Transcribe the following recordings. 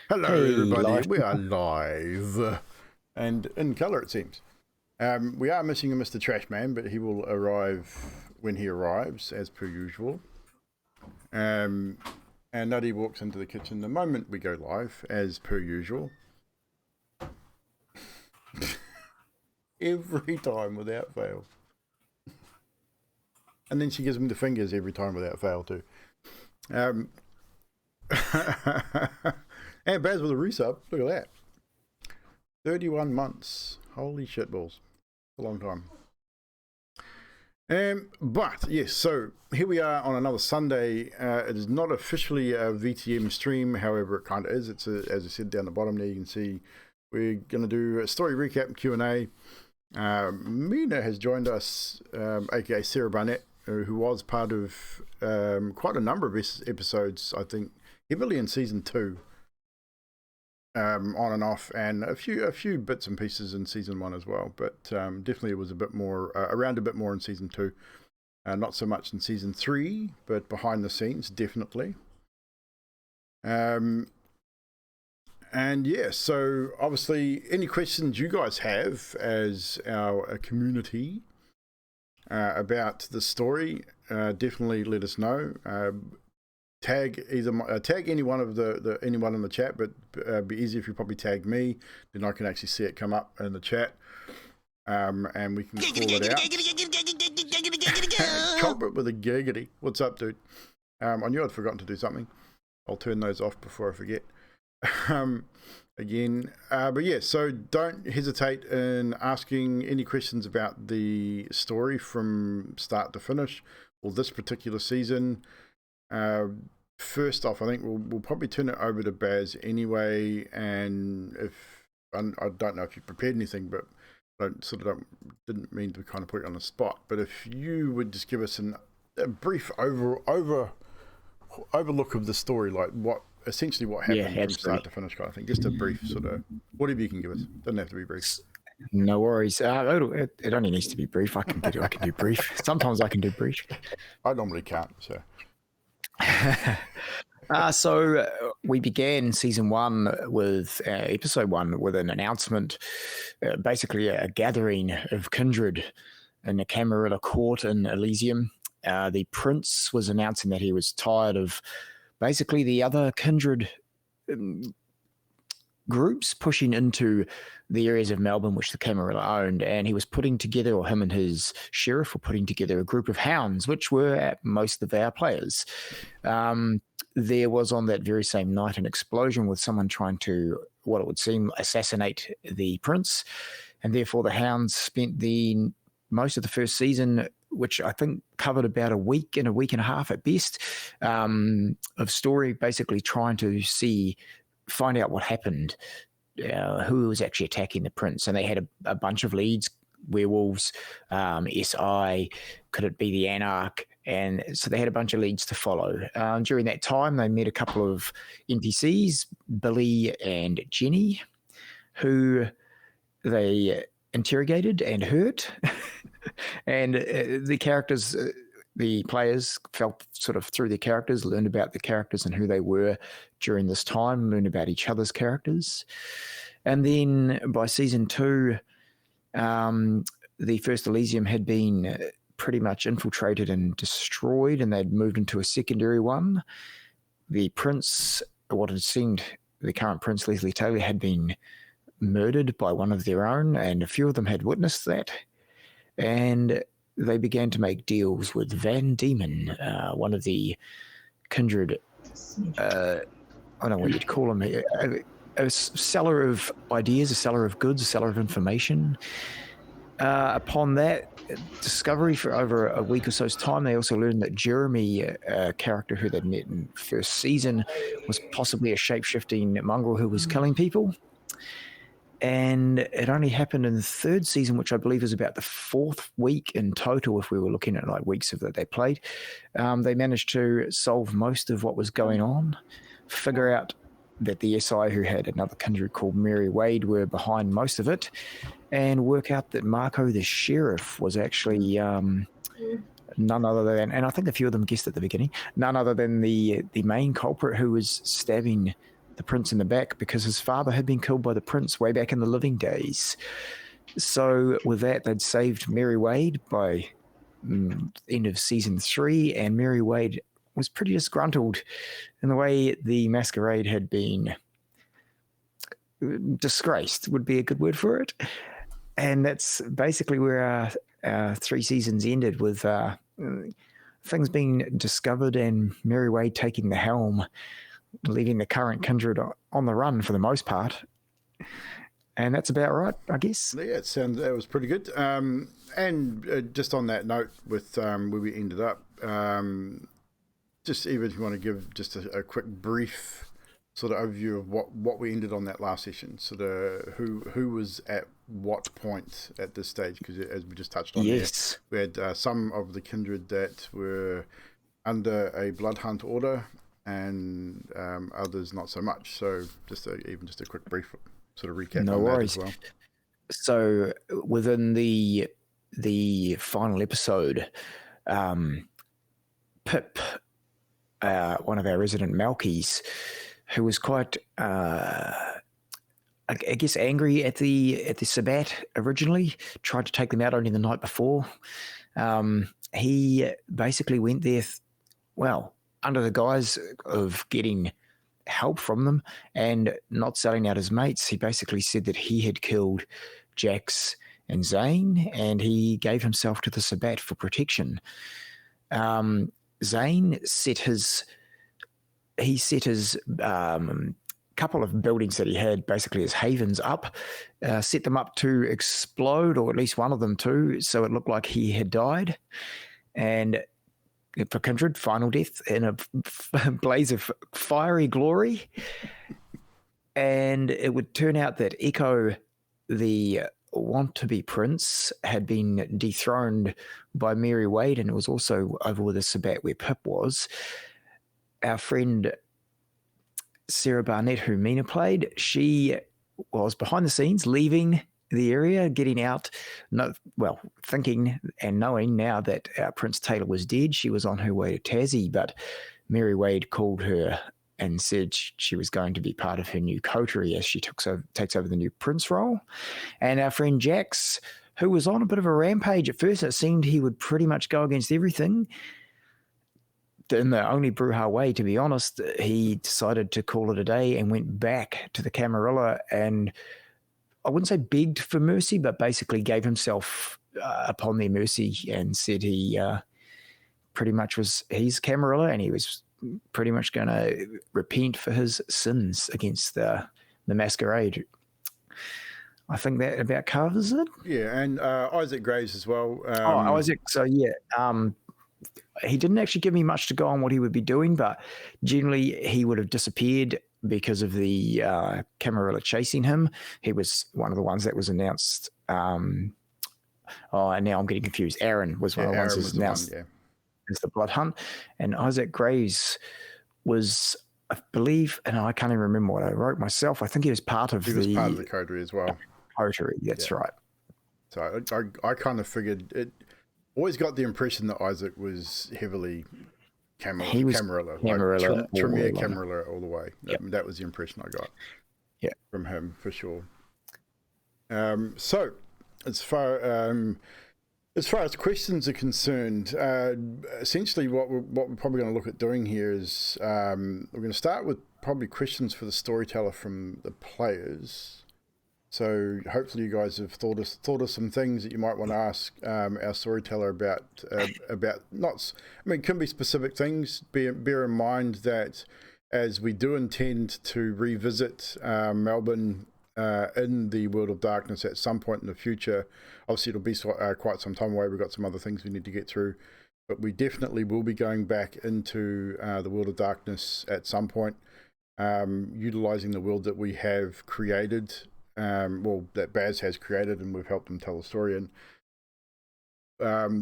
Hello, Hey, everybody. live We are people. live and in colour, it seems. We are missing a Mr. Trashman, but he will arrive when he arrives, as per usual. And Nutty walks into the kitchen the moment we go live, as per usual. Every time without fail. And then she gives him the fingers every time without fail, too. And Baz with a resub. Look at that. 31 months. Holy shitballs. A long time. But yes, so here we are on another Sunday. It is not officially a VTM stream, however, it kind of is. It's as I said down the bottom there, you can see we're going to do a story recap and Q&A. Mina has joined us, aka Sarah Barnett, who was part of quite a number of episodes, I think, heavily in season 2. On and off, and a few bits and pieces in season 1 as well, but definitely it was a bit more around a bit more in season 2, not so much in season 3, but behind the scenes definitely. And yeah, so obviously any questions you guys have as our community about the story, definitely let us know. Tag any one of the anyone in the chat, but be easier if you probably tag me, then I can actually see it come up in the chat, and we can call it out. Culprit with a giggity. What's up, dude? I knew I'd forgotten to do something. I'll turn those off before I forget. Again, but yeah, so don't hesitate in asking any questions about the story from start to finish, or this particular season. First off, I think we'll probably turn it over to Baz anyway, and if I don't know if you prepared anything, but didn't mean to kind of put you on the spot, but if you would just give us a brief overlook of the story, like essentially what happened from start to finish, kind of thing. Just a brief sort of whatever you can give us. Doesn't have to be brief. No worries. It only needs to be brief. I can do brief. Sometimes I can do brief. I normally can't, so. So we began season 1 with episode 1 with an announcement, basically a gathering of kindred in the Camarilla court in Elysium. The prince was announcing that he was tired of basically the other kindred groups pushing into the areas of Melbourne which the Camarilla owned, and he was putting together, or him and his sheriff were putting together, a group of hounds which were at most of our players. There was on that very same night an explosion with someone trying to, what it would seem, assassinate the prince, and therefore the hounds spent the most of the first season, which I think covered about a week and a half at best, of story, basically trying to find out what happened, who was actually attacking the prince. And they had a bunch of leads: werewolves, SI, could it be the Anarch? And so they had a bunch of leads to follow. During that time, they met a couple of NPCs, Billy and Jenny, who they interrogated and hurt. And the characters, the players felt sort of through their characters, learned about the characters and who they were during this time, learned about each other's characters. And then by season 2, the first Elysium had been pretty much infiltrated and destroyed, and they'd moved into a secondary one. The prince, what it seemed, the current prince, Leslie Taylor, had been murdered by one of their own, and a few of them had witnessed that. And they began to make deals with Van Diemen, one of the kindred, I don't know what you'd call him, a seller of ideas, a seller of goods, a seller of information. Upon that discovery, for over a week or so's time, they also learned that Jeremy, a character who they'd met in the first season, was possibly a shape-shifting mongrel who was killing people. And it only happened in the third season, which I believe is about the 4th week in total, if we were looking at like weeks of that they played. They managed to solve most of what was going on, figure out that the SI, who had another kindred called Mary Wade, were behind most of it, and work out that Marco the sheriff was actually none other than, and I think a few of them guessed at the beginning, none other than the main culprit who was stabbing the prince in the back because his father had been killed by the prince way back in the living days. So with that, they'd saved Mary Wade by end of season 3, and Mary Wade was pretty disgruntled in the way the masquerade had been disgraced, would be a good word for it. And that's basically where our 3 seasons ended, with things being discovered and Mary Wade taking the helm, leaving the current kindred on the run for the most part. And that's about right, I guess. Yeah, that was pretty good. And just on that note, with where we ended up, just even if you want to give just a quick brief sort of overview of what we ended on that last session, sort of who was at what point at this stage, because as we just touched on, yes, there, we had some of the kindred that were under a blood hunt order, and others not so much. So just a quick brief sort of recap. No on worries. That as well. So within the final episode, Pip, one of our resident Malkies, who was quite, I guess, angry at the Sabbat originally, tried to take them out only the night before. He basically went there, under the guise of getting help from them and not selling out his mates. He basically said that he had killed Jax and Zane, and he gave himself to the Sabbat for protection. Zane set his couple of buildings that he had basically as havens up, set them up to explode, or at least one of them too, so it looked like he had died. And for kindred, final death in a blaze of fiery glory. And it would turn out that Echo, the want-to-be prince, had been dethroned by Mary Wade, and it was also over with the Sabbat where Pip was. Our friend Sarah Barnett, who Mina played, she was behind the scenes, leaving the area, getting out, thinking and knowing now that Prince Taylor was dead. She was on her way to Tassie, but Mary Wade called her and said she was going to be part of her new coterie as she takes over the new prince role. And our friend Jax, who was on a bit of a rampage at first, it seemed he would pretty much go against everything. In the only Bruja way, to be honest, he decided to call it a day and went back to the Camarilla, and I wouldn't say begged for mercy, but basically gave himself upon their mercy and said he pretty much he's Camarilla, and he was pretty much going to repent for his sins against the masquerade. I think that about covers it. Yeah, and Isaac Graves as well. Isaac. So yeah, he didn't actually give me much to go on what he would be doing, but generally he would have disappeared because of the Camarilla chasing him. He was one of the ones that was announced. And now I'm getting confused. Aaron was one of the ones that was announced as the blood hunt. And Isaac Graves was, I believe, and I can't even remember what I wrote myself. I think he was part of the coterie as well. Coterie, that's right. So I kind of figured it. Always got the impression that Isaac was heavily Camarilla. He was Camarilla, Tremere Camarilla all the way. Yep. That was the impression I got from him, for sure. So, as far as questions are concerned, essentially what we're probably going to look at doing here is we're going to start with probably questions for the storyteller from the players. So hopefully you guys have thought of some things that you might want to ask our storyteller about not. I mean, it can be specific things. Bear in mind that as we do intend to revisit Melbourne in the World of Darkness at some point in the future. Obviously, it'll be quite some time away. We've got some other things we need to get through, but we definitely will be going back into the World of Darkness at some point, utilizing the world that we have created. That Baz has created, and we've helped him tell the story. And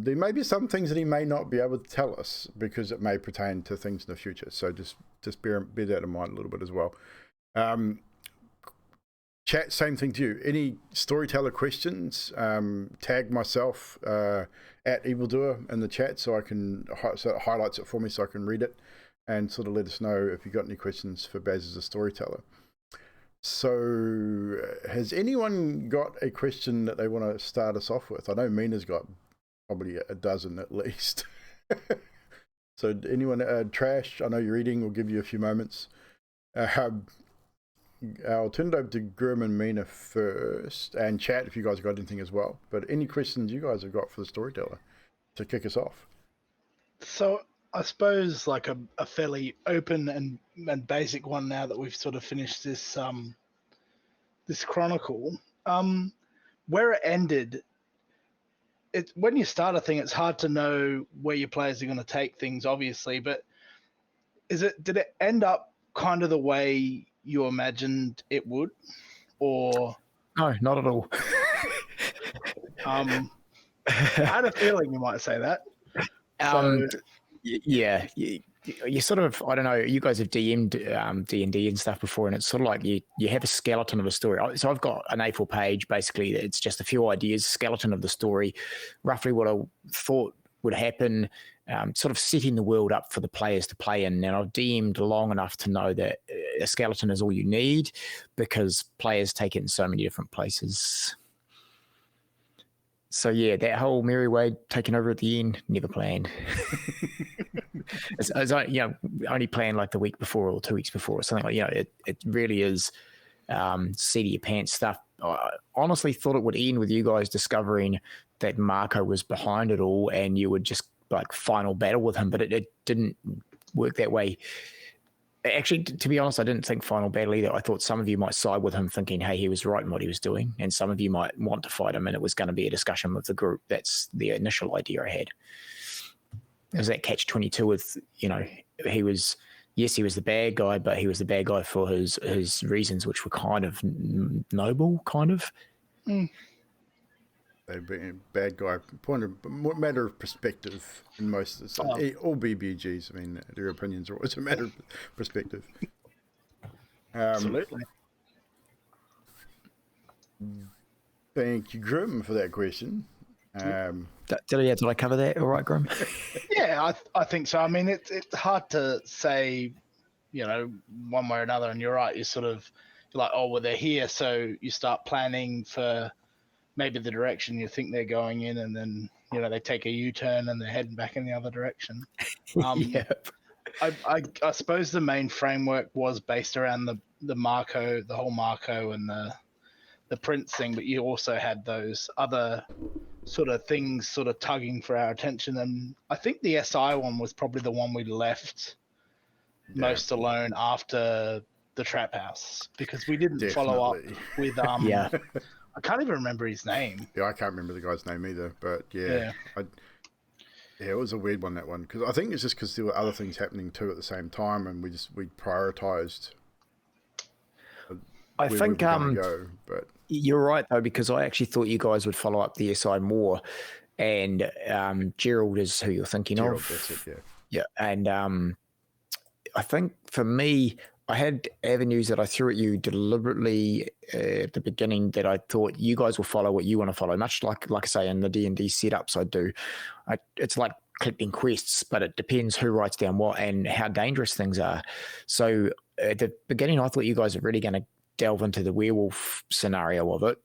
there may be some things that he may not be able to tell us because it may pertain to things in the future. So just bear that in mind a little bit as well. Chat, same thing to you. Any storyteller questions? Tag myself at Evldoa in the chat so it highlights it for me so I can read it. and sort of let us know if you've got any questions for Baz as a storyteller. So, has anyone got a question that they want to start us off with? I know Mina's got probably a dozen at least. So, anyone, Trash, I know you're eating, we'll give you a few moments. I'll turn it over to Grim and Mina first, and chat if you guys got anything as well. But any questions you guys have got for the storyteller to kick us off? So, I suppose like a fairly open and basic one now that we've sort of finished this this chronicle. Where it ended, when you start a thing, it's hard to know where your players are going to take things, obviously. But did it end up kind of the way you imagined it would, or No, not at all. I had a feeling you might say that. Yeah, you sort of, I don't know, you guys have DM'd D&D and stuff before, and it's sort of like you have a skeleton of a story. So I've got an A4 page, basically, it's just a few ideas, skeleton of the story, roughly what I thought would happen, sort of setting the world up for the players to play in. And I've DM'd long enough to know that a skeleton is all you need, because players take it in so many different places. So yeah, that whole Mary Wade taking over at the end, never planned. it's only planned like the week before or 2 weeks before or something like. It really is seat of your pants stuff. I honestly thought it would end with you guys discovering that Marco was behind it all, and you would just like final battle with him. But it didn't work that way. Actually, to be honest, I didn't think final battle either. I thought some of you might side with him thinking, hey, he was right in what he was doing. And some of you might want to fight him, and it was going to be a discussion with the group. That's the initial idea I had. It was that catch-22 with, he was the bad guy, but he was the bad guy for his reasons, which were kind of noble, kind of. They've been bad guy, matter of perspective in most of the all BBGs. I mean, their opinions are always a matter of perspective. Absolutely. Thank you, Grim, for that question. Did I cover that all right, Grim? Yeah, I think so. I mean, it's hard to say, one way or another. And you're right. You're like, oh, well, they're here, so you start planning for maybe the direction you think they're going in, and then they take a U-turn and they're heading back in the other direction. Yep. I suppose the main framework was based around the Marco, the whole Marco and the Prince thing, but you also had those other sort of things sort of tugging for our attention. And I think the SI one was probably the one we left most alone after the Trap House, because we didn't follow up with I can't even remember his name. Yeah, I can't remember the guy's name either. But it was a weird one, that one, because I think it's just because there were other things happening too at the same time, and we prioritized. I think but you're right though, because I actually thought you guys would follow up the SI more, and Gerald is who you're thinking of. That's it, yeah. Yeah, and I think for me, I had avenues that I threw at you deliberately at the beginning that I thought you guys will follow what you want to follow, much like I say in the D&D setups I do. It's like collecting quests, but it depends who writes down what and how dangerous things are. So at the beginning, I thought you guys are really going to delve into the werewolf scenario of it,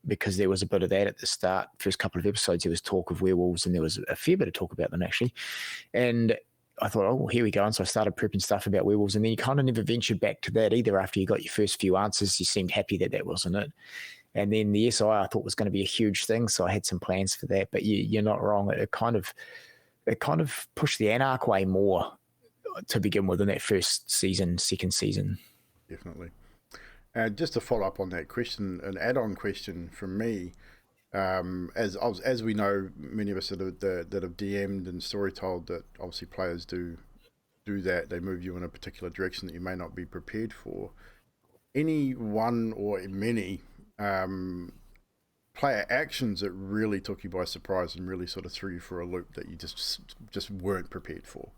because there was a bit of that at the start. First couple of episodes, there was talk of werewolves, and there was a fair bit of talk about them actually. And I thought, oh, well, here we go. And so I started prepping stuff about werewolves, and then you kind of never ventured back to that either. After you got your first few answers, you seemed happy that wasn't it. And then the SI I thought was going to be a huge thing, so I had some plans for that. But you're not wrong. It kind of pushed the Anarch way more to begin with in that first season, second season. Definitely. Just to follow up on that question, an add-on question from me. As we know, many of us that have DM'd and storytold, that obviously players do that. They move you in a particular direction that you may not be prepared for. Any one or many player actions that really took you by surprise and really sort of threw you for a loop that you just weren't prepared for,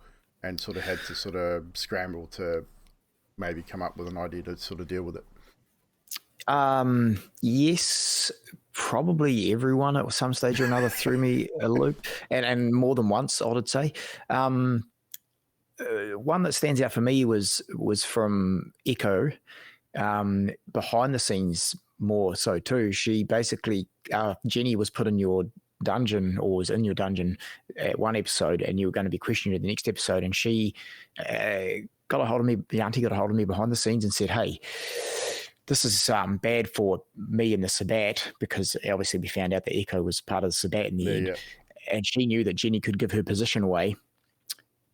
and sort of had to sort of scramble to maybe come up with an idea to sort of deal with it. Yes, probably everyone at some stage or another threw me a loop, and more than once, I would say. one that stands out for me was from Echo, behind the scenes more so too. She basically, Jenny was put in your dungeon, or was in your dungeon at one episode, and you were going to be questioned in the next episode, and she got a hold of me, the auntie got a hold of me behind the scenes and said, hey, this is bad for me and the Sabbat, because obviously we found out that Echo was part of the Sabbat in the end. Yeah. And she knew that Jenny could give her position away.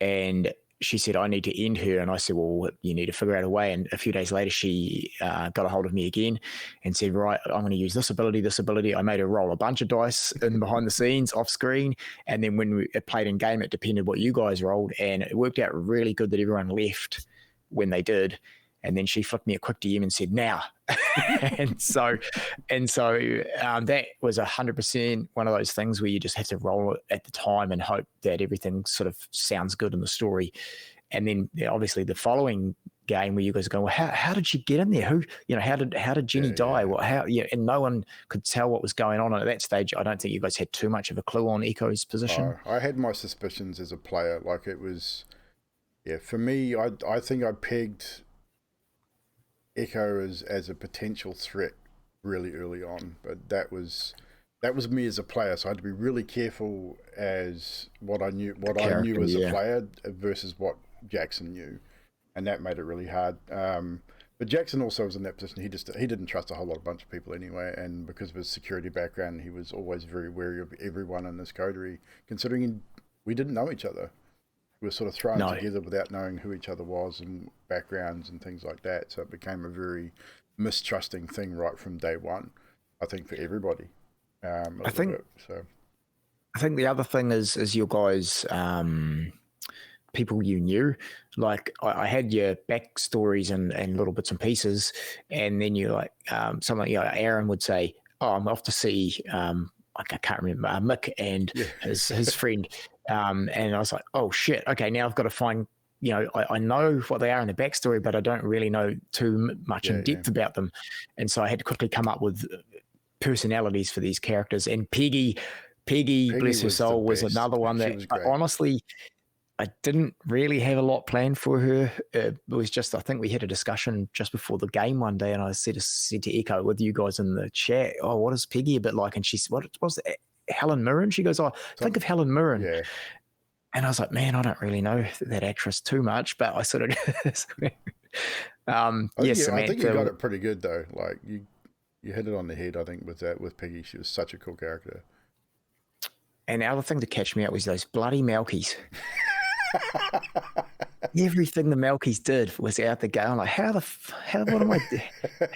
And she said, I need to end her. And I said, well, you need to figure out a way. And a few days later, she got a hold of me again and said, right, I'm going to use this ability. I made her roll a bunch of dice in behind the scenes, off screen. And then when it played in game, it depended what you guys rolled. And it worked out really good that everyone left when they did. And then she flipped me a quick DM and said, now. and so that was 100% one of those things where you just have to roll it at the time and hope that everything sort of sounds good in the story. And then obviously the following game where you guys are going, well, how did she get in there? Who, how did Jenny die? Well, and no one could tell what was going on. And at that stage, I don't think you guys had too much of a clue on Echo's position. I had my suspicions as a player. Like it was, for me, I think I pegged Echo as a potential threat really early on, but that was me as a player, so I had to be really careful as what I knew as a player versus what Jackson knew, and that made it really hard. But Jackson also was in that position. He didn't trust a whole bunch of people anyway, and because of his security background, he was always very wary of everyone in this coterie, considering we didn't know each other. We were sort of thrown together without knowing who each other was and backgrounds and things like that. So it became a very mistrusting thing right from day one, I think, for everybody. I think the other thing is your guys, people you knew. Like I had your backstories and little bits and pieces, and then you like someone, Aaron would say, "Oh, I'm off to see." I can't remember Mick and his friend. And I was like, oh shit, okay, now I've got to find, I know what they are in the backstory, but I don't really know too much in depth about them. And so I had to quickly come up with personalities for these characters. And Peggy, bless her soul, was another one that honestly, I didn't really have a lot planned for her. It was just, I think we had a discussion just before the game one day, and I said to Echo with you guys in the chat, oh, what is Peggy a bit like? And she said, what was it? Helen Mirren? She goes, oh, think of Helen Mirren. Yeah. And I was like, man, I don't really know that actress too much, but I sort of I think you got it pretty good though. Like you hit it on the head, I think, with Peggy. She was such a cool character. And the other thing to catch me out was those bloody Malkies. Everything the Malkies did was out the game. Like, how do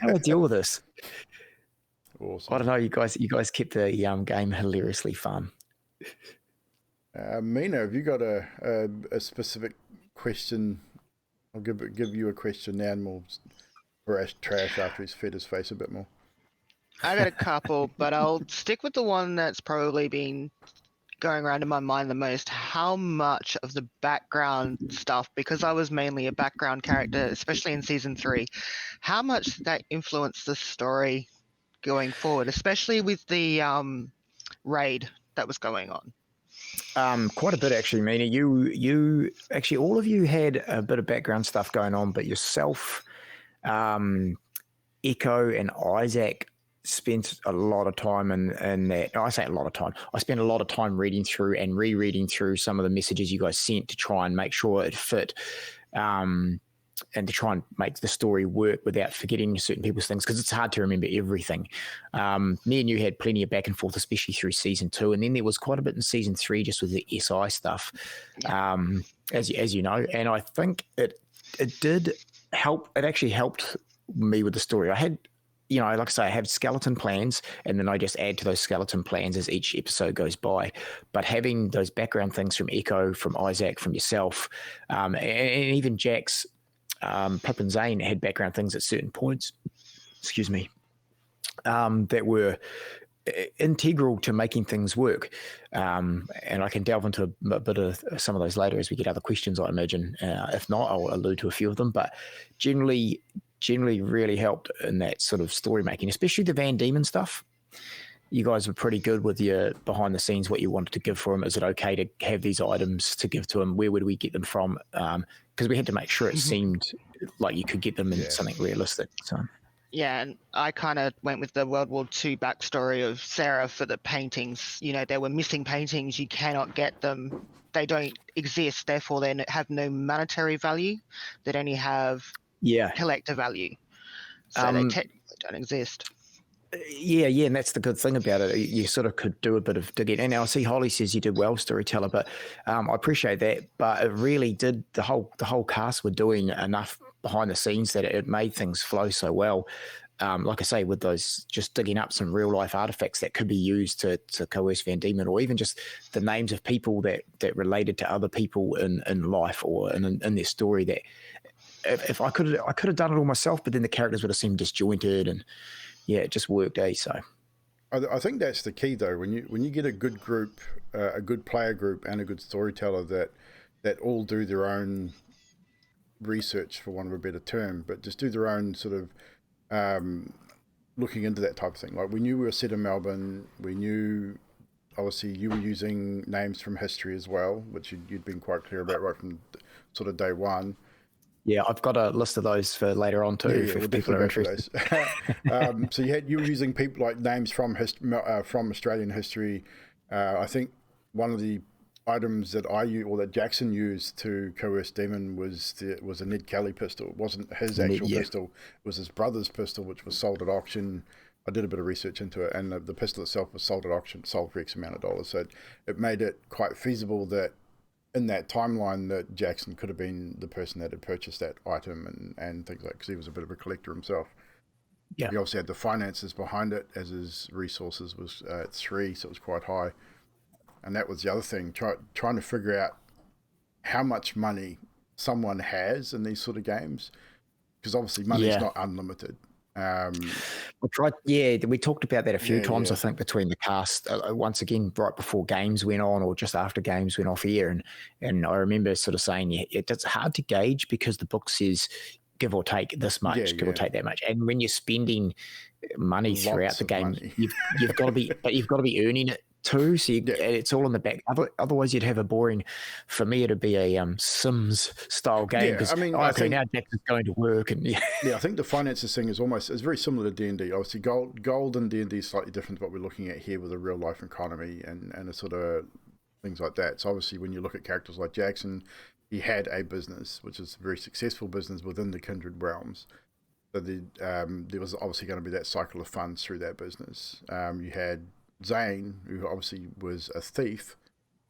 I deal with this? Awesome. I don't know. You guys kept the game hilariously fun. Mina, have you got a specific question? I'll give you a question now, and we'll trash after he's fed his face a bit more. I got a couple, but I'll stick with the one that's probably been going around in my mind the most. How much of the background stuff, because I was mainly a background character, especially in season 3, how much that influenced the story going forward, especially with the raid that was going on? Quite a bit, actually, Mina. You actually, all of you had a bit of background stuff going on, but yourself, Echo and Isaac spent a lot of time in that. I say a lot of time. I spent a lot of time reading through and rereading through some of the messages you guys sent to try and make sure it fit, and to try and make the story work without forgetting certain people's things, because it's hard to remember everything. Me and you had plenty of back and forth, especially through season 2, and then there was quite a bit in season 3 just with the SI stuff, as you know. And I think it did help. It actually helped me with the story. I had, like I say, I have skeleton plans, and then I just add to those skeleton plans as each episode goes by. But having those background things from Echo, from Isaac, from yourself, and even Jack's, Pip and Zane had background things at certain points, that were integral to making things work. And I can delve into a bit of some of those later as we get other questions, I imagine. If not, I'll allude to a few of them. But generally really helped in that sort of story making, especially the Van Diemen stuff. you guys were pretty good with your behind the scenes, what you wanted to give for them. Is it okay to have these items to give to them? Where would we get them from? Because we had to make sure it seemed like you could get them in something realistic. So. Yeah, and I kind of went with the World War II backstory of Sarah for the paintings. You know, there were missing paintings. You cannot get them. They don't exist. Therefore, they have no monetary value. They only have collector value. So they technically don't exist. Yeah, and that's the good thing about it. You sort of could do a bit of digging. And I see Holly says you did well, Storyteller, but I appreciate that. But it really did. The whole cast were doing enough behind the scenes that it made things flow so well. Like I say, with those, just digging up some real life artifacts that could be used to coerce Van Diemen, or even just the names of people that related to other people in life or in their story. That if I could have done it all myself, but then the characters would have seemed disjointed and. Yeah, it just worked, So I think that's the key, though. When you get a good group, a good player group, and a good storyteller that all do their own research, for want of a better term, but just do their own sort of looking into that type of thing. Like we knew we were set in Melbourne. We knew, obviously, you were using names from history as well, which you'd been quite clear about right from sort of day one. Yeah, I've got a list of those for later on too. If people are interested. So you were using people like names from Australian history. I think one of the items that I used or that Jackson used to coerce Demon was a Ned Kelly pistol. It wasn't his actual pistol; it was his brother's pistol, which was sold at auction. I did a bit of research into it, and the pistol itself was sold at auction, sold for X amount of dollars. So it made it quite feasible that. In that timeline, that Jackson could have been the person that had purchased that item and things like, because he was a bit of a collector himself. Yeah, he obviously had the finances behind it, as his resources was 3, so it was quite high. And that was the other thing, trying to figure out how much money someone has in these sort of games, because obviously money is not unlimited. We talked about that a few times. I think between the cast, once again, right before games went on, or just after games went off air, and I remember sort of saying it's hard to gauge because the book says give or take this much, give or take that much, and when you're spending money throughout the game, you've got to be earning it too. So it's all in the back. Otherwise, you'd have a boring. For me, it'd be a Sims style game because now Jackson's going to work and I think the finances thing is very similar to D&D. Obviously, gold and D&D is slightly different to what we're looking at here with a real life economy and a sort of things like that. So obviously, when you look at characters like Jackson, he had a business which is a very successful business within the Kindred realms. So there was obviously going to be that cycle of funds through that business. You had Zane, who obviously was a thief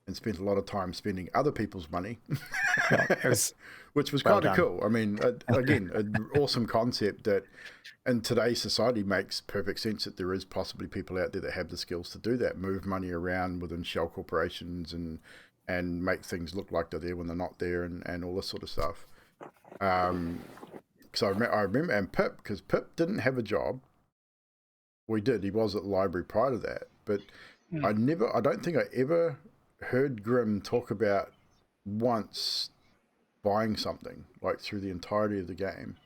and spent a lot of time spending other people's money, which was kind of cool. I mean, again, an awesome concept that in today's society makes perfect sense that there is possibly people out there that have the skills to do that, move money around within shell corporations and make things look like they're there when they're not there and all this sort of stuff. Because I remember, and Pip, because Pip didn't have a job. Well, he did. He was at the library prior to that. But I don't think I ever heard Grimm talk about once buying something, like through the entirety of the game.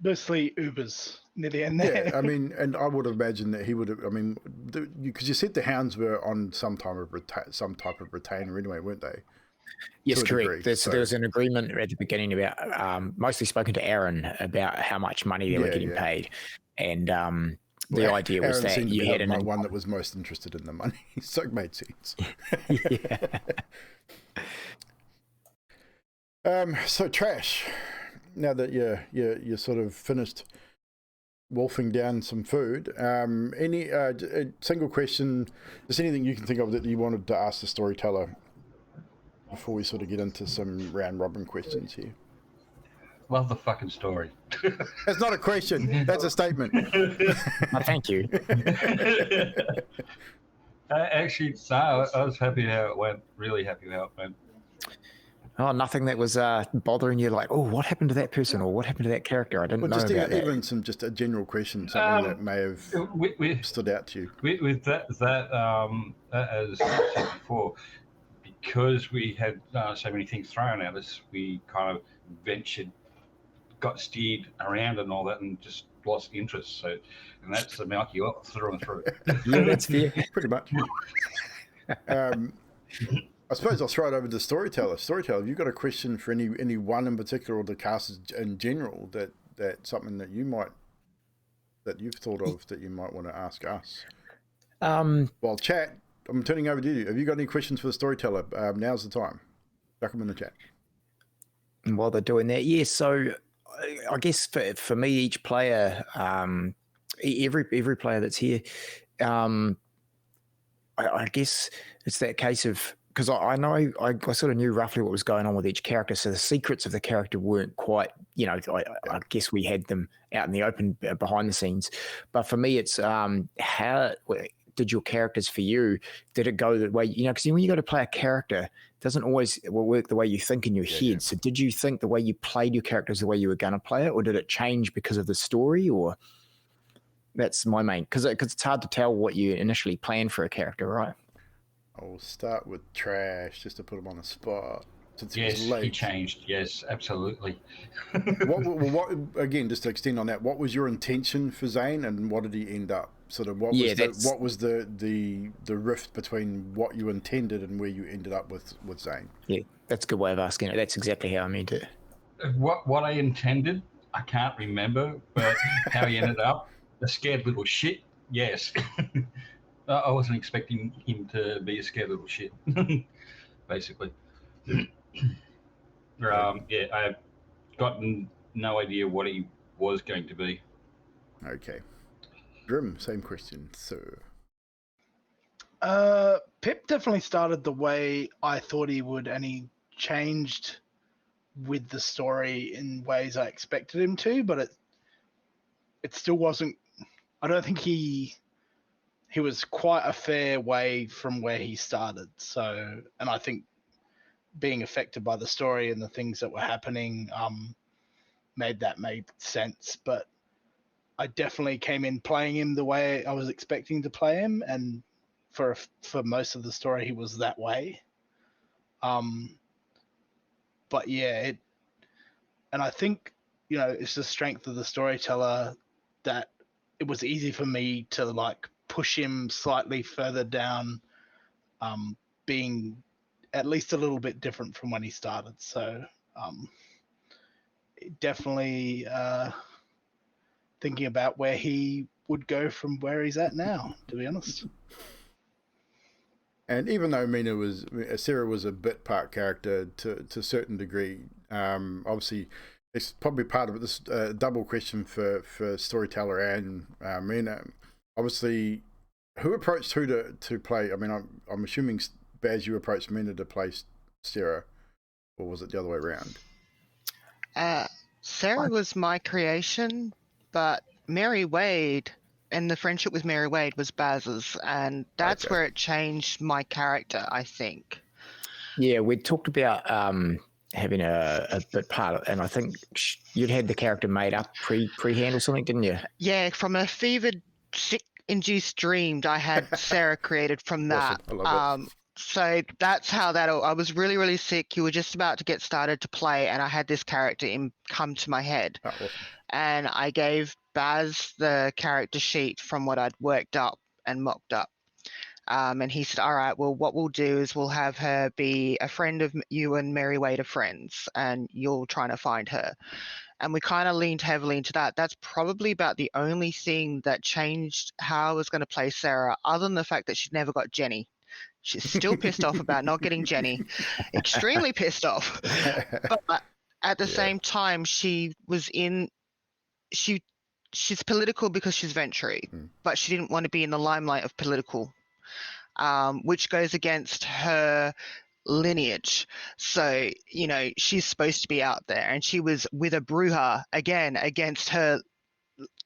Mostly Ubers near the end there. Yeah, I mean, and I would imagine that he would have, I mean, because you said the hounds were on some type of retainer anyway, weren't they? Yes, correct. There was an agreement at the beginning about, mostly spoken to Aaron about how much money they were getting paid. And the idea was Aaron that you had the one that was most interested in the money, so it made sense. So Trash, now that you're sort of finished wolfing down some food, any single question, just anything you can think of that you wanted to ask the storyteller before we sort of get into some round robin questions here? Love the fucking story. That's not a question. That's a statement. Thank you. Actually, I was happy how it went. Really happy how it went. Oh, nothing that was bothering you, like, oh, what happened to that person or what happened to that character? I didn't know about that. Even just a general question, something that may have stood out to you. With that, as I said before, because we had so many things thrown at us, we kind of got steered around and all that, and just lost interest. So, and that's the Malky through and through. Yeah, that's fair. Pretty much. I suppose I'll throw it over to Storyteller. Storyteller, have you got a question for any one in particular, or the cast in general, that something that you've thought of that you might want to ask us? Well, chat, I'm turning over to you. Have you got any questions for the Storyteller? Now's the time. Chuck them in the chat. And while they're doing that, yeah. So I guess for me, each player, every player that's here, I guess it's that case of, because I know I sort of knew roughly what was going on with each character, so the secrets of the character weren't quite, I guess we had them out in the open behind the scenes. But for me, it's how did your characters for you, did it go the way, because when you go to play a character, it doesn't always work the way you think in your head. Yeah. So did you think the way you played your characters the way you were going to play it, or did it change because of the story? Or that's my main, because it's hard to tell what you initially planned for a character, right? I'll start with Trash just to put him on the spot. Yes, he changed. Yes, absolutely. what again? Just to extend on that, what was your intention for Zane, and what did he end up? Sort of what was the rift between what you intended and where you ended up with Zane? Yeah, that's a good way of asking it. That's exactly how I meant it. What I intended, I can't remember, but how he ended up, a scared little shit. Yes. I wasn't expecting him to be a scared little shit, basically. I've gotten no idea what he was going to be. Okay. Grim, same question, sir. Pip definitely started the way I thought he would, and he changed with the story in ways I expected him to, but it still wasn't. I don't think he was quite a fair way from where he started. So, and I think being affected by the story and the things that were happening made sense. But I definitely came in playing him the way I was expecting to play him, and for most of the story he was that way. But yeah, and I think it's the strength of the Storyteller that it was easy for me to push him slightly further down, being at least a little bit different from when he started. So definitely thinking about where he would go from where he's at now, to be honest. And even though Sarah was a bit part character to a certain degree, obviously it's probably part of this double question for Storyteller and Mina. Obviously, who approached who to play? I mean, I'm assuming, Baz, you approached Mina to play Sarah, or was it the other way around? Sarah was my creation, but Mary Wade and the friendship with Mary Wade was Baz's, and that's where it changed my character, I think. Yeah, we talked about having a bit part, and I think you'd had the character made up pre-hand or something, didn't you? Yeah, from a fevered, sick-induced dream, I had Sarah created from that. Awesome. I love it. So that's how I was really, really sick. You were just about to get started to play, and I had this character come to my head. Oh, awesome. And I gave Baz the character sheet from what I'd worked up and mocked up. And he said, all right, well, what we'll do is we'll have her be a friend of you and Mary Wade are friends, and you're trying to find her. And we kind of leaned heavily into that. That's probably about the only thing that changed how I was going to play Sarah, other than the fact that she'd never got Jenny. She's still pissed off about not getting Jenny. Extremely pissed off. But at the same time, she's political because she's Venturi, but she didn't want to be in the limelight of political, which goes against her lineage. So, she's supposed to be out there, and she was with a Bruja again against her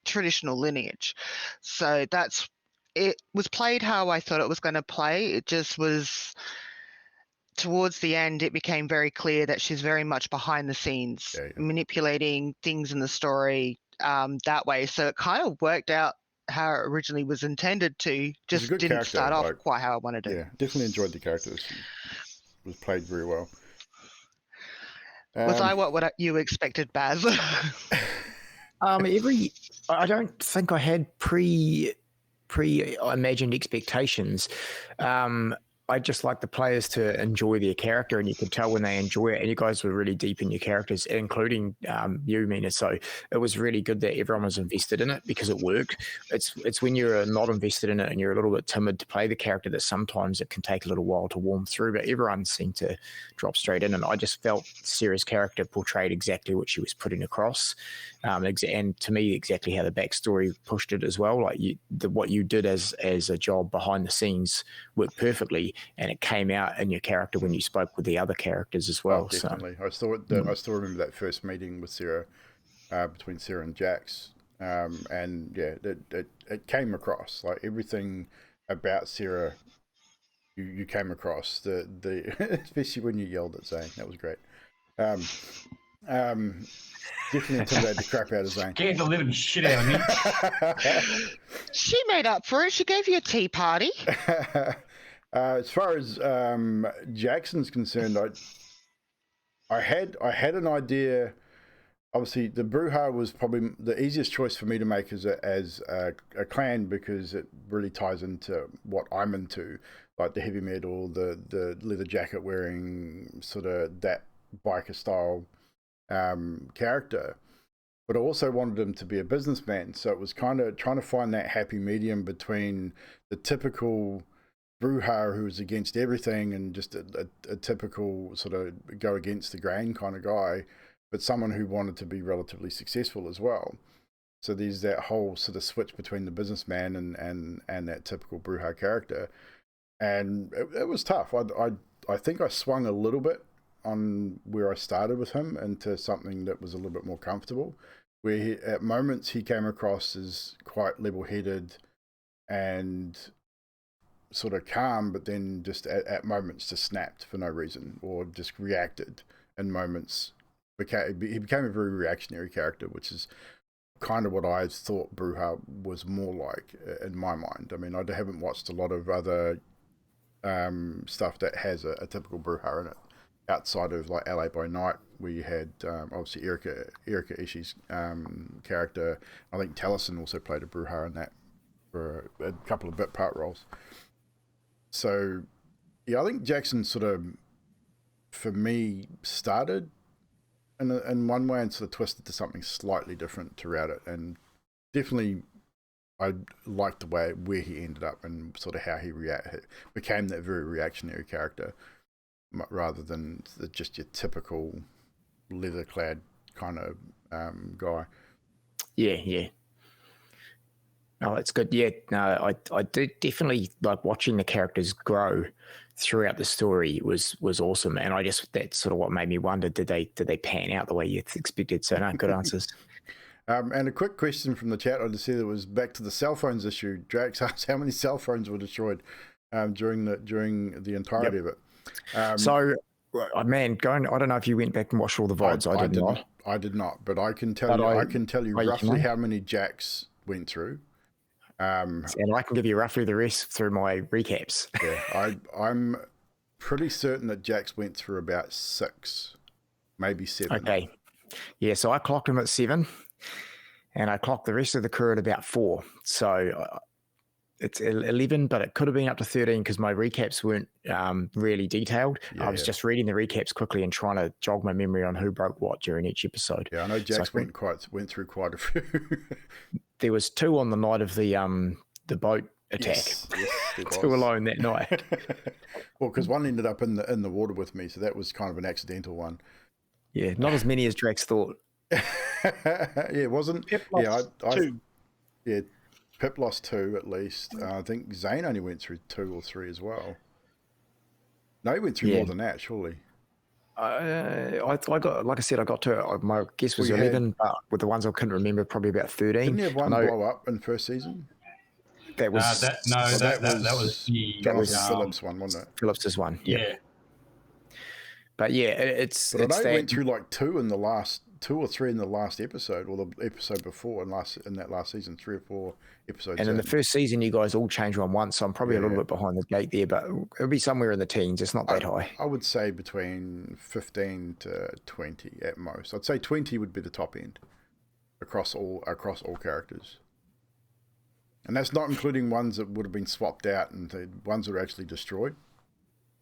traditional lineage. So it was played how I thought it was going to play. It just was, towards the end, it became very clear that she's very much behind the scenes, manipulating things in the story that way. So it kind of worked out how it originally was intended to, just didn't start off quite how I wanted it. Yeah, definitely enjoyed the character. She was played very well. Was I what you expected, Baz? I don't think I had pre-imagined expectations. I just like the players to enjoy their character, and you could tell when they enjoy it. And you guys were really deep in your characters, including you, Mina. So it was really good that everyone was invested in it because it worked. It's when you're not invested in it and you're a little bit timid to play the character that sometimes it can take a little while to warm through. But everyone seemed to drop straight in, and I just felt Sarah's character portrayed exactly what she was putting across, and to me, exactly how the backstory pushed it as well. Like what you did as a job behind the scenes worked perfectly. And it came out in your character when you spoke with the other characters as well. Oh, definitely. So. I still remember that first meeting with Sarah, between Sarah and Jax, and yeah, it came across like everything about Sarah. You came across the especially when you yelled at Zane. That was great. Definitely intimidated the crap out of Zane. Scared the living shit out of me. She made up for it. She gave you a tea party. As far as Jackson's concerned, I had an idea. Obviously, the Bruja was probably the easiest choice for me to make as a clan because it really ties into what I'm into, like the heavy metal, the leather jacket wearing, sort of that biker style character. But I also wanted him to be a businessman, so it was kind of trying to find that happy medium between the typical Bruja who was against everything and just a typical sort of go against the grain kind of guy, but someone who wanted to be relatively successful as well. So there's that whole sort of switch between the businessman and that typical Bruja character. And it was tough. I think I swung a little bit on where I started with him into something that was a little bit more comfortable, where at moments he came across as quite level-headed and sort of calm, but then just at moments just snapped for no reason or just reacted in moments. He became a very reactionary character, which is kind of what I thought Bruja was more like in my mind. I mean, I haven't watched a lot of other stuff that has a typical Bruja in it, outside of like LA by Night, where you had obviously Erika Ishii's character. I think Taliesin also played a Bruja in that for a couple of bit part roles. So, yeah, I think Jackson sort of, for me, started in one way and sort of twisted to something slightly different throughout it. And definitely, I liked the way where he ended up and sort of how he became that very reactionary character, rather than just your typical leather-clad kind of guy. Yeah. Oh, that's good. Yeah, no, I did definitely like watching the characters grow throughout the story was awesome, and that's sort of what made me wonder, did they pan out the way you expected? So no, good answers. And a quick question from the chat, I just said it was back to the cell phones issue. Drax asked how many cell phones were destroyed during the entirety of it. So, man, I don't know if you went back and watched all the VODs. I did not, but I can tell you roughly how many Jax went through. And I can give you roughly the rest through my recaps. Yeah, I'm pretty certain that Jax went through about 6, maybe 7. Okay. Yeah, so I clocked him at 7, and I clocked the rest of the crew at about 4. So it's 11, but it could have been up to 13 because my recaps weren't really detailed. I was just reading the recaps quickly and trying to jog my memory on who broke what during each episode. Yeah, I know Jax went through quite a few. There was 2 on the night of the boat attack. Yes, 2 alone that night. Well, because one ended up in the water with me, so that was kind of an accidental one. Yeah, not as many as Drax thought. Yeah, it wasn't. Pip lost 2. Yeah, Pip lost 2 at least. I think Zane only went through 2 or 3 as well. No, he went through more than that, surely. I got, like I said, I got to, my guess was 11, but with the ones I couldn't remember, probably about 13. Didn't you have one blow up in first season? That was that was Phillips' one, wasn't it? Phillips' one, yeah. But yeah, it's. But I know he went through like 2 in the last 2 or 3 in the last episode, or the episode before, in that last season, 3 or 4 episodes. And in the first season, you guys all changed one once, so I'm probably a little bit behind the gate there, but it'll be somewhere in the teens. It's not that high. I would say between 15 to 20 at most. I'd say 20 would be the top end across all characters. And that's not including ones that would have been swapped out and the ones that are actually destroyed.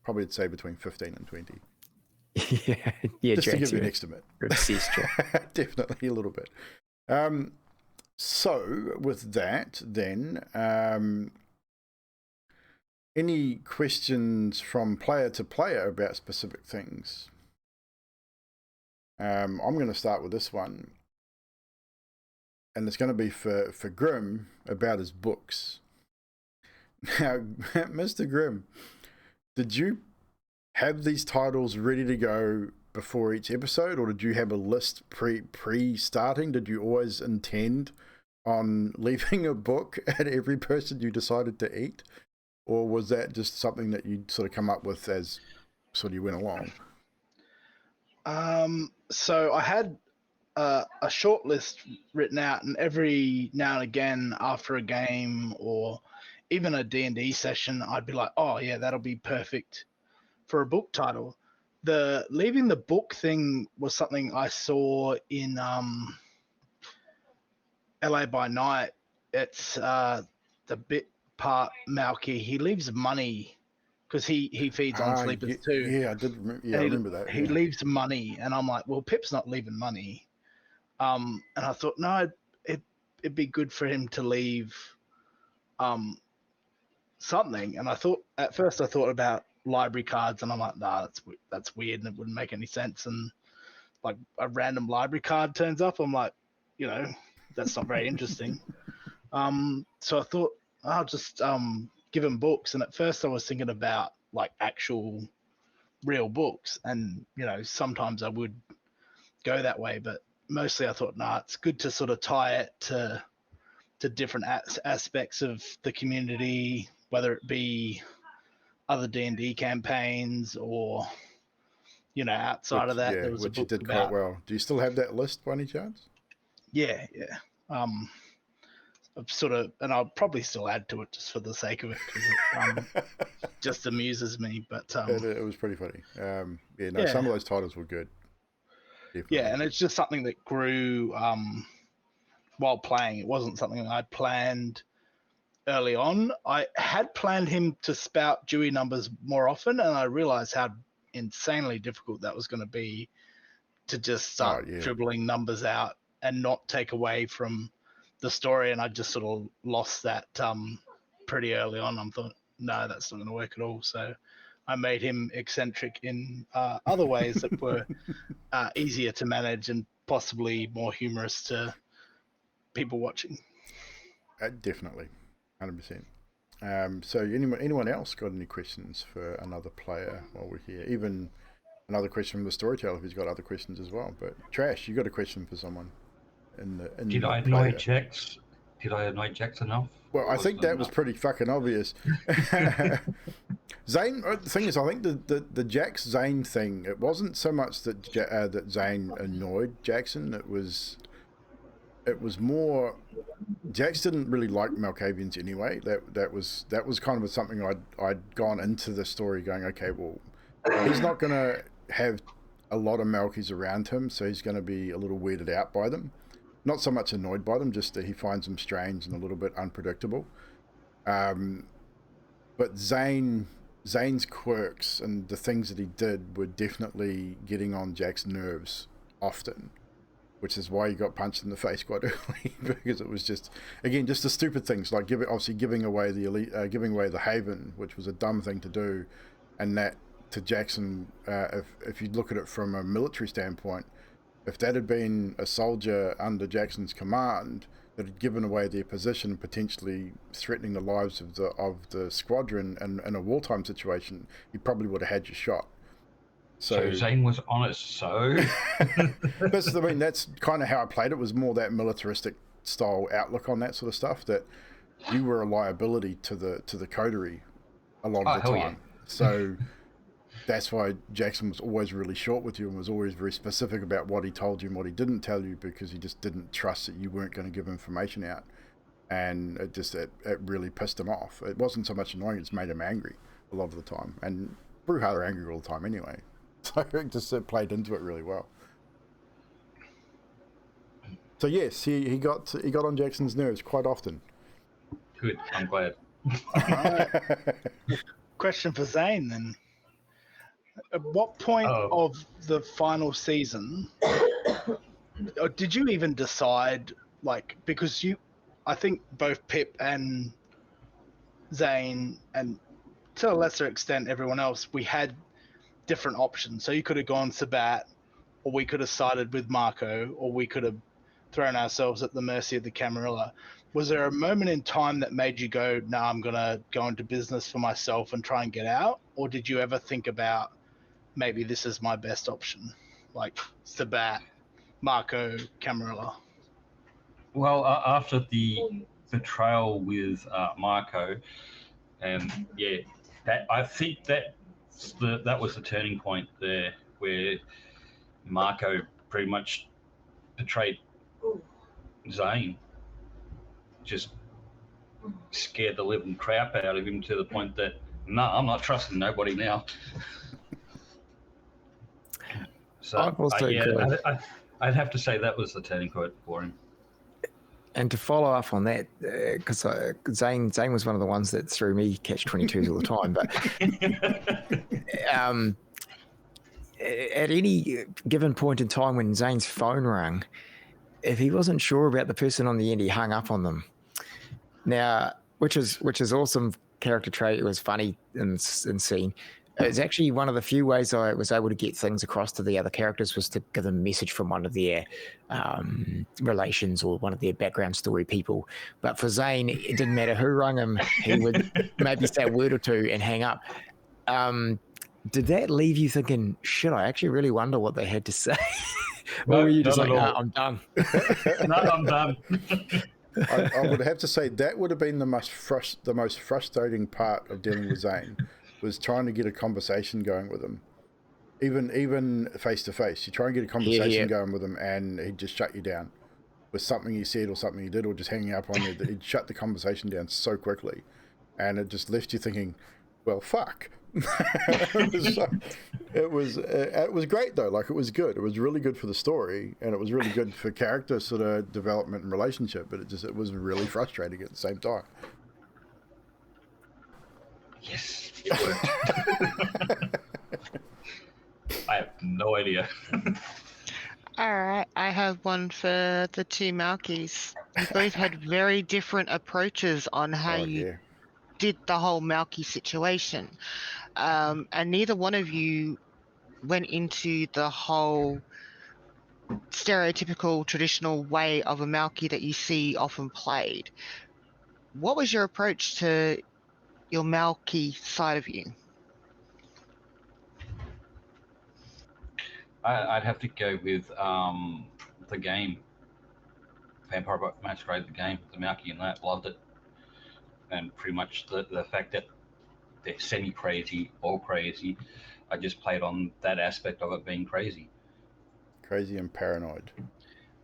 Probably I'd say between 15 and 20. Yeah, Just to Drax, give you an you're estimate. obsessed, Drax. Definitely a little bit. So with that, then, any questions from player to player about specific things? I'm going to start with this one. And it's going to be for Grim about his books. Now, Mr. Grim, did you have these titles ready to go before each episode, or did you have a list pre-starting? Did you always intend on leaving a book at every person you decided to eat, or was that just something that you sort of come up with as sort of you went along? So I had a short list written out, and every now and again after a game or even a D&D session, I'd be like, oh yeah, that'll be perfect for a book title. The leaving the book thing was something I saw in LA by Night. It's the bit part Malky. He leaves money because he feeds on sleepers too. Yeah, I did. I remember that. He leaves money, and I'm like, well, Pip's not leaving money. And I thought, no, it'd be good for him to leave something. And at first I thought about library cards, and I'm like, nah, that's weird, and it wouldn't make any sense. And like a random library card turns up, I'm like, that's not very interesting. So I thought I'll just give him books. And at first I was thinking about like actual real books, and sometimes I would go that way, but mostly I thought, nah, it's good to sort of tie it to different aspects of the community, whether it be other D&D campaigns or outside of that. There was which a book you did about, quite well. Do you still have that list by any chance? Yeah. I've sort of, and I'll probably still add to it just for the sake of it, because it just amuses me. But it was pretty funny. Some of those titles were good. Definitely. Yeah, and it's just something that grew while playing. It wasn't something I planned early on. I had planned him to spout Dewey numbers more often, and I realized how insanely difficult that was going to be to just start dribbling numbers out and not take away from the story. And I just sort of lost that pretty early on. I thought, no, that's not going to work at all. So I made him eccentric in other ways that were easier to manage and possibly more humorous to people watching. Definitely, 100%. So anyone else got any questions for another player while we're here? Even another question from the Storyteller who's got other questions as well. But Trash, you got a question for someone Did I annoy Jax? Did I annoy Jax enough? Well, I think that was pretty fucking obvious. Zane, the thing is, I think the Jax Zane thing, it wasn't so much that that Zane annoyed Jackson. It was more Jax didn't really like Malkavians anyway. That was kind of something I'd gone into the story going, okay, well, he's not going to have a lot of Malkies around him, so he's going to be a little weirded out by them. Not so much annoyed by them, just that he finds them strange and a little bit unpredictable. But Zane's quirks and the things that he did were definitely getting on Jack's nerves often, which is why he got punched in the face quite early, because it was just the stupid things like giving away the Haven, which was a dumb thing to do, and that to Jackson, if you look at it from a military standpoint, if that had been a soldier under Jackson's command that had given away their position, potentially threatening the lives of the squadron, and in a wartime situation, he probably would have had your shot. So Zane was honest. So that's kind of how I played it. Was more that militaristic style outlook on that sort of stuff, that you were a liability to the coterie a lot of the time. Yeah. So that's why Jackson was always really short with you and was always very specific about what he told you and what he didn't tell you, because he just didn't trust that you weren't going to give information out. And it really pissed him off. It wasn't so much annoying, it's made him angry a lot of the time. And Brewheart are angry all the time anyway. So it just played into it really well. So yes, he got on Jackson's nerves quite often. Good. I'm glad. Question for Zane then. At what point of the final season did you even decide, like, because I think both Pip and Zane, and to a lesser extent everyone else, we had different options. So you could have gone Sabat, or we could have sided with Marco, or we could have thrown ourselves at the mercy of the Camarilla. Was there a moment in time that made you go, nah, I'm going to go into business for myself and try and get out? Or did you ever think about, maybe this is my best option, like Sabat, Marco, Camarilla? Well, after the betrayal with Marco, and yeah, I think that was the turning point there, where Marco pretty much betrayed Zane, just scared the living crap out of him to the point that, no, I'm not trusting nobody now. So I'd have to say that was the turning point for him. And to follow up on that, because Zane was one of the ones that threw me catch-22s all the time. But at any given point in time when Zane's phone rang, if he wasn't sure about the person on the end, he hung up on them. Now, which is awesome character trait. It was funny in scene. It's actually one of the few ways I was able to get things across to the other characters was to give them a message from one of their relations or one of their background story people. But for Zane, it didn't matter who rung him. He would maybe say a word or two and hang up. Did that leave you thinking, shit, I actually really wonder what they had to say? Or were you just like, nah, I'm done? No, I'm done. I would have to say that would have been the most frustrating part of dealing with Zane, was trying to get a conversation going with him, even face to face. You try and get a conversation going with him, and he'd just shut you down with something you said or something you did, or just hanging up on you. He'd shut the conversation down so quickly, and it just left you thinking, well, fuck. It was great though. Like, it was good. It was really good for the story, and it was really good for character sort of development and relationship. But it was really frustrating at the same time. Yes, it worked. I have no idea. All right, I have one for the two Malkies. You both had very different approaches on how you did the whole Malky situation. And neither one of you went into the whole stereotypical traditional way of a Malky that you see often played. What was your approach to your Malky side of you? I'd have to go with the game, Vampire Masquerade, the game, the Malky, and that, loved it. And pretty much the fact that they're semi-crazy or crazy, I just played on that aspect of it being crazy. Crazy and paranoid. Is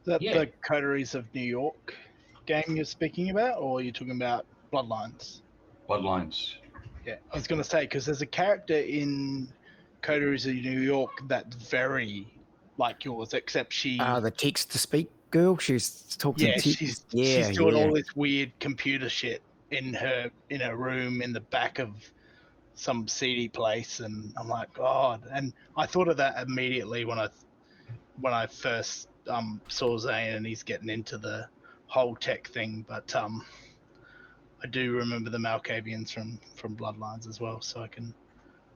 that the Coteries of New York game you're speaking about, or are you talking about Bloodlines? Bloodlines. Yeah, I was going to say, because there's a character in Coteries of New York that's very like yours, except she... the text-to-speak girl? She's talking to she's doing all this weird computer shit in her room in the back of some seedy place, and I'm like, God. And I thought of that immediately when I first saw Zane and he's getting into the whole tech thing. But I do remember the Malkavians from Bloodlines as well, so I can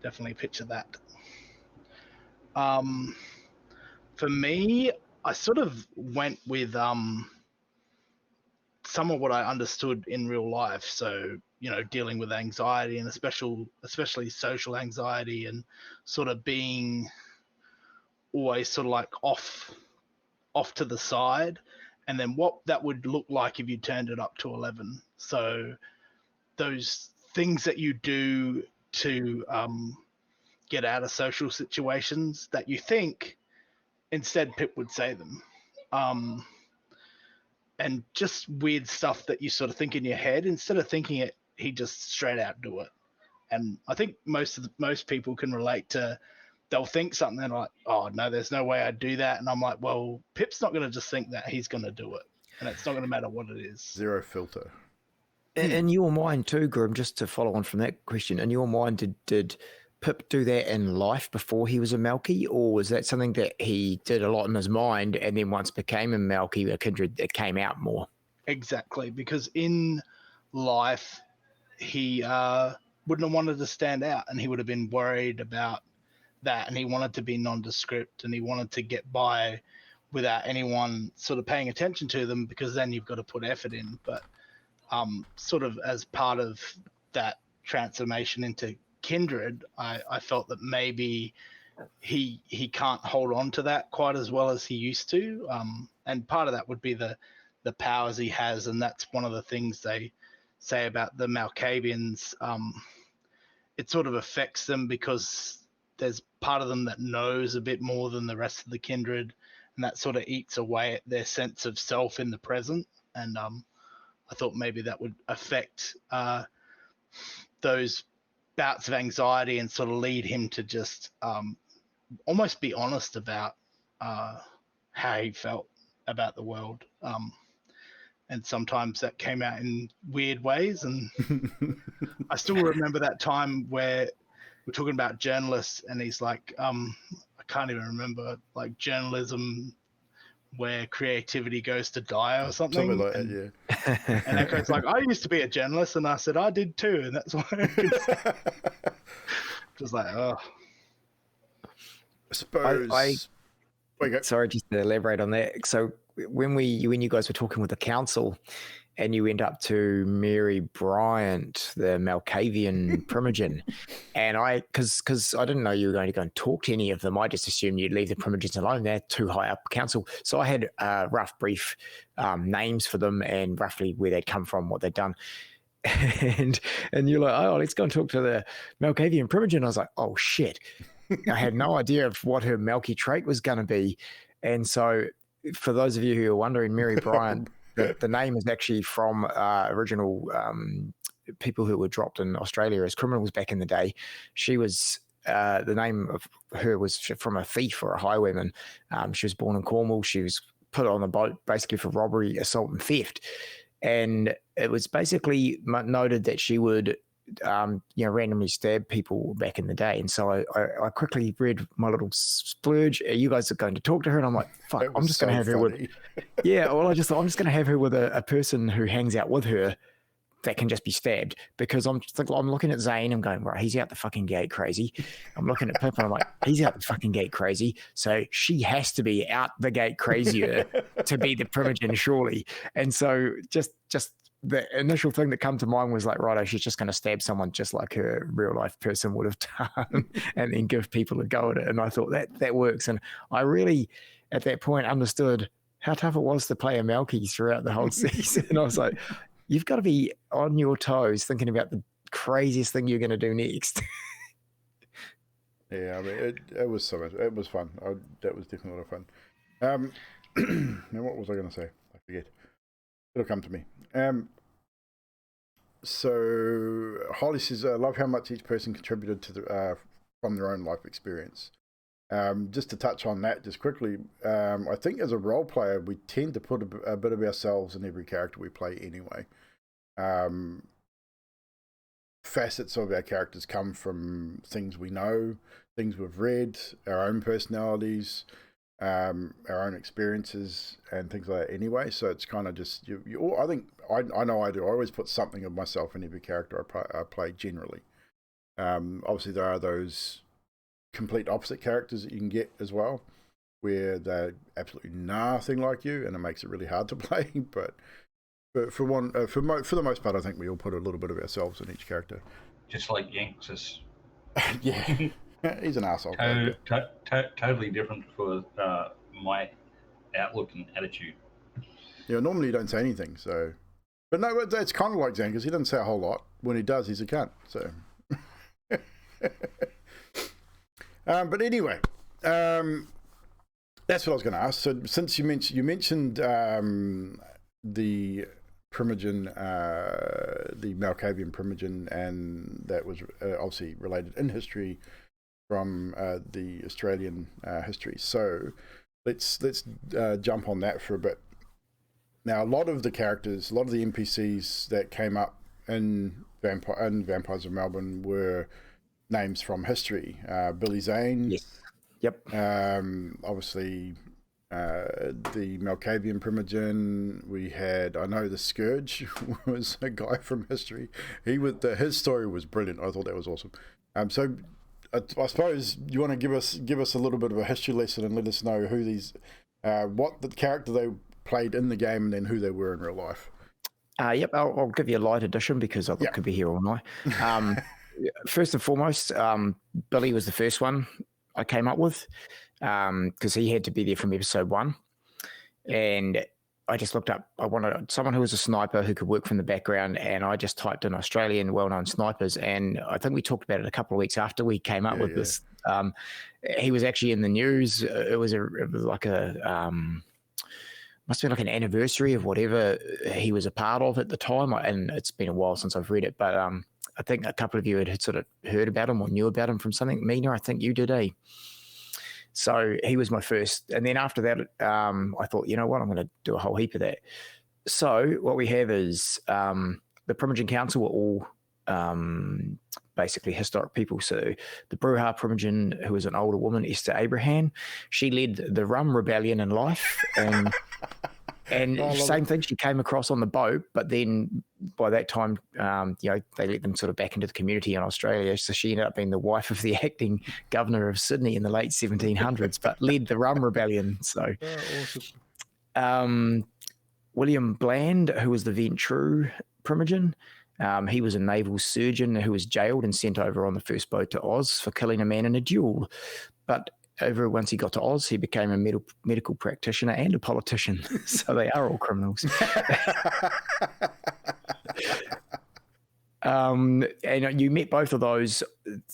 definitely picture that. For me, I sort of went with some of what I understood in real life. So, dealing with anxiety, and especially social anxiety, and sort of being always sort of like off to the side, and then what that would look like if you turned it up to 11. So those things that you do to get out of social situations that you think, instead Pip would say them. And just weird stuff that you sort of think in your head. Instead of thinking it, he just straight out do it. And I think most people can relate to they'll think something and like, oh no, there's no way I'd do that. And I'm like, well, Pip's not going to just think that, he's going to do it. And it's not going to matter what it is. Zero filter. In your mind too, Grim, just to follow on from that question, in your mind, did Pip do that in life before he was a Malky, or was that something that he did a lot in his mind and then once became a Malky, a kindred, it came out more? Exactly, because in life, he wouldn't have wanted to stand out, and he would have been worried about that, and he wanted to be nondescript, and he wanted to get by without anyone sort of paying attention to them, because then you've got to put effort in. But sort of as part of that transformation into kindred, I felt that maybe he can't hold on to that quite as well as he used to, and part of that would be the powers he has, and that's one of the things they say about the Malkavians. It sort of affects them because there's part of them that knows a bit more than the rest of the kindred, and that sort of eats away at their sense of self in the present. And I thought maybe that would affect those bouts of anxiety and sort of lead him to just almost be honest about how he felt about the world. And sometimes that came out in weird ways. And I still remember that time where we're talking about journalists, and he's like, I can't even remember, like journalism where creativity goes to die or something. Something like that, yeah. And Echo's like, I used to be a journalist, and I said, I did too. And that's why I could say. Just like, oh. I suppose. Sorry, just to elaborate on that. So when you guys were talking with the council, and you went up to Mary Bryant, the Malkavian Primogen, and because I didn't know you were going to go and talk to any of them, I just assumed you'd leave the Primogens alone. They're too high up council. So I had rough, brief names for them and roughly where they'd come from, what they'd done. And you're like, oh, let's go and talk to the Malkavian Primogen. I was like, oh shit. I had no idea of what her Malky trait was going to be. And so for those of you who are wondering, Mary Bryant, the name is actually from original people who were dropped in Australia as criminals back in the day. She was, the name of her was from a thief or a highwayman. She was born in Cornwall. She was put on the boat basically for robbery, assault, and theft. And it was basically noted that she would randomly stab people back in the day. And so I quickly read my little splurge. You guys are going to talk to her, and I'm like, fuck, I'm just going to have her with. Yeah, well, I just thought I'm just going to have her with a person who hangs out with her that can just be stabbed, because I'm looking at Zane, I'm going, right, he's out the fucking gate crazy. I'm looking at Pip and I'm like, he's out the fucking gate crazy. So she has to be out the gate crazier to be the Primogen, surely. And so just the initial thing that come to mind was like, righto, she's just going to stab someone just like her real life person would have done and then give people a go at it. And I thought that works. And I really, at that point, understood how tough it was to play a Malky throughout the whole season. And I was like, you've got to be on your toes thinking about the craziest thing you're going to do next. Yeah, I mean, it was so much. It was fun. That was definitely a lot of fun. Now, what was I going to say? I forget. It'll come to me. So Holly says, I love how much each person contributed to from their own life experience. Just to touch on that just quickly, I think as a role player, we tend to put a bit of ourselves in every character we play anyway. Facets of our characters come from things we know, things we've read, our own personalities, our own experiences, and things like that anyway. So it's kind of just, I think, I know I do. I always put something of myself in every character I play generally. Obviously, there are those complete opposite characters that you can get as well, where they're absolutely nothing like you, and it makes it really hard to play. But for the most part, I think we all put a little bit of ourselves in each character. Just like Yanks. Yeah, he's an asshole. Totally different for my outlook and attitude. Yeah, normally you don't say anything, so. But no, that's kind of like Zane, because he doesn't say a whole lot. When he does, he's a cunt. So. But anyway, that's what I was going to ask. So since you mentioned the Primogen, the Malkavian Primogen, and that was obviously related in history from the Australian history. So let's jump on that for a bit. Now, a lot of the characters, a lot of the NPCs that came up in Vampires of Melbourne were names from history. Billy Zane. Yes. Yep. Obviously, the Malkavian Primogen. We had, I know the Scourge was a guy from history. His story was brilliant. I thought that was awesome. So I suppose you want to give us a little bit of a history lesson and let us know who these, what the character they played in the game and then who they were in real life. Yep, I'll give you a light edition because I could be here all night. First and foremost, Billy was the first one I came up with because he had to be there from episode 1. And I just looked up, I wanted someone who was a sniper who could work from the background, and I just typed in Australian well-known snipers, and I think we talked about it a couple of weeks after we came up with this. He was actually in the news. It was like a must have been like an anniversary of whatever he was a part of at the time, and it's been a while since I've read it, but I think a couple of you had sort of heard about him or knew about him from something. Mina, I think you did, eh? So he was my first. And then after that, I thought, you know what, I'm going to do a whole heap of that. So what we have is the Primogen Council were all basically historic people. So the Bruja Primogen, who was an older woman, Esther Abraham, she led the Rum Rebellion in life. And same thing, she came across on the boat, but then by that time, they let them sort of back into the community in Australia. So she ended up being the wife of the acting governor of Sydney in the late 1700s, but led the Rum Rebellion. So, awesome. William Bland, who was the Ventru Primogen, he was a naval surgeon who was jailed and sent over on the first boat to Oz for killing a man in a duel. But once he got to Oz, he became a medical practitioner and a politician. So they are all criminals. And you met both of those.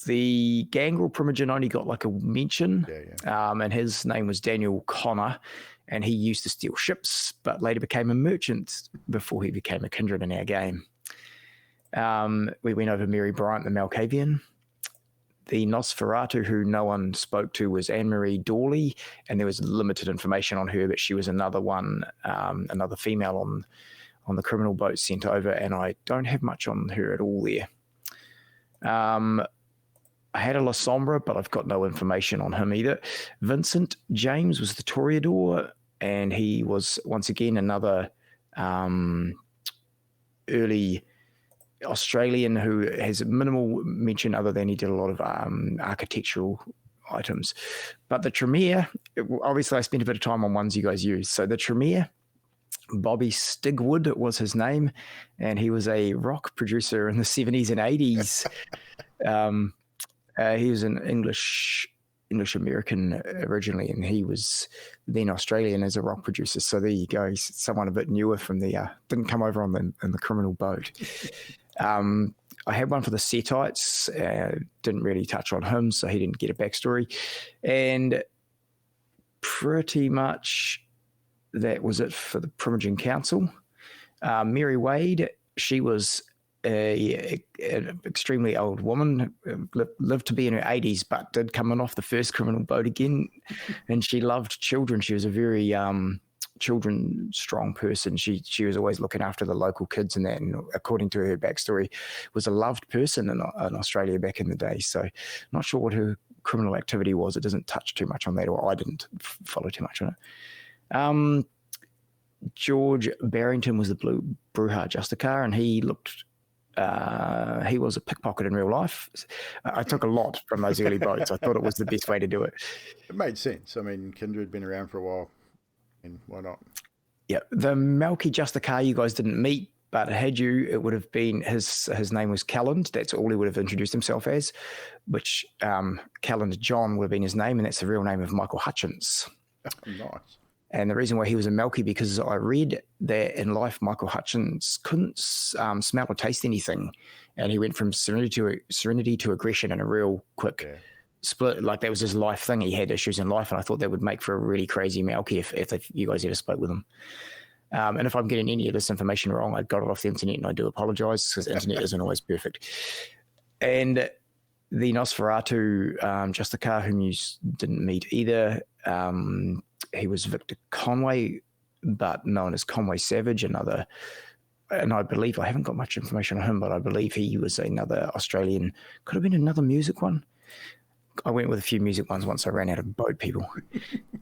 The Gangrel Primogen only got like a mention, and his name was Daniel Connor, and he used to steal ships, but later became a merchant before he became a kindred in our game. We went over Mary Bryant, the Malkavian. The Nosferatu, who no one spoke to, was Anne-Marie Dawley, and there was limited information on her, but she was another one, another female on the criminal boat sent over, and I don't have much on her at all there. I had a La Sombra, but I've got no information on him either. Vincent James was the Toreador, and he was, once again, another early Australian who has minimal mention other than he did a lot of architectural items. But the Tremere, obviously I spent a bit of time on ones you guys used. So the Tremere, Bobby Stigwood was his name, and he was a rock producer in the 70s and 80s. He was an English American originally, and he was then Australian as a rock producer. So there you go. He's someone a bit newer from the didn't come over on the criminal boat. I had one for the Setites, didn't really touch on him, so he didn't get a backstory. And pretty much that was it for the Primogen Council. Mary Wade, she was an extremely old woman, lived to be in her 80s, but did come in off the first criminal boat again, and she loved children. She was a very children strong person. She was always looking after the local kids and that, and according to her backstory, was a loved person in Australia back in the day. So not sure what her criminal activity was. It doesn't touch too much on that, or I didn't follow too much on it. George Barrington was the Bruja Justicar, and he was a pickpocket in real life. I took a lot from those early boats. I thought it was the best way to do it. It made sense. I mean, Kindred had been around for a while, and why not? Yeah, the Malky Justicar you guys didn't meet, but had you, it would have been his name was Calland. That's all he would have introduced himself as, which Calland John would have been his name, and that's the real name of Michael Hutchins. Nice. And the reason why he was a Malky, because I read that in life, Michael Hutchins couldn't smell or taste anything. And he went from serenity to aggression in a real quick split. Like that was his life thing. He had issues in life. And I thought that would make for a really crazy Malky if you guys ever spoke with him. And if I'm getting any of this information wrong, I got it off the internet and I do apologize because the internet isn't always perfect. And the Nosferatu, Justicar, whom you didn't meet either. He was Victor Conway, but known as Conway Savage, another. And I believe, I haven't got much information on him, but I believe he was another Australian. Could have been another music one. I went with a few music ones once I ran out of boat people.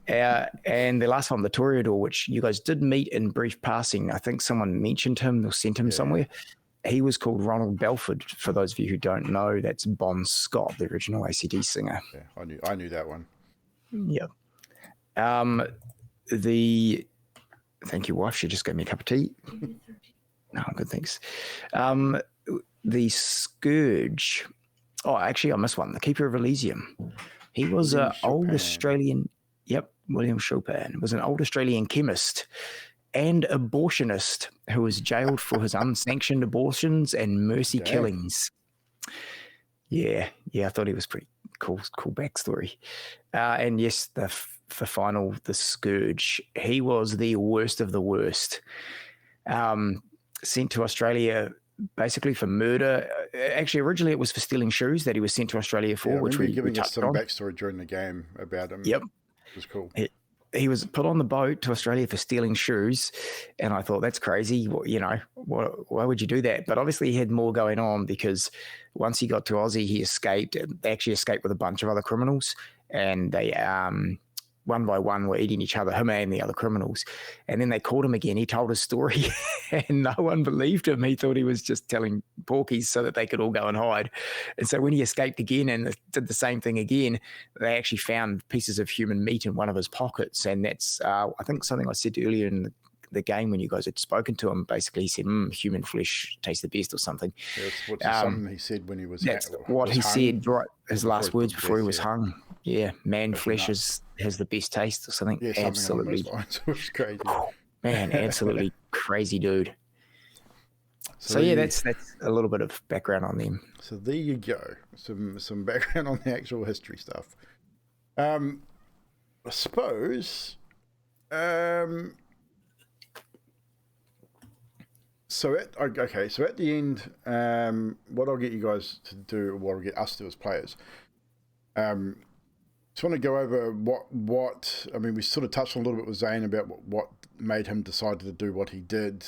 And the last one, the Toreador, which you guys did meet in brief passing. I think someone mentioned him or sent him somewhere. He was called Ronald Belford. For those of you who don't know, that's Bon Scott, the original ACD singer. Yeah, I knew that one. Yeah. Thank you, wife. She just gave me a cup of tea. No, good, thanks. The Scourge. Oh, actually, I missed one. The Keeper of Elysium. He was an old Australian. Yep, William Chopin was an old Australian chemist and abortionist who was jailed for his unsanctioned abortions and mercy killings. Yeah, I thought he was pretty cool backstory. And yes, for final, the Scourge. He was the worst of the worst. Sent to Australia basically for murder. Actually, originally it was for stealing shoes that he was sent to Australia for, which we giving us some on. backstory during the game about him. Yep, it was cool. He was put on the boat to Australia for stealing shoes, and I thought that's crazy. Why would you do that? But obviously he had more going on, because once he got to Aussie, he escaped. They actually escaped with a bunch of other criminals, and they one by one were eating each other, him and the other criminals. And then they caught him again. He told his story and no one believed him. He thought he was just telling porkies so that they could all go and hide. And so when he escaped again and did the same thing again, they actually found pieces of human meat in one of his pockets. And that's, I think, something I said earlier in the game when you guys had spoken to him. Basically, he said, human flesh tastes the best or something. That's something he said when he was That's what he said, right? His last words before he was hung. Yeah, man flesh has the best taste or something. Yeah, absolutely. It was crazy. Man, absolutely crazy dude. So yeah, that's a little bit of background on them. So there you go. Some background on the actual history stuff. I suppose. So at the end, what I'll get you guys to do, or what I'll get us to do as players, just want to go over what I mean. We sort of touched on a little bit with Zane about what made him decide to do what he did.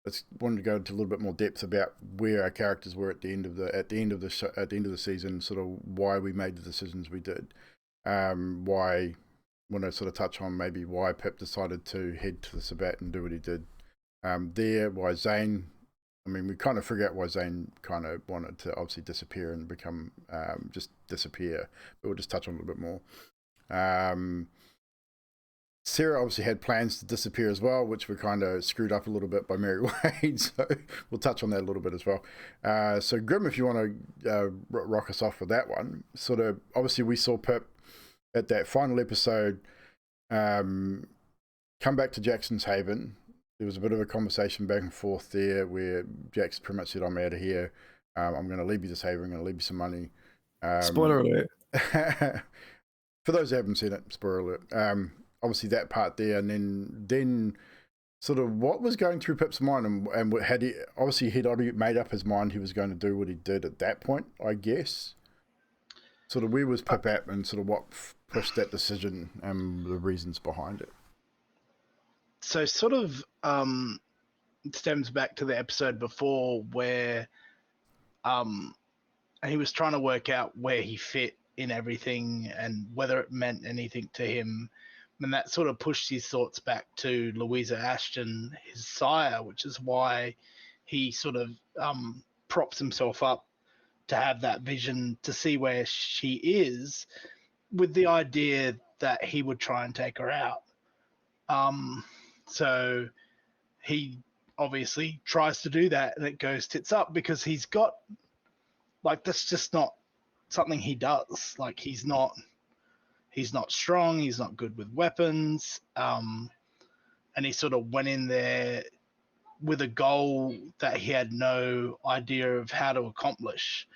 I wanted to go into a little bit more depth about where our characters were at the end of the season, sort of why we made the decisions we did. Why want to sort of touch on maybe why Pip decided to head to the Sabbat and do what he did. Why Zane, I mean, we kind of figure out why Zane kind of wanted to obviously disappear and become, just disappear, but we'll just touch on a little bit more. Sarah obviously had plans to disappear as well, which were kind of screwed up a little bit by Mary Wade, so we'll touch on that a little bit as well. So Grim, if you want to rock us off with that one, sort of, obviously we saw Pip at that final episode come back to Jackson's Haven. There was a bit of a conversation back and forth there where Jax pretty much said, I'm out of here. I'm going to leave you this haven. I'm going to leave you some money. Spoiler alert. For those who haven't seen it, spoiler alert. Obviously that part there. And then sort of what was going through Pip's mind, and he'd already made up his mind he was going to do what he did at that point, I guess. Sort of where was Pip at, and sort of what pushed that decision and the reasons behind it. So sort of stems back to the episode before where he was trying to work out where he fit in everything and whether it meant anything to him. And that sort of pushed his thoughts back to Louisa Ashton, his sire, which is why he sort of props himself up to have that vision to see where she is, with the idea that he would try and take her out. So he obviously tries to do that, and it goes tits up because he's got, like, that's just not something he does. Like, he's not strong, he's not good with weapons, and he sort of went in there with a goal that he had no idea of how to accomplish,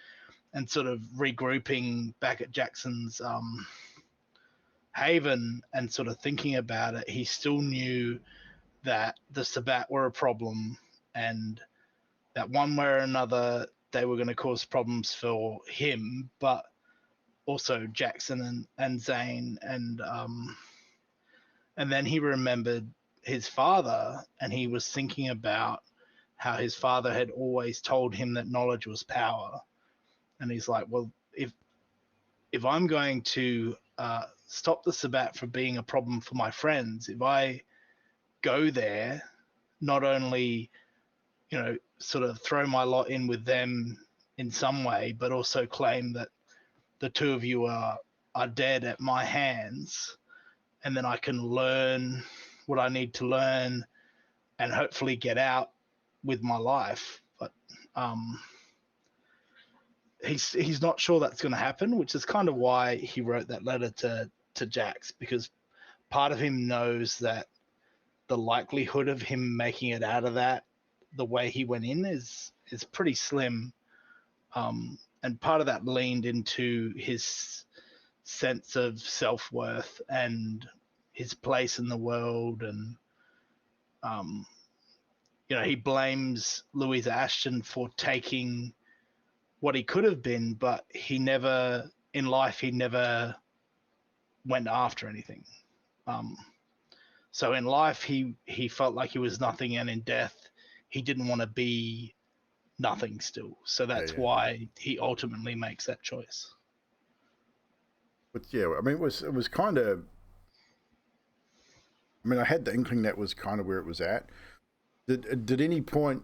and sort of regrouping back at Jackson's haven and sort of thinking about it, he still knew that the Sabbat were a problem, and that one way or another they were going to cause problems for him, but also Jackson and Zane, and then he remembered his father, and he was thinking about how his father had always told him that knowledge was power, and he's like, well, if I'm going to stop the Sabbat from being a problem for my friends, if I go there, not only, sort of throw my lot in with them in some way, but also claim that the two of you are dead at my hands, and then I can learn what I need to learn and hopefully get out with my life. But he's not sure that's going to happen, which is kind of why he wrote that letter to Jax, because part of him knows that the likelihood of him making it out of that the way he went in is pretty slim. And part of that leaned into his sense of self-worth and his place in the world. And, he blames Louisa Ashton for taking what he could have been, but he never went after anything. So in life, he felt like he was nothing, and in death, he didn't want to be nothing still. So that's why he ultimately makes that choice. But yeah, I mean, it was kind of. I mean, I had the inkling that was kind of where it was at. Did any point?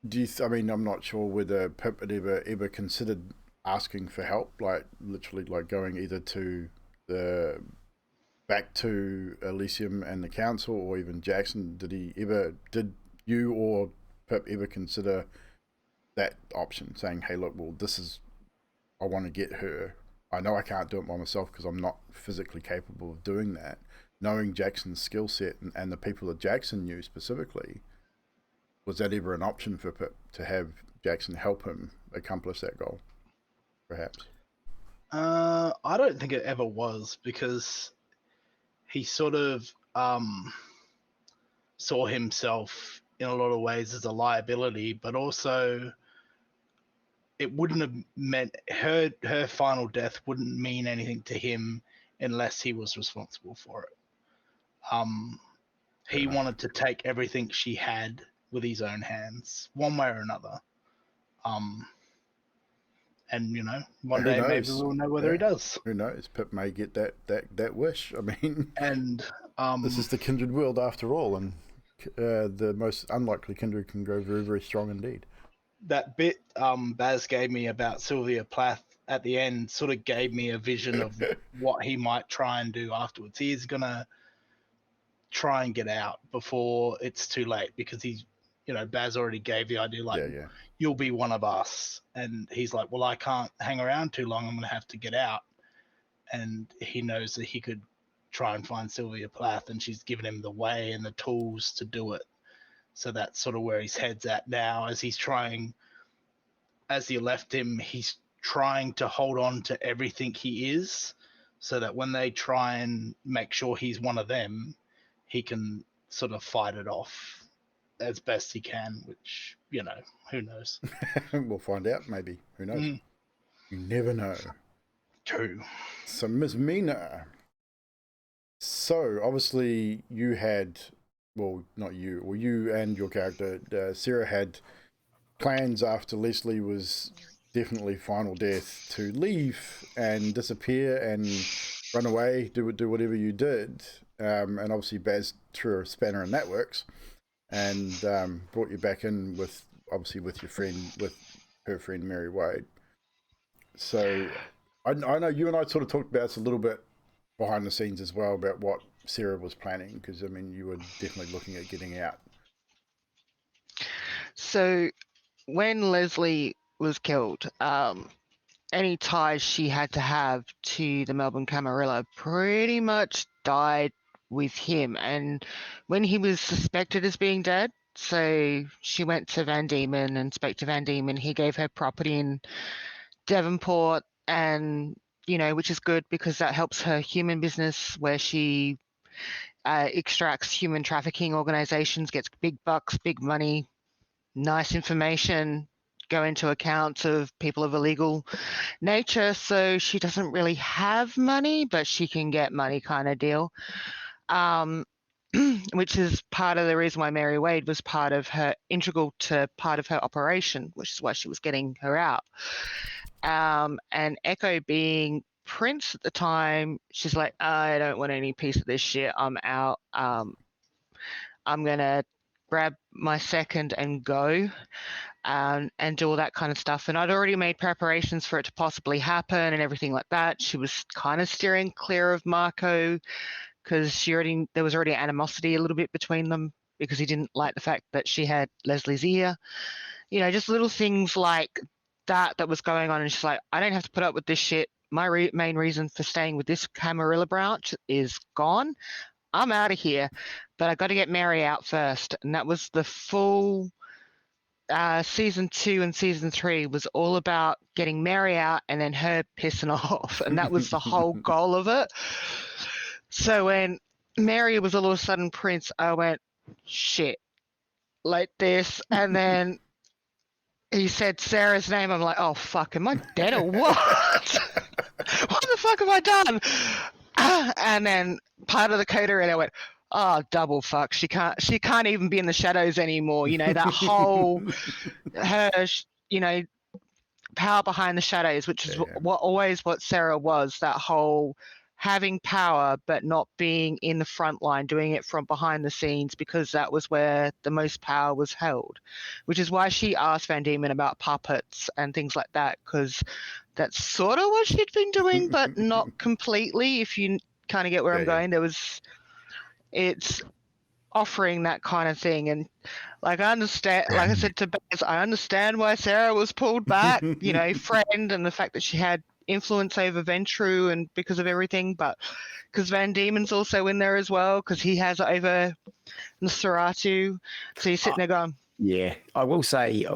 I mean, I'm not sure whether Pip had ever considered asking for help, like literally, like going either back to Elysium and the council, or even Jackson. Did you or Pip ever consider that option, saying, hey, look, well, I want to get her. I know I can't do it by myself because I'm not physically capable of doing that. Knowing Jackson's skill set and the people that Jackson knew specifically, was that ever an option for Pip to have Jackson help him accomplish that goal, perhaps? I don't think it ever was, because he sort of saw himself in a lot of ways as a liability, but also it wouldn't have meant her final death wouldn't mean anything to him unless he was responsible for it. He wanted to take everything she had with his own hands, one way or another. And one day maybe we'll know whether he does. Who knows? Pip may get that wish. I mean, and this is the kindred world after all, and the most unlikely kindred can grow very, very strong indeed. That bit Baz gave me about Sylvia Plath at the end sort of gave me a vision of what he might try and do afterwards. He is gonna try and get out before it's too late, because he's, Baz already gave the idea, like, you'll be one of us. And he's like, well, I can't hang around too long. I'm going to have to get out. And he knows that he could try and find Sylvia Plath, and she's given him the way and the tools to do it. So that's sort of where his head's at now, as you left him, he's trying to hold on to everything he is, so that when they try and make sure he's one of them, he can sort of fight it off as best he can, which, who knows? We'll find out, maybe. Who knows? You never know. True. So, Ms. Mina. So, obviously, you had, well, not you, or you and your character, Sarah, had plans after Leslie was definitely final death to leave and disappear and run away, do whatever you did. And obviously Baz threw a spanner in that works, and brought you back in with your friend, with her friend Mary Wade. So I know you and I sort of talked about this a little bit behind the scenes as well, about what Sarah was planning, because I mean you were definitely looking at getting out. So when Leslie was killed, any ties she had to have to the Melbourne Camarilla pretty much died with him. And when he was suspected as being dead, so she went to Van Diemen, Inspector Van Diemen, he gave her property in Devonport, and which is good because that helps her human business, where she extracts human trafficking organizations, gets big bucks, big money, nice information go into accounts of people of illegal nature, so she doesn't really have money, but she can get money kind of deal. Which is part of the reason why Mary Wade was integral to part of her operation, which is why she was getting her out. And Echo being Prince at the time, she's like, I don't want any piece of this shit. I'm out. I'm gonna grab my second and go. And do all that kind of stuff. And I'd already made preparations for it to possibly happen and everything like that. She was kind of steering clear of Marco because there was already animosity a little bit between them because he didn't like the fact that she had Leslie's ear. Just little things like that was going on. And she's like, I don't have to put up with this shit. My main reason for staying with this Camarilla branch is gone. I'm out of here, but I got to get Mary out first. And that was the full season 2 and season 3 was all about getting Mary out and then her pissing off, and that was the whole goal of it. So when Mary was all of a sudden Prince, I went, shit, like this, and then he said Sarah's name. I'm like, oh fuck, am I dead or what? What the fuck have I done? And then part of the coda, and I went, oh, double fuck. She can't even be in the shadows anymore. That whole her, power behind the shadows, which is what Sarah was. That whole having power but not being in the front line, doing it from behind the scenes because that was where the most power was held. Which is why she asked Van Diemen about puppets and things like that, because that's sort of what she'd been doing, but not completely. If you kind of get where I'm going, it's offering that kind of thing. And like I understand, like I said to Baz, I understand why Sarah was pulled back, friend, and the fact that she had influence over Ventru and because of everything, but because Van Diemen's also in there as well because he has over Nosferatu. So you're sitting there going, yeah, I will say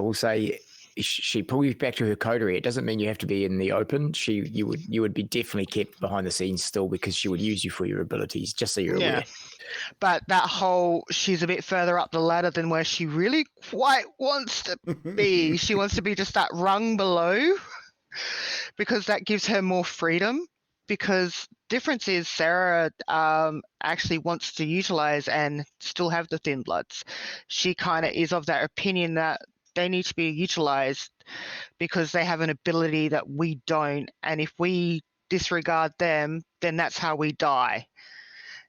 she pulled you back to her coterie. It doesn't mean you have to be in the open. You would be definitely kept behind the scenes still because she would use you for your abilities, just so you're aware. But that whole, she's a bit further up the ladder than where she really quite wants to be. She wants to be just that rung below because that gives her more freedom. Because difference is Sarah actually wants to utilize and still have the Thin Bloods. She kind of is of that opinion that they need to be utilized because they have an ability that we don't. And if we disregard them, then that's how we die.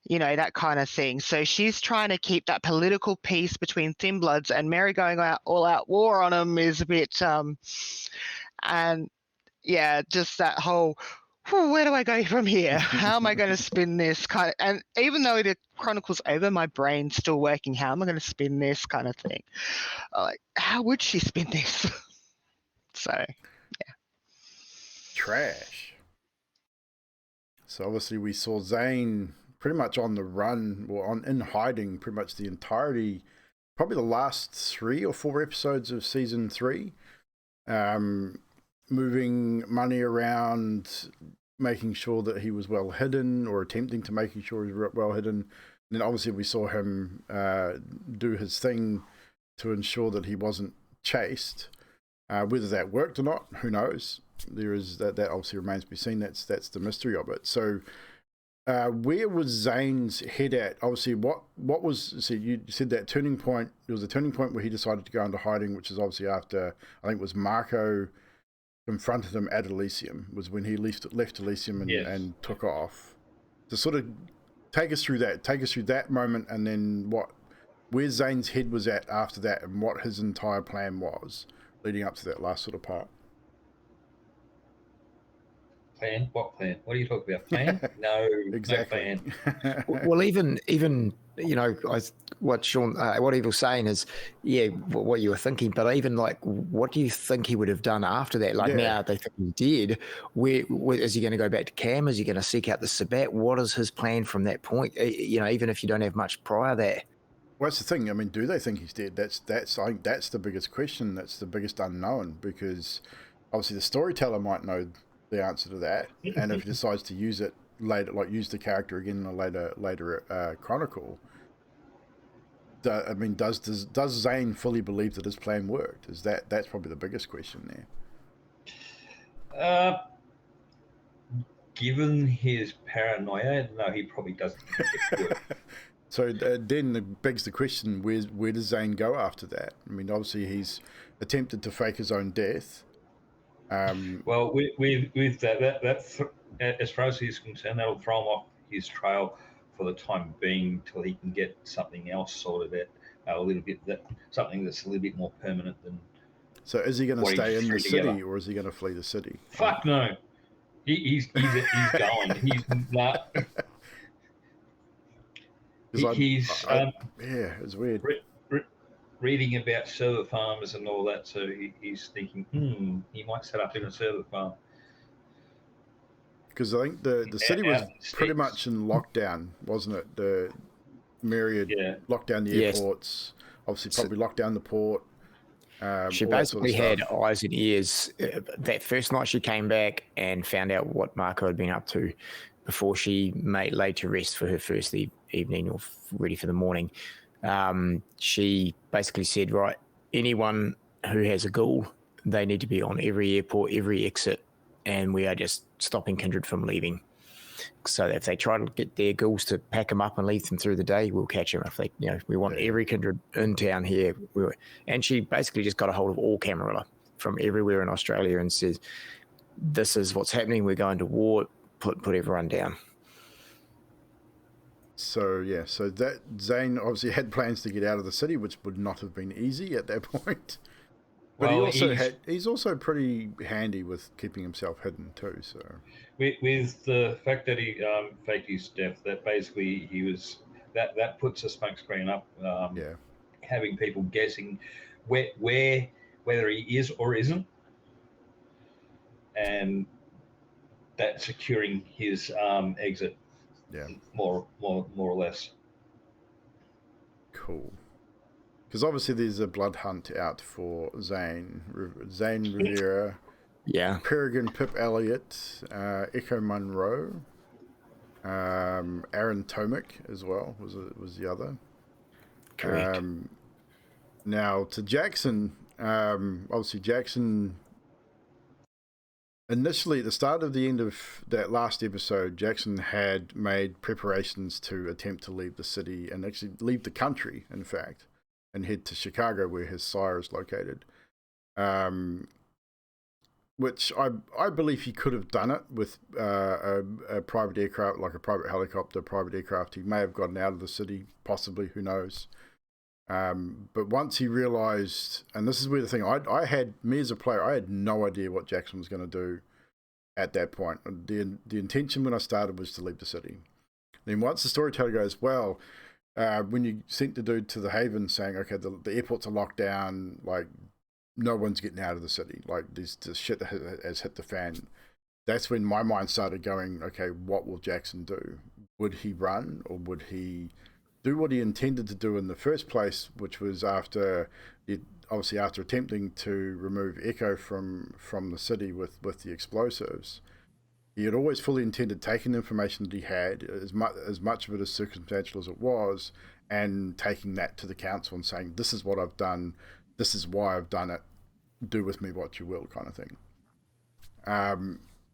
That kind of thing. So she's trying to keep that political peace between Thin Bloods, and Mary going all out war on them is a bit, and yeah, just that whole, where do I go from here? How am I going to spin this kind of, and even though the chronicle's over, my brain's still working. How am I going to spin this kind of thing? Like, how would she spin this? So, yeah. Trash. So obviously we saw Zane pretty much on the run or in hiding pretty much the entirety, probably the last 3 or 4 episodes of season 3, moving money around, making sure that he was well hidden or attempting to making sure he was well hidden. And then obviously we saw him do his thing to ensure that he wasn't chased. Whether that worked or not, who knows? There is that obviously remains to be seen. That's the mystery of it. So where was Zane's head at? Obviously, what was, so you said that turning point, there was a turning point where he decided to go into hiding, which is obviously after, I think it was Marco confronted him at Elysium, was when he left Elysium and took off. To sort of take us through that moment, and then where Zane's head was at after that, and what his entire plan was leading up to that last sort of part. Plan? What plan? What are you talking about? Plan? No, exactly. No plan. Well, even what Sean, what he was saying is, what you were thinking, but even like, what do you think he would have done after that? Like now they think he's dead. Where is he going to go back to Cam? Is he going to seek out the Sabat? What is his plan from that point? Even if you don't have much prior there. Well, that's the thing. I mean, do they think he's dead? That's I think that's the biggest question. That's the biggest unknown, because obviously the storyteller might know the answer to that, and if he decides to use it later, like use the character again in a later chronicle, I mean, does Zane fully believe that his plan worked? That's probably the biggest question there. Given his paranoia, no, he probably doesn't think it worked. So then it begs the question: where does Zane go after that? I mean, obviously he's attempted to fake his own death. Well, with that, as far as he's concerned, that'll throw him off his trail for the time being till he can get something else sorted out, something that's a little bit more permanent than. So is he going to what he stay in the threw city, together. or is he going to flee the city? Fuck no. He's going. He's not. Yeah, it's weird. Reading about server farms and all that, so he's thinking, he might set up in a server farm. Because I think the city was pretty much in lockdown, wasn't it? The myriad locked down the airports, obviously probably locked down the port. She basically had eyes and ears. That first night she came back and found out what Marco had been up to before she laid to rest for her first evening or ready for the morning. She basically said, right, anyone who has a ghoul, they need to be on every airport, every exit, and we are just stopping Kindred from leaving. So if they try to get their ghouls to pack them up and leave them through the day, we'll catch them. If they, we want every Kindred in town here. And she basically just got a hold of all Camarilla from everywhere in Australia and says, this is what's happening. We're going to war. Put everyone down. So that Zane obviously had plans to get out of the city, which would not have been easy at that point. But he's also pretty handy with keeping himself hidden too. So with the fact that he faked his death, that basically he was that puts a smoke screen up, having people guessing whether he is or isn't, and that securing his exit. Yeah, more or less. Cool. Because obviously there's a blood hunt out for Zane Rivera, Peregrine Pip Elliott, Echo Munro, Aaron Tomic as well was the other. Correct. Now to Jackson, obviously Jackson. Initially, at the start of the end of that last episode, Jackson had made preparations to attempt to leave the city and actually leave the country, in fact, and head to Chicago, where his sire is located. Which I believe he could have done it with a private aircraft, like a private helicopter, private aircraft. He may have gotten out of the city, possibly, who knows. But once he realized, and this is where the thing, I had, me as a player, I had no idea what Jackson was going to do at that point. The intention when I started was to leave the city. Then once the storyteller goes, well, when you sent the dude to the Haven saying, okay, the airports are locked down, like, no one's getting out of the city, like, this shit has hit the fan. That's when my mind started going, okay, what will Jackson do? Would he run, or would he do what he intended to do in the first place, which was after attempting to remove Echo from the city with the explosives. He had always fully intended taking the information that he had, as much of it as circumstantial as it was, and taking that to the council and saying, this is what I've done, this is why I've done it, do with me what you will, kind of thing.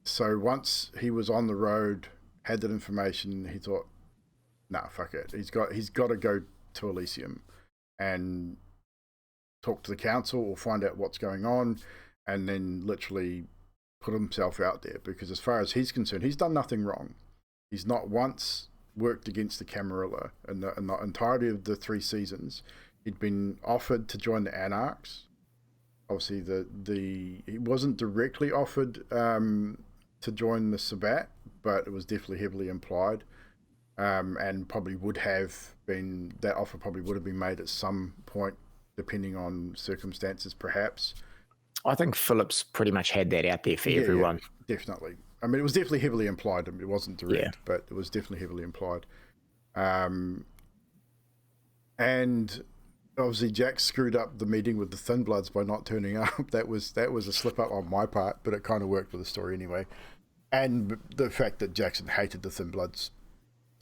So once he was on the road, had that information, he thought, nah, fuck it. He's got to go to Elysium and talk to the council or find out what's going on, and then literally put himself out there, because as far as he's concerned, he's done nothing wrong. He's not once worked against the Camarilla in the entirety of the 3 seasons. He'd been offered to join the Anarchs. Obviously, he wasn't directly offered to join the Sabbat, but it was definitely heavily implied. And probably would have been, that offer probably would have been made at some point, depending on circumstances, perhaps. I think Phillips pretty much had that out there for everyone. Yeah, definitely. I mean, it was definitely heavily implied. I mean, it wasn't direct, but it was definitely heavily implied. And obviously Jack screwed up the meeting with the Thin Bloods by not turning up. That was a slip up on my part, but it kind of worked with the story anyway. And the fact that Jackson hated the Thin Bloods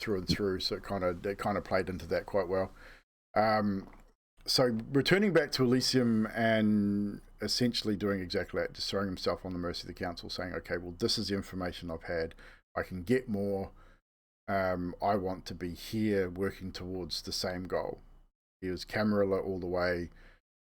through and through, so it kind of played into that quite well. So returning back to Elysium and essentially doing exactly that, just throwing himself on the mercy of the council, saying, okay, well, this is the information I've had. I can get more. I want to be here working towards the same goal. He was Camarilla all the way.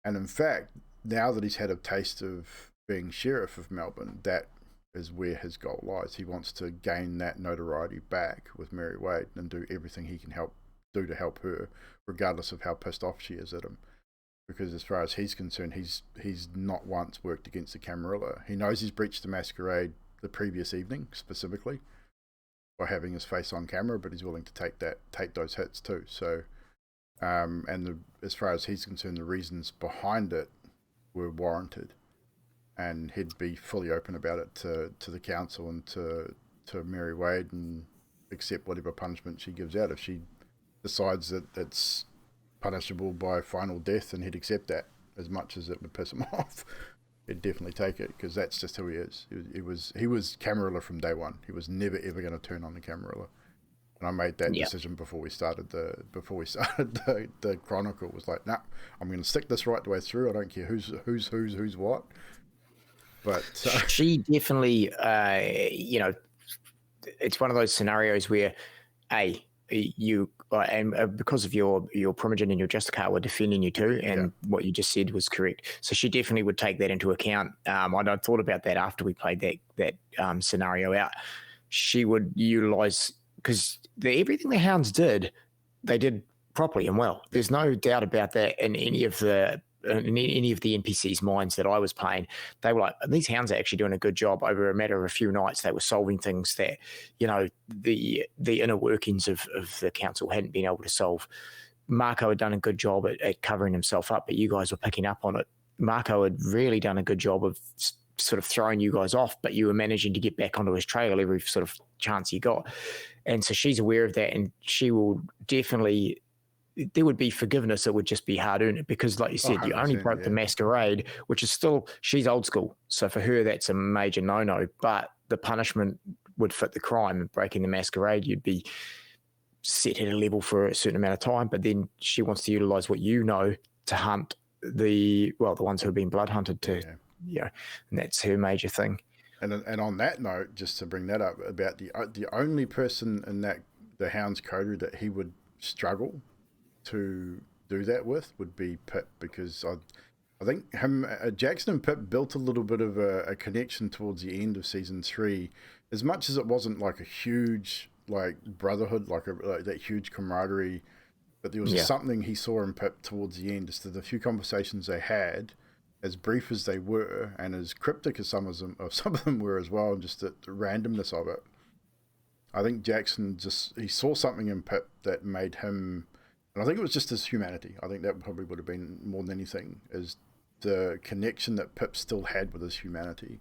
And in fact, now that he's had a taste of being sheriff of Melbourne, that is where his goal lies. He wants to gain that notoriety back with Mary Wade and do everything he can do to help her, regardless of how pissed off she is at him. Because as far as he's concerned, he's not once worked against the Camarilla. He knows he's breached the masquerade the previous evening, specifically, by having his face on camera, but he's willing to take those hits too. So, as far as he's concerned, the reasons behind it were warranted, and he'd be fully open about it to the council and to Mary Wade, and accept whatever punishment she gives out. If she decides that it's punishable by final death, and he'd accept that, as much as it would piss him off. He'd definitely take it, because that's just who he is. He was Camarilla from day one. He was never ever going to turn on the Camarilla. And I made that decision before we started the chronicle. It was like, nah, I'm going to stick this right the way through. I don't care who's what. But she definitely, it's one of those scenarios where, you and because of your Primogen and your Justicar were defending you too, and what you just said was correct. So she definitely would take that into account. I thought about that after we played that scenario out. She would utilize, because everything the hounds did, they did properly and well. There's no doubt about that in any of the NPCs' minds that I was playing. They were like, these hounds are actually doing a good job. Over a matter of a few nights, they were solving things that, the inner workings of the council hadn't been able to solve. Marco had done a good job at covering himself up, but you guys were picking up on it. Marco had really done a good job of sort of throwing you guys off, but you were managing to get back onto his trail every sort of chance you got. And so she's aware of that, and she will definitely... There would be forgiveness. It would just be hard-earned, because, like you said, you only broke the masquerade, which is still, she's old school. So for her, that's a major no-no. But the punishment would fit the crime. Breaking the masquerade, you'd be set at a level for a certain amount of time. But then she wants to utilize what you know to hunt the ones who have been blood hunted to, and that's her major thing. And on that note, just to bring that up, about the only person in the Hound's coterie that he would struggle to do that with would be Pip, because I think Jackson and Pip built a little bit of a connection towards the end of season 3, as much as it wasn't like a huge brotherhood, like that huge camaraderie, but there was something he saw in Pip towards the end. Just the few conversations they had, as brief as they were, and as cryptic as some of them were as well, and just the randomness of it. I think Jackson he saw something in Pip that made him. And I think it was just his humanity. I think that probably would have been more than anything, is the connection that Pip still had with his humanity,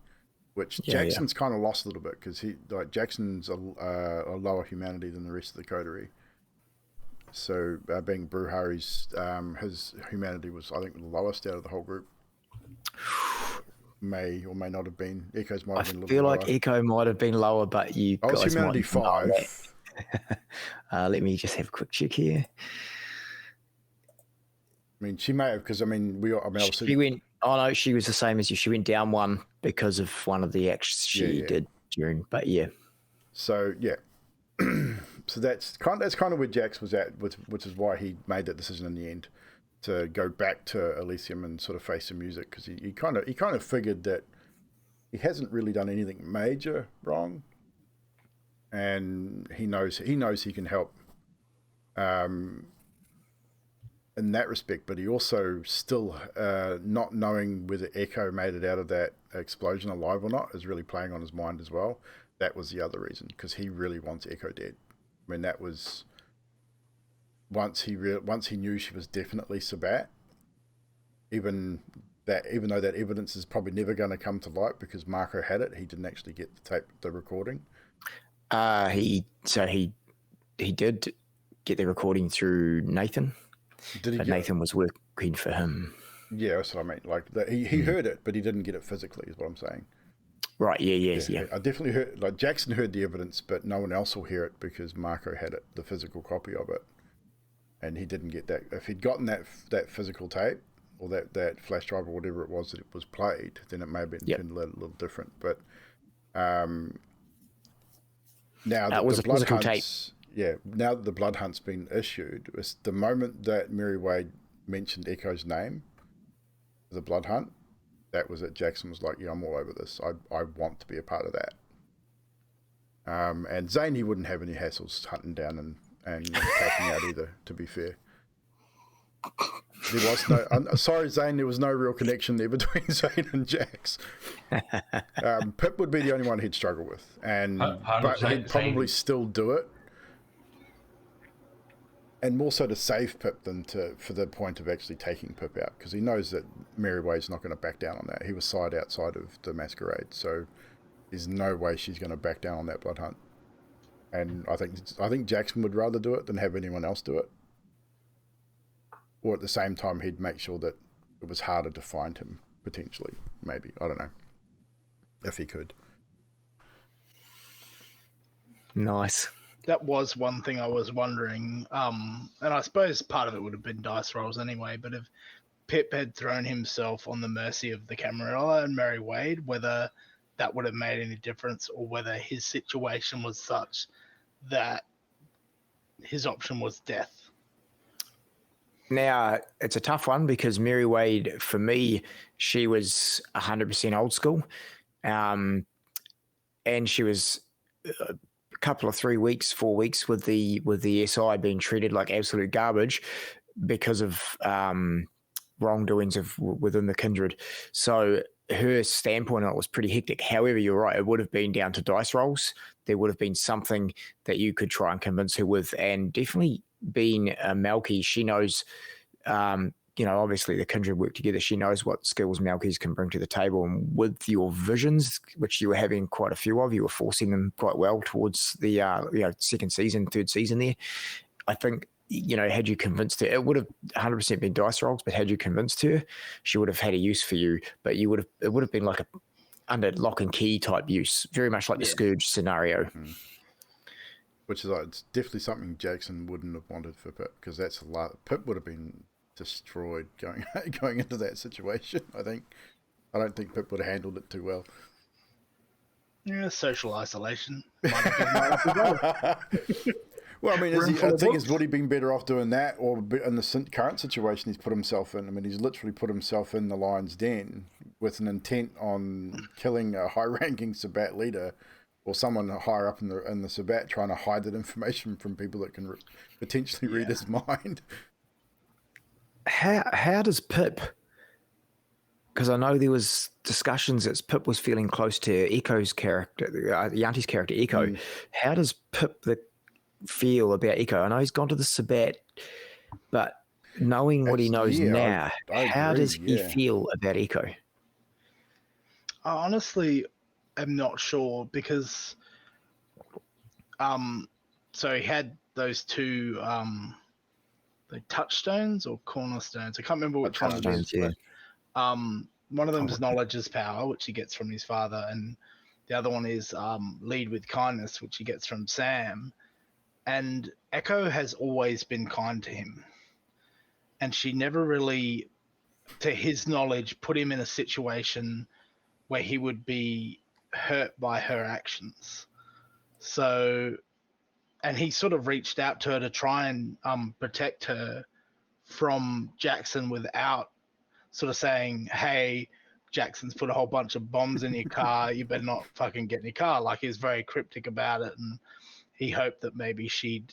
which Jackson's kind of lost a little bit, because Jackson's a lower humanity than the rest of the coterie. So being Bruhari's, his humanity was, I think, the lowest out of the whole group. May or may not have been. Echo's might have been a little bit lower. I feel like Echo might have been lower, but you guys was humanity 5. Let me just have a quick check here. I mean, she may have, because she went. Oh no, she was the same as you. She went down 1 because of one of the acts she did during. But So so that's kind of where Jax was at, which is why he made that decision in the end to go back to Elysium and sort of face the music, because he kind of figured that he hasn't really done anything major wrong, and he knows he can help. In that respect, but he also still, not knowing whether Echo made it out of that explosion alive or not, is really playing on his mind as well. That was the other reason, because he really wants Echo dead. I mean, that was once he knew she was definitely Sabat. Even though that evidence is probably never going to come to light, because Marco had it, he didn't actually get the recording. He did get the recording through Nathan. Nathan was working for him. Yeah, that's what I mean. Like he heard it, but he didn't get it physically, is what I'm saying. Right. Yeah. I definitely heard. Jackson heard the evidence, but no one else will hear it, because Marco had it, the physical copy of it. and he didn't get that. If he'd gotten that physical tape or that flash drive or whatever it was that it was played, then it may have been a little different. But now that the blood hunts, now that the blood hunt's been issued, it's the moment that Mary Wade mentioned Echo's name, the blood hunt, that was it. Jackson was like, "Yeah, I'm all over this. I want to be a part of that." And Zane, he wouldn't have any hassles hunting down and taking out either. To be fair, there was no. Sorry, Zane, there was no real connection there between Zane and Jax. Pip would be the only one he'd struggle with, but he'd probably still do it. And more so to save Pip than for the point of actually taking Pip out, because he knows that Mary Wade's not going to back down on that. He was side outside of the masquerade, so there's no way she's going to back down on that blood hunt. And I think Jackson would rather do it than have anyone else do it. Or at the same time, he'd make sure that it was harder to find him, potentially. Maybe. I don't know. If he could. Nice. That was one thing I was wondering, and I suppose part of it would have been dice rolls anyway, but if Pip had thrown himself on the mercy of the Camarilla and Mary Wade, whether that would have made any difference or whether his situation was such that his option was death. Now, it's a tough one because Mary Wade, for me, she was 100% old school, and she was couple of 3 weeks, 4 weeks with the SI being treated like absolute garbage because of wrongdoings within the kindred. So her standpoint on it was pretty hectic. However, you're right, it would have been down to dice rolls. There would have been something that you could try and convince her with, and definitely being a Malky, she knows obviously the kindred work together. She knows what skills Malkies can bring to the table. And with your visions, which you were having quite a few of, you were forcing them quite well towards the second season, third season there. I think, had you convinced her, it would have 100% been dice rolls, but had you convinced her, she would have had a use for you. But it would have been like a under lock and key type use, very much like the Scourge scenario. Mm-hmm. Which is it's definitely something Jackson wouldn't have wanted for Pip, because that's a lot. Pip would have been destroyed going into that situation. I don't think Pip would have handled it too well. Yeah, social isolation. Well, I mean, would he been better off doing that, or in the current situation he's put himself in? I mean, he's literally put himself in the lion's den with an intent on killing a high-ranking Sabbat leader, or someone higher up in the Sabbat, trying to hide that information from people that can potentially read his mind. How does Pip? Because I know there was discussions that Pip was feeling close to Echo's character, Yanti's character Echo. How does Pip feel about Echo? I know he's gone to the Sabbat, but knowing what he knows now, how does he feel about Echo? I honestly am not sure, because so he had those two the touchstones or cornerstones. I can't remember which one it is. Yeah. But, one of them is knowledge is power, which he gets from his father, and the other one is lead with kindness, which he gets from Sam. And Echo has always been kind to him, and she never really, to his knowledge, put him in a situation where he would be hurt by her actions. So, and he sort of reached out to her to try and protect her from Jackson without sort of saying, hey, Jackson's put a whole bunch of bombs in your car, you better not fucking get in your car. Like, he's very cryptic about it, and he hoped that maybe she'd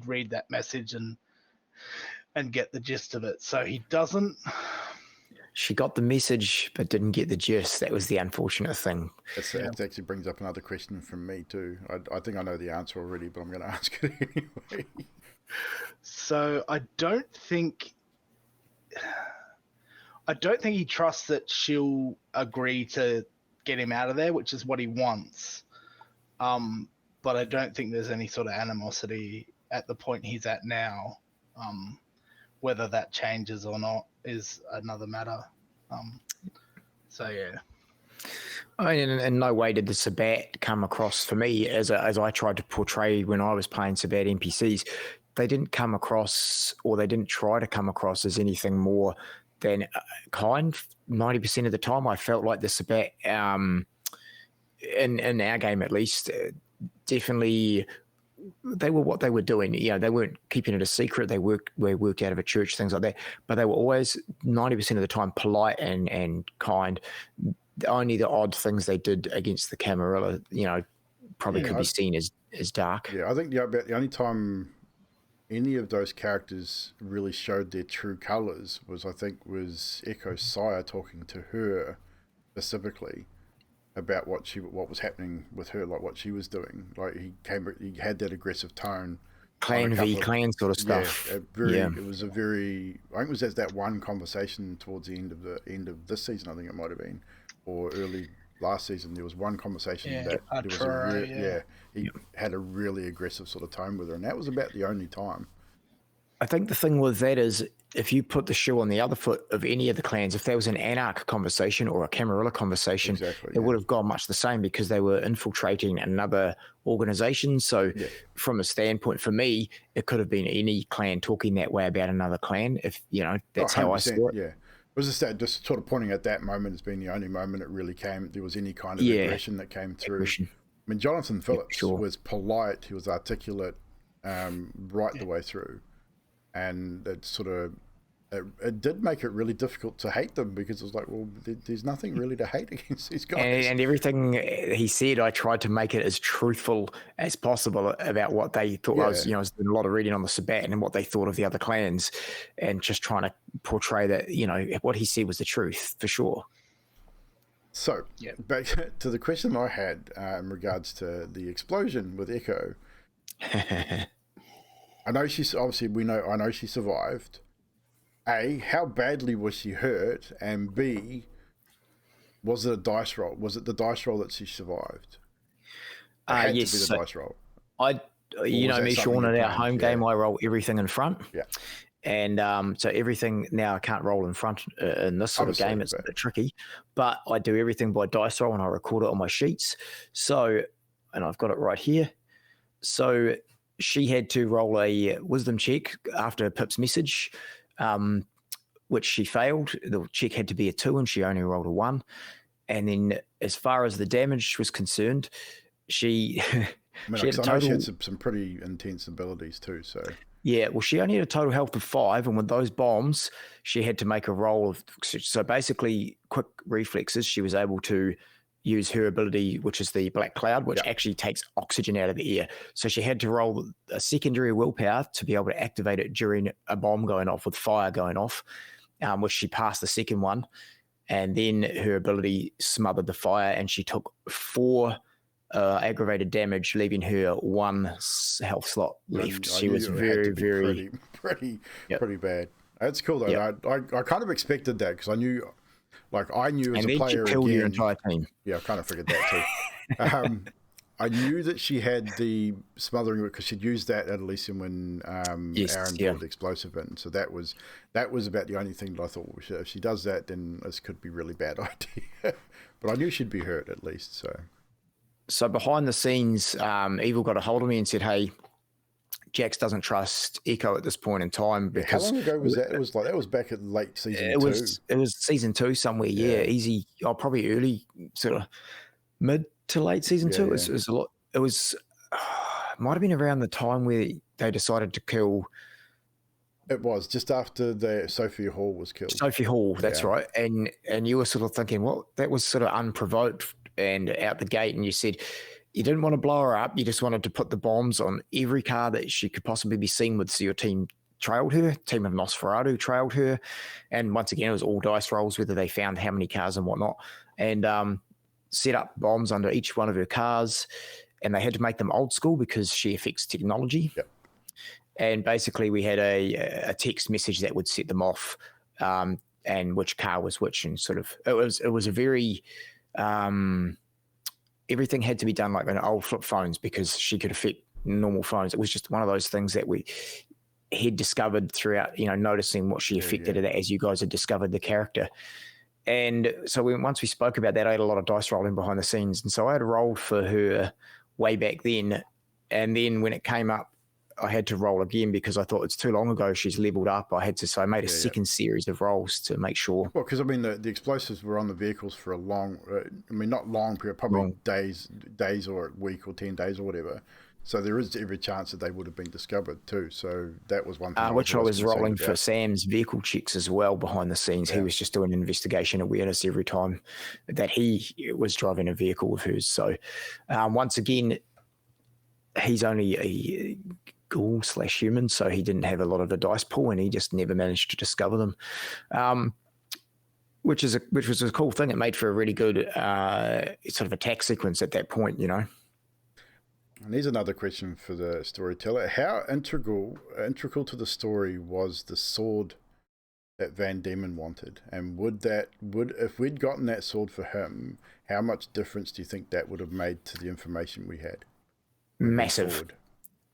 read that message and get the gist of it. So he doesn't. She got the message but didn't get the gist. That was the unfortunate thing. It actually brings up another question from me too. I think I know the answer already, but I'm going to ask it anyway. So I don't think he trusts that she'll agree to get him out of there, which is what he wants. But I don't think there's any sort of animosity at the point he's at now. Whether that changes or not is another matter. So yeah. I mean, in no way did the Sabbat come across for me as I tried to portray when I was playing Sabbat NPCs. they didn't come across, or they didn't try to come across as anything more than kind. 90% of the time, I felt like this about, in our game at least, definitely they were what they were doing. They weren't keeping it a secret. They worked out of a church, things like that. But they were always 90% of the time polite and kind. Only the odd things they did against the Camarilla, probably could be seen as dark. Yeah, I think about the only time any of those characters really showed their true colours was Echo's sire talking to her specifically about what was happening with her, like what she was doing. Like he had that aggressive tone, clan v clan sort of stuff. It was a very, I think it was that one conversation towards the end of this season, I think it might have been, or early last season. There was one conversation that he had a really aggressive sort of tone with her, and that was about the only time. I think the thing with that is, if you put the shoe on the other foot of any of the clans, if there was an Anarch conversation or a Camarilla conversation, it would have gone much the same, because they were infiltrating another organization. So from a standpoint, for me, it could have been any clan talking that way about another clan. If, that's how I saw it. Yeah. It was just sort of pointing at that moment as being the only moment it really there was any kind of aggression that came through. I mean, Jonathan Phillips was polite. He was articulate right the way through. And it did make it really difficult to hate them, because it was like, well, there's nothing really to hate against these guys. And everything he said, I tried to make it as truthful as possible about what they thought. I was doing a lot of reading on the Sabbat and what they thought of the other clans, and just trying to portray that, what he said was the truth for sure. So back to the question I had in regards to the explosion with Echo. I know I know she survived. A, how badly was she hurt? And B, was it a dice roll? Was it the dice roll that she surved? Yes. To be the dice roll. Me, Sean, in our home game, I roll everything in front. Yeah. And so everything now I can't roll in front in this sort of game. It's a bit tricky, but I do everything by dice roll, and I record it on my sheets. So, and I've got it right here. So she had to roll a wisdom check after Pip's message, which she failed. The check had to be a 2, and she only rolled a 1. And then as far as the damage was concerned, she had some pretty intense abilities too. So yeah, well, she only had a total health of 5, and with those bombs, she had to make a roll of. So basically, quick reflexes. She was able to use her ability, which is the Black Cloud, which actually takes oxygen out of the air. So she had to roll a secondary willpower to be able to activate it during a bomb going off, with fire going off, which she passed the second one. And then her ability smothered the fire, and she took 4 aggravated damage, leaving her 1 health slot left. She was very pretty bad. That's cool though. I kind of expected that, because I knew as a player, she killed your entire team. Yeah, I kind of figured that too. I knew that she had the smothering, because she'd used that at Elysium when Aaron brought the explosive in. So that was about the only thing that I thought, if she does that, then this could be a really bad idea. But I knew she'd be hurt at least. So behind the scenes, Evil got a hold of me and said, "Hey, Jax doesn't trust Echo at this point in time." Because how long ago was that? That was back at late season 2. It was season 2 somewhere. Yeah, easy. Probably early, sort of mid to late season 2. It was a lot. It was might have been around the time where they decided to kill. It was just after the Sophia Hall was killed. Sophie Hall, that's right. And you were sort of thinking, well, that was sort of unprovoked and out the gate, and you said you didn't want to blow her up. You just wanted to put the bombs on every car that she could possibly be seen with. So your team trailed her, team of Nosferatu trailed her. And once again, it was all dice rolls, whether they found how many cars and whatnot, and set up bombs under each one of her cars. And they had to make them old school because she affects technology. Yep. And basically we had a text message that would set them off, and which car was which. And sort of, it was a very, everything had to be done like on old flip phones, because she could affect normal phones. It was just one of those things that we had discovered throughout, noticing what she affected as you guys had discovered the character. And so once we spoke about that, I had a lot of dice rolling behind the scenes. And so I had rolled for her way back then. And then when it came up, had to roll again because I thought it's too long ago. She's leveled up. So I made a second series of rolls to make sure. Well, because I mean, the explosives were on the vehicles for a long, not long period, probably days or a week or 10 days or whatever. So there is every chance that they would have been discovered too. So that was one thing. Which I was rolling for Sam's vehicle checks as well behind the scenes. Yeah. He was just doing investigation awareness every time that he was driving a vehicle with hers. So once again, he's only a ghoul / human, so he didn't have a lot of the dice pool, and he just never managed to discover them. Which was a cool thing. It made for a really good sort of attack sequence at that point, you know. And here's another question for the storyteller. How integral to the story was the sword that Van Diemen wanted? And if we'd gotten that sword for him, how much difference do you think that would have made to the information we had? Massive.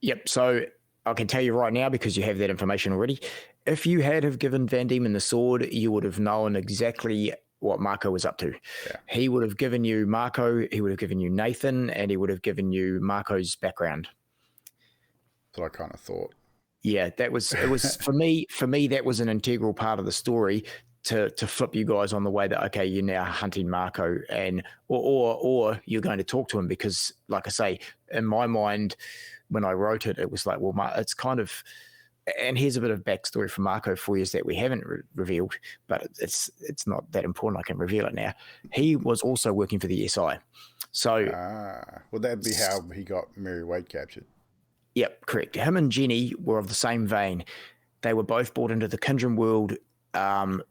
Yep. So I can tell you right now, because you have that information already, if you had have given Van Diemen the sword, you would have known exactly what Marco was up to. Yeah. He would have given you Marco, he would have given you Nathan, and he would have given you Marco's background. That's what I kind of thought. Yeah, it was for me, that was an integral part of the story to flip you guys on the way that, okay, you're now hunting Marco, and or you're going to talk to him, because like I say, in my mind, when I wrote it, it was like, well, it's kind of, and here's a bit of backstory for Marco for you that we haven't revealed, but it's not that important. I can reveal it now. He was also working for the SI. So, well, that'd be how he got Mary Wade captured. Yep, correct. Him and Jenny were of the same vein. They were both brought into the Kindred world and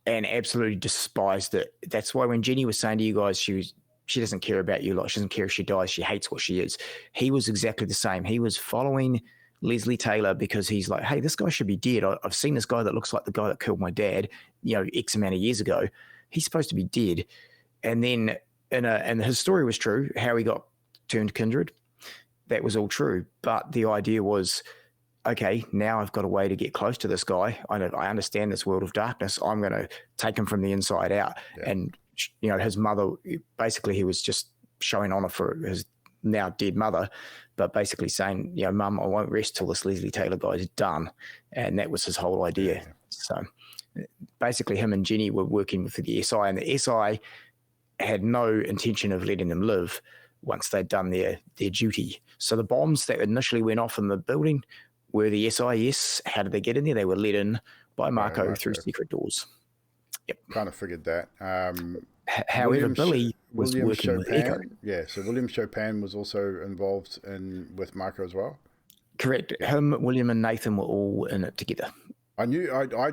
absolutely despised it. That's why when Jenny was saying to you guys, she doesn't care about you lot. She doesn't care if she dies. She hates what she is. He was exactly the same. He was following Leslie Taylor because he's like, hey, this guy should be dead. I've seen this guy that looks like the guy that killed my dad, X amount of years ago. He's supposed to be dead. And then, and his story was true, how he got turned kindred. That was all true. But the idea was, okay, now I've got a way to get close to this guy. I understand this world of darkness. I'm going to take him from the inside out. Yeah. And, his mother, basically he was just showing honor for his now dead mother, but basically saying, Mum, I won't rest till this Leslie Taylor guy is done. And that was his whole idea. Yeah. So basically him and Jenny were working with the SI, and the SI had no intention of letting them live once they'd done their duty. So the bombs that initially went off in the building were the SIS. How did they get in there? They were let in by Marco through secret doors. Yep. Kind of figured that. However, Billy was working with Echo. Yeah, so William Chopin was also involved with Marco as well? Correct. Him, William, and Nathan were all in it together. I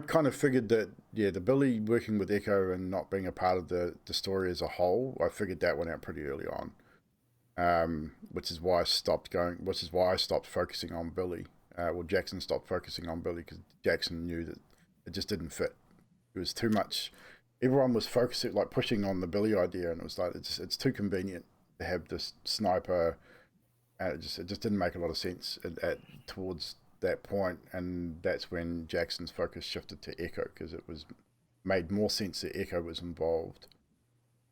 kind of figured that, the Billy working with Echo and not being a part of the story as a whole, I figured that one out pretty early on, which is why I stopped focusing on Billy. Jackson stopped focusing on Billy because Jackson knew that it just didn't fit. It was too much. Everyone was focusing, like pushing on the Billy idea, and it was like it's too convenient to have this sniper. It just didn't make a lot of sense towards that point, and that's when Jackson's focus shifted to Echo, because it made more sense that Echo was involved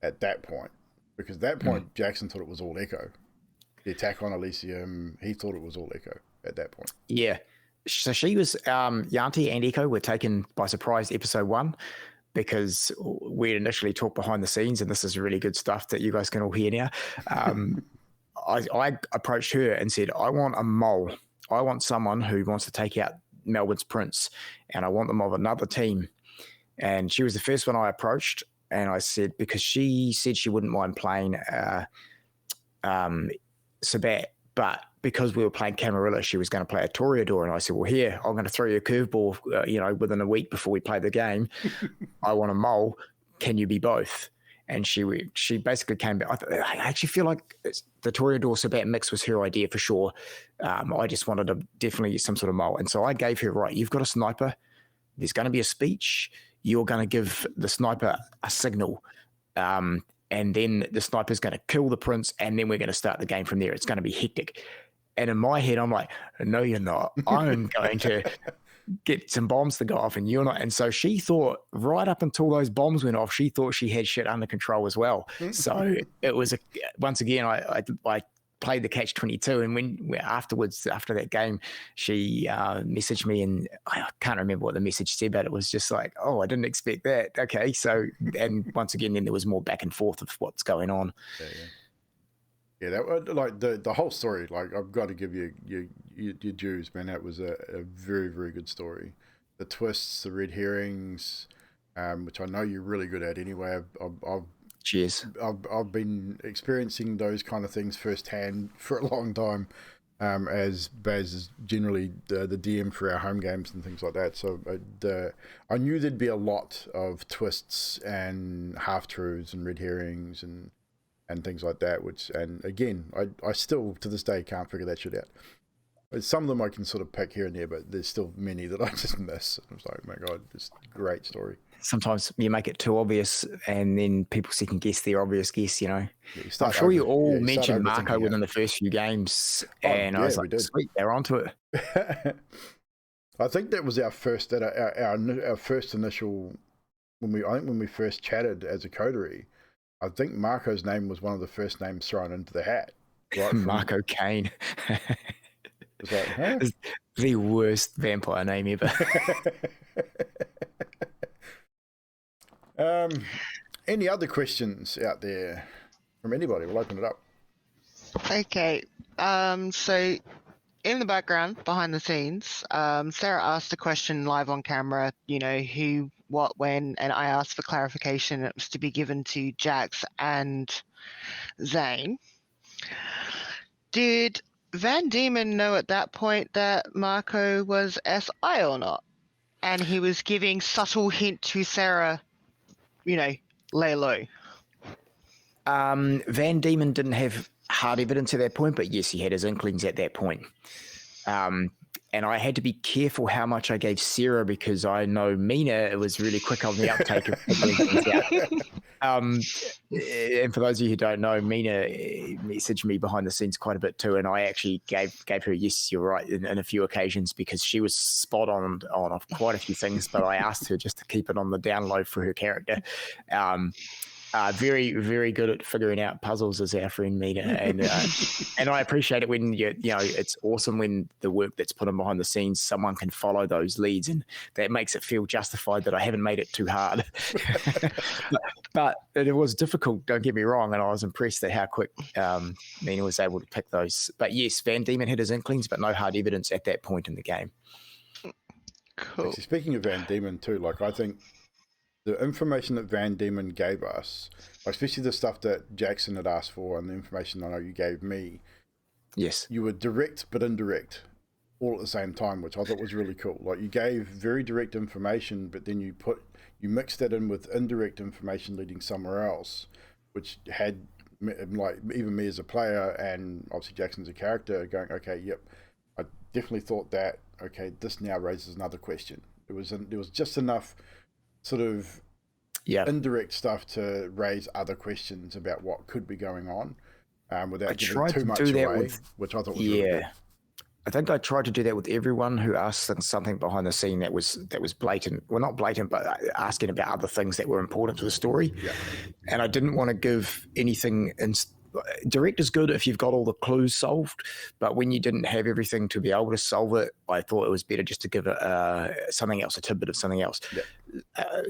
at that point, because at that point Jackson thought it was all Echo. The attack on Elysium, he thought it was all Echo at that point. Yeah. So she was, Yanti and Echo were taken by surprise episode 1, because we initially talked behind the scenes, and this is really good stuff that you guys can all hear now. I approached her and said, I want a mole. I want someone who wants to take out Melbourne's prince, and I want them of another team. And she was the first one I approached, and I said, because she said she wouldn't mind playing Sabat, but because we were playing Camarilla, she was going to play a Toreador. And I said, well, here, I'm going to throw you a curveball, within a week before we play the game. I want a mole. Can you be both? And she basically came back. I actually feel like the Toreador Sabat mix was her idea for sure. I just wanted to definitely some sort of mole. And so I gave her, right, you've got a sniper. There's going to be a speech. You're going to give the sniper a signal. And then the sniper's going to kill the prince, and then we're going to start the game from there. It's going to be hectic. And in my head, I'm like, no, you're not. I'm going to get some bombs to go off, and you're not. And so she thought, right up until those bombs went off, she thought she had shit under control as well. So it was, once again, I played the Catch-22, and when afterwards, after that game, she messaged me, and I can't remember what the message said, but it was just like, oh, I didn't expect that. Okay, so, and once again, then there was more back and forth of what's going on. Yeah, that like the whole story. Like, I've got to give you your dues, man. That was a very, very good story. The twists, the red herrings, which I know you're really good at anyway. Cheers. I've been experiencing those kind of things firsthand for a long time, as Baz is generally the DM for our home games and things like that. So I knew there'd be a lot of twists and half truths and red herrings and things like that. And again, I still to this day can't figure that shit out. Some of them I can sort of pick here and there, but there's still many that I just miss. I was like, my God, it's a great story. Sometimes you make it too obvious, and then people second guess their obvious guess. You know, I'm sure you all mentioned Marco within the first few games, and I was like, sweet, they're onto it. I think that was our first initial when we first chatted as a coterie. I think Marco's name was one of the first names thrown into the hat. Right from Marco Kane. It's like, huh? It's the worst vampire name ever. Any other questions out there from anybody? We'll open it up. Okay. So in the background, behind the scenes, Sarah asked a question live on camera, you know, who, what, when, and I asked for clarification. It was to be given to Jax and Zane. Did Van Diemen know at that point that Marco was SI or not? And he was giving subtle hint to Sarah, you know, lay low. Van Diemen didn't have hard evidence at that point, but yes, he had his inklings at that point. And I had to be careful how much I gave Sarah, because I know Mina, it was really quick on the uptake of things out. And for those of you who don't know, Mina messaged me behind the scenes quite a bit too, and I actually gave her yes, you're right, in a few occasions, because she was spot on quite a few things, but I asked her just to keep it on the down low for her character. Very, very good at figuring out puzzles is our friend Mina, and I appreciate it when you know it's awesome when the work that's put in behind the scenes, someone can follow those leads, and that makes it feel justified that I haven't made it too hard. but it was difficult, don't get me wrong, and I was impressed at how quick Mina was able to pick those. But yes, Van Diemen had his inklings, but no hard evidence at that point in the game. Cool. Actually, speaking of Van Diemen too, like I think the information that Van Diemen gave us, especially the stuff that Jackson had asked for and the information I know you gave me, yes, you were direct but indirect all at the same time, which I thought was really cool. Like, you gave very direct information, but then you mixed that in with indirect information leading somewhere else, which had, like, even me as a player and obviously Jackson as a character going, okay, yep, I definitely thought that, okay, this now raises another question. There was just enough sort of indirect stuff to raise other questions about what could be going on, without giving too much away, which I thought was really good. I think I tried to do that with everyone who asked something behind the scene that was blatant. Well, not blatant, but asking about other things that were important to the story. Yeah. And I didn't want to give anything direct is good if you've got all the clues solved, but when you didn't have everything to be able to solve it, I thought it was better just to give it something else, a tidbit of something else. Yeah.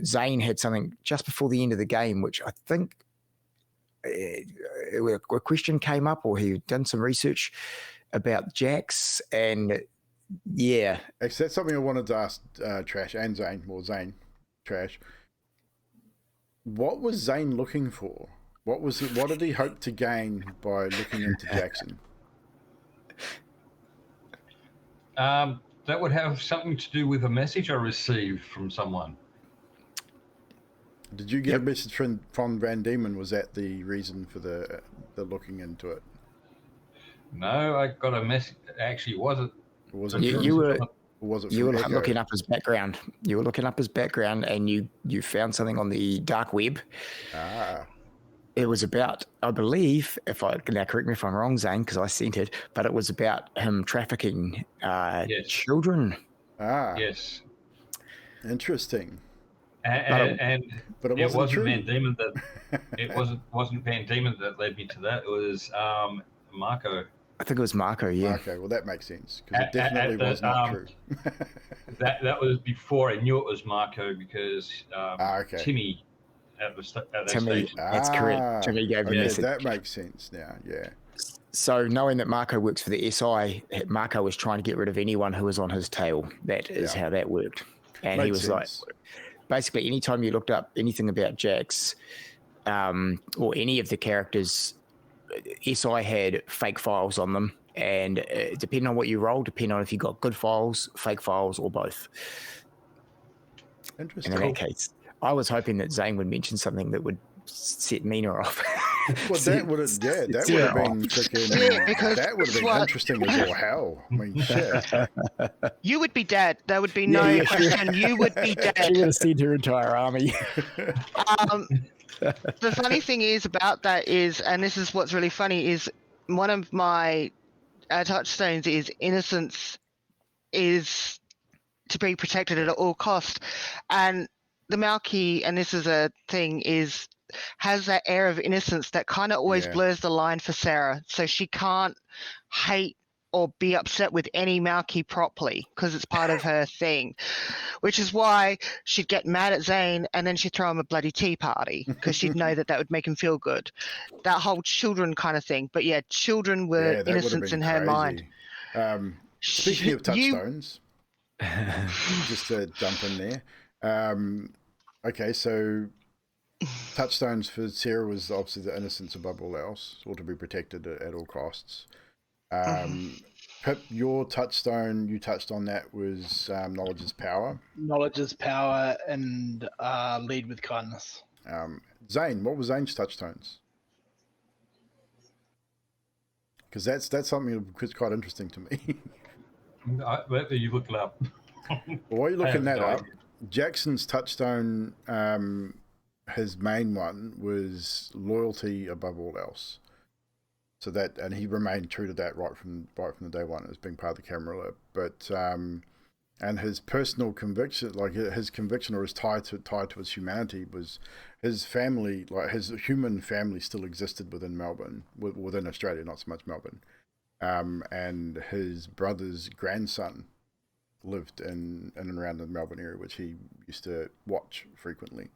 Zane had something just before the end of the game, which I think a question came up, or he'd done some research about Jax, and yeah. Actually, that's something I wanted to ask Trash and Zane, or Zane, Trash. What was Zane looking for? What did he hope to gain by looking into Jackson? That would have something to do with a message I received from someone. Did you get a message from Van Diemen? Was that the reason for the looking into it? No, I got a message. Actually, you were looking up his background. You were looking up his background, and you found something on the dark web. It was about, I believe, now correct me if I'm wrong, Zane, because I sent it, but it was about him trafficking children. Yes. Interesting. But it wasn't Van Diemen that it wasn't Van Diemen that led me to that. It was Marco. I think it was Marco, yeah. Okay, well that makes sense because it definitely was not true. that was before I knew it was Marco because okay. Timmy at that Timmy, stage. that's correct. Timmy gave me okay, acid. that makes sense now. Yeah. So knowing that Marco works for the SI, Marco was trying to get rid of anyone who was on his tail. That is how that worked. And he was sense. Like, basically, anytime you looked up anything about Jax or any of the characters, SI had fake files on them. And depending on what you roll, depending on if you got good files, fake files, or both. Interesting. And in that case, I was hoping that Zane would mention something that would set Mina off. Well, that would have, that would have been freaking, that would have been interesting as all hell. I mean, shit. You would be dead. There would be no question. You would be dead. She would have seen her entire army. The funny thing is about that is, and this is what's really funny, is one of my touchstones is innocence is to be protected at all cost. And the Malky, and this is a thing, has that air of innocence that kind of always blurs the line for Sarah. So she can't hate or be upset with any Malky properly because it's part of her thing, which is why she'd get mad at Zane and then she'd throw him a bloody tea party because she'd know that would make him feel good. That whole children kind of thing. But yeah, children were innocents in her mind. Speaking of touchstones, just to jump in there. Okay, so touchstones for Sarah was obviously the innocence above all else, or to be protected at all costs. Pip, your touchstone, you touched on that, was knowledge is power. Knowledge is power and lead with kindness. Zane, what was Zane's touchstones? Because that's something that's quite interesting to me. You look it up. Well, while you're looking that up, Jackson's touchstone, his main one was loyalty above all else. So that, and he remained true to that right from the day one as being part of the Camarilla. But and his personal conviction, like his conviction or his tie to his humanity, was his family, like his human family, still existed within Melbourne, within Australia, not so much Melbourne. And his brother's grandson lived in and around the Melbourne area, which he used to watch frequently.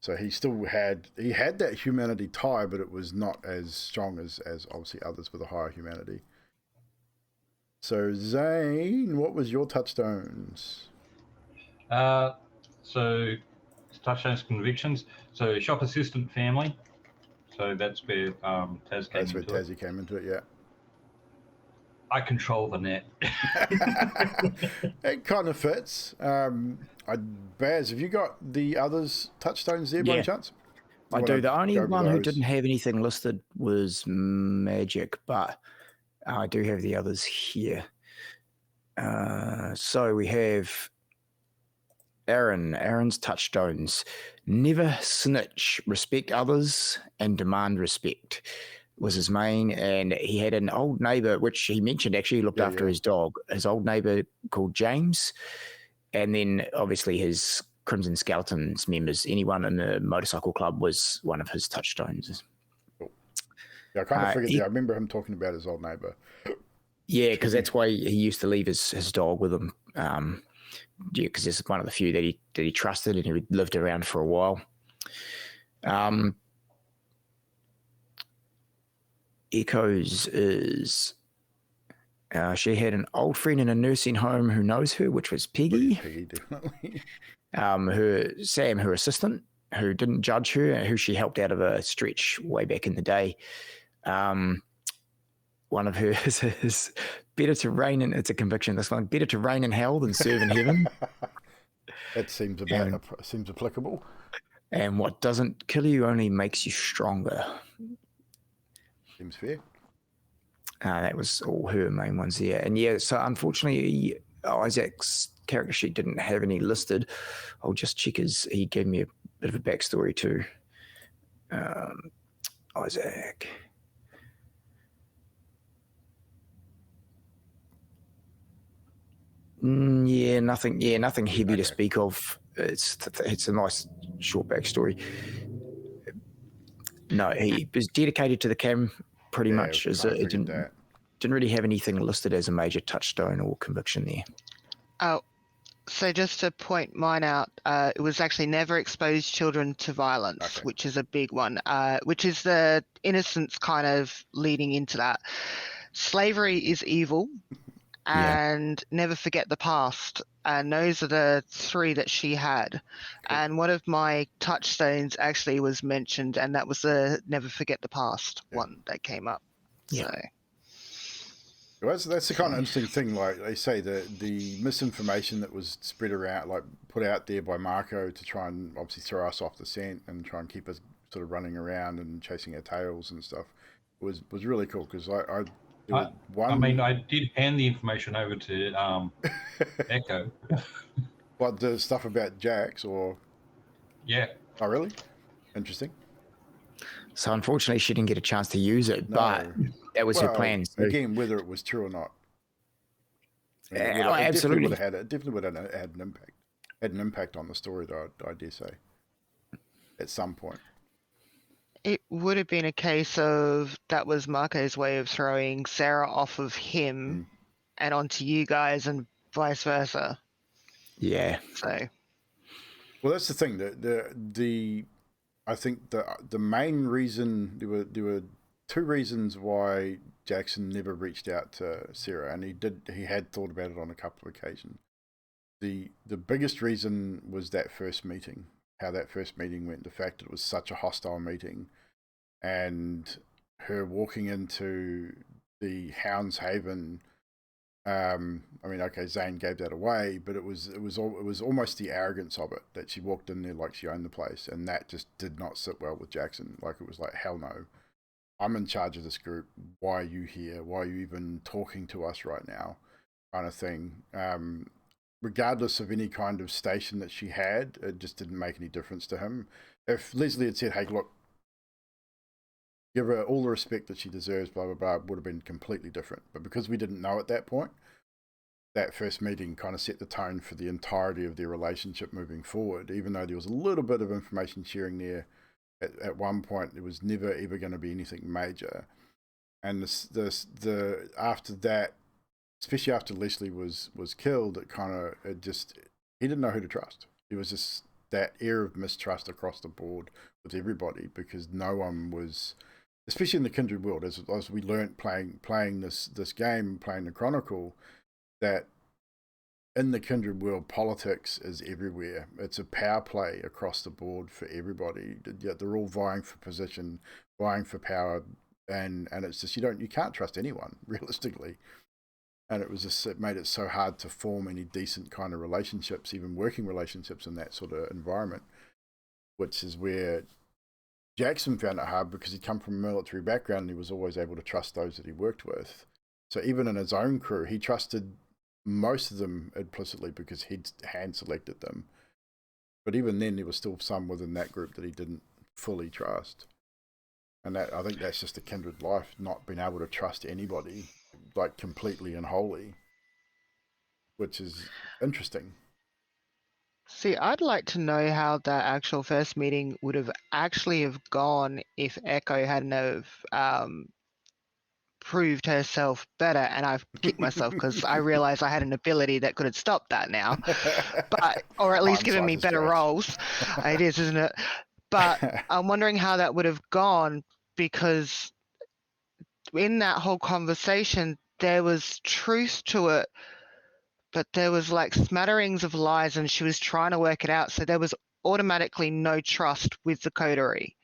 So he still had that humanity tie, but it was not as strong as obviously others with a higher humanity. So Zane, what was your touchstones? So touchstones, convictions. So shop assistant family. So that's where Taz came into it. That's where Tazzy came into it, yeah. I control the net. It kind of fits. Baz, have you got the others touchstones there by any chance? I do. The only one who didn't have anything listed was magic, but I do have the others here. So we have Aaron. Aaron's touchstones: never snitch, respect others, and demand respect was his main. And he had an old neighbor, which he mentioned actually looked after his dog, his old neighbor called James. And then obviously his Crimson Skeletons members, anyone in the motorcycle club was one of his touchstones. Cool. Yeah, I kind of figured I remember him talking about his old neighbor. Yeah, because that's why he used to leave his dog with him. Because this is one of the few that he trusted and he lived around for a while. Echoes is she had an old friend in a nursing home who knows her, which was Peggy. Peggy, definitely. Her assistant, who didn't judge her, who she helped out of a stretch way back in the day. One of hers is better to reign in, it's a conviction, this one, better to reign in hell than serve in heaven. That seems seems applicable. And what doesn't kill you only makes you stronger. Seems fair. That was all her main ones there. And yeah, so unfortunately, Isaac's character sheet didn't have any listed. I'll just check he gave me a bit of a backstory too. Isaac. Nothing heavy to speak of. It's a nice short backstory. No, he was dedicated to the pretty much. I figured that. Didn't really have anything listed as a major touchstone or conviction there. Oh, so just to point mine out, it was actually never expose children to violence, Okay. which is a big one, which is the innocence kind of leading into that. Slavery is evil, and never forget the past. And those are the 3 that she had. Cool. And one of my touchstones actually was mentioned, and that was the never forget the past one that came up. Yeah. So. Well, that's the kind of interesting thing. Like they say, the misinformation that was spread around, like put out there by Marco to try and obviously throw us off the scent and try and keep us sort of running around and chasing our tails and stuff, was really cool because I did hand the information over to Echo. What, the stuff about Jax or? Yeah. Oh, really? Interesting. So unfortunately, she didn't get a chance to use it, but that was her plan. So. Again, whether it was true or not. Absolutely. It definitely would have had an impact. Had an impact on the story, though, I dare say. At some point. It would have been a case of that was Marco's way of throwing Sarah off of him and onto you guys and vice versa. Yeah. So. Well, that's the thing. I think the main reason there were 2 reasons why Jackson never reached out to Sarah, and he had thought about it on a couple of occasions. The biggest reason was that first meeting, how that first meeting went, the fact that it was such a hostile meeting, and her walking into the Hound's Haven. I mean, okay, Zane gave that away, but it was almost the arrogance of it that she walked in there like she owned the place, and that just did not sit well with Jackson. Like, it was like, hell no, I'm in charge of this group. Why are you here? Why are you even talking to us right now? Kind of thing. Regardless of any kind of station that she had, it just didn't make any difference to him. If Leslie had said, hey, look, give her all the respect that she deserves, blah, blah, blah, would have been completely different. But because we didn't know at that point, that first meeting kind of set the tone for the entirety of their relationship moving forward. Even though there was a little bit of information sharing there at one point, it was never ever going to be anything major. And the after that, especially after Leslie was killed, he didn't know who to trust. It was just that air of mistrust across the board with everybody, because no one was, especially in the Kindred world, as we learnt playing this game, playing the Chronicle, that in the Kindred world, politics is everywhere. It's a power play across the board for everybody. They're all vying for position, vying for power, and it's just you can't trust anyone realistically. And it made it so hard to form any decent kind of relationships, even working relationships in that sort of environment, which is where Jackson found it hard because he'd come from a military background and he was always able to trust those that he worked with. So even in his own crew, he trusted most of them implicitly because he'd hand selected them. But even then, there was still some within that group that he didn't fully trust. And I think that's just a Kindred life, not being able to trust anybody, like completely and wholly, which is interesting. See, I'd like to know how that actual first meeting would have gone if Echo hadn't have proved herself better. And I've kicked myself because I realized I had an ability that could have stopped that now, or at least given me better rolls. It is, isn't it? But I'm wondering how that would have gone, because in that whole conversation, there was truth to it, but there was like smatterings of lies, and she was trying to work it out. So there was automatically no trust with the coterie.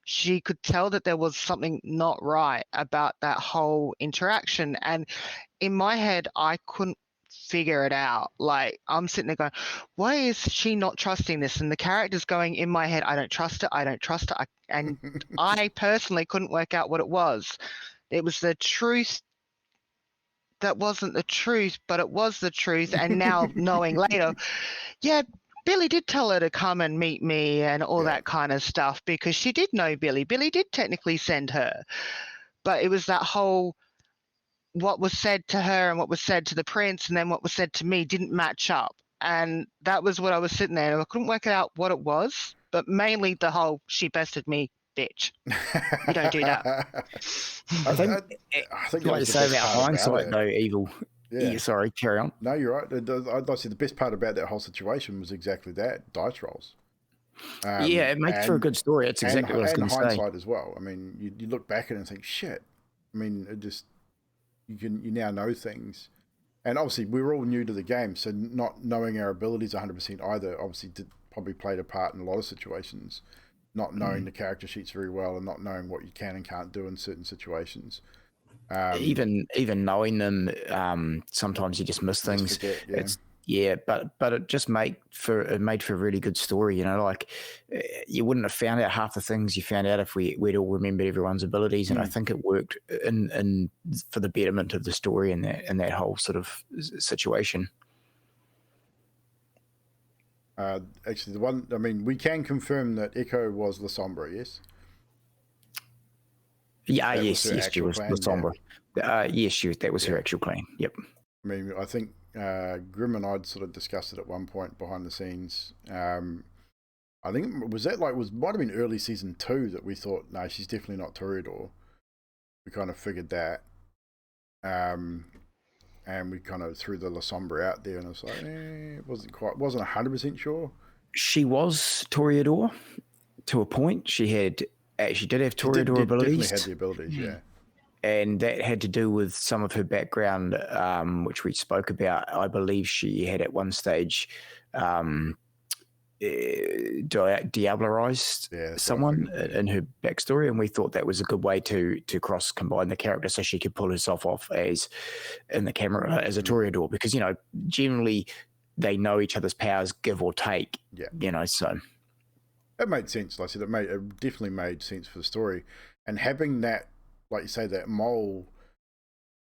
She could tell that there was something not right about that whole interaction. And in my head, I couldn't figure it out. Like, I'm sitting there going, why is she not trusting this? And the character's going in my head, I don't trust it. I don't trust it. And I personally couldn't work out what it was. It was the truth that wasn't the truth, but it was the truth. And now knowing later, yeah, Billy did tell her to come and meet me and all that kind of stuff, because she did know Billy. Billy did technically send her. But it was that whole, what was said to her and what was said to the prince and then what was said to me didn't match up. And that was what I was sitting there. I couldn't work out what it was, but mainly the whole, she bested me bitch. You don't do that. I think that like you was the say best about part hindsight, it. though, Evil. Yeah. Sorry, carry on. No, you're right. I'd say the best part about that whole situation was exactly that, dice rolls. Yeah, it makes for a good story. It's exactly what I was going to say. And hindsight as well. I mean, you look back at it and think, shit. I mean, it just you now know things, and obviously we were all new to the game, so not knowing our abilities 100% either obviously probably played a part in a lot of situations. Not knowing the character sheets very well and not knowing what you can and can't do in certain situations. Even knowing them, sometimes you just miss things. Forget, yeah. But it just made for a really good story. You know, like you wouldn't have found out half the things you found out if we'd all remembered everyone's abilities. And I think it worked in for the betterment of the story and that whole sort of situation. Actually, the one, I mean, we can confirm that Echo was La Sombra, yes? Yeah, yes, she was La Sombra. Yeah. Yes, that was her actual claim. Yep. I mean, I think Grim and I'd sort of discussed it at one point behind the scenes. I think might have been early season 2 that we thought, no, she's definitely not Toreador. We kind of figured that. And we kind of threw the La Sombra out there, and I was like, wasn't 100% sure. She was Toreador to a point. She did have Toreador abilities. Definitely had the abilities, yeah. And that had to do with some of her background, which we spoke about. I believe she had at one stage diablerized someone in her backstory, and we thought that was a good way to cross combine the character so she could pull herself off as in the camera as a Toreador, because generally they know each other's powers, give or take. Yeah, so it made sense. Like I said, it definitely made sense for the story, and having that, like you say, that mole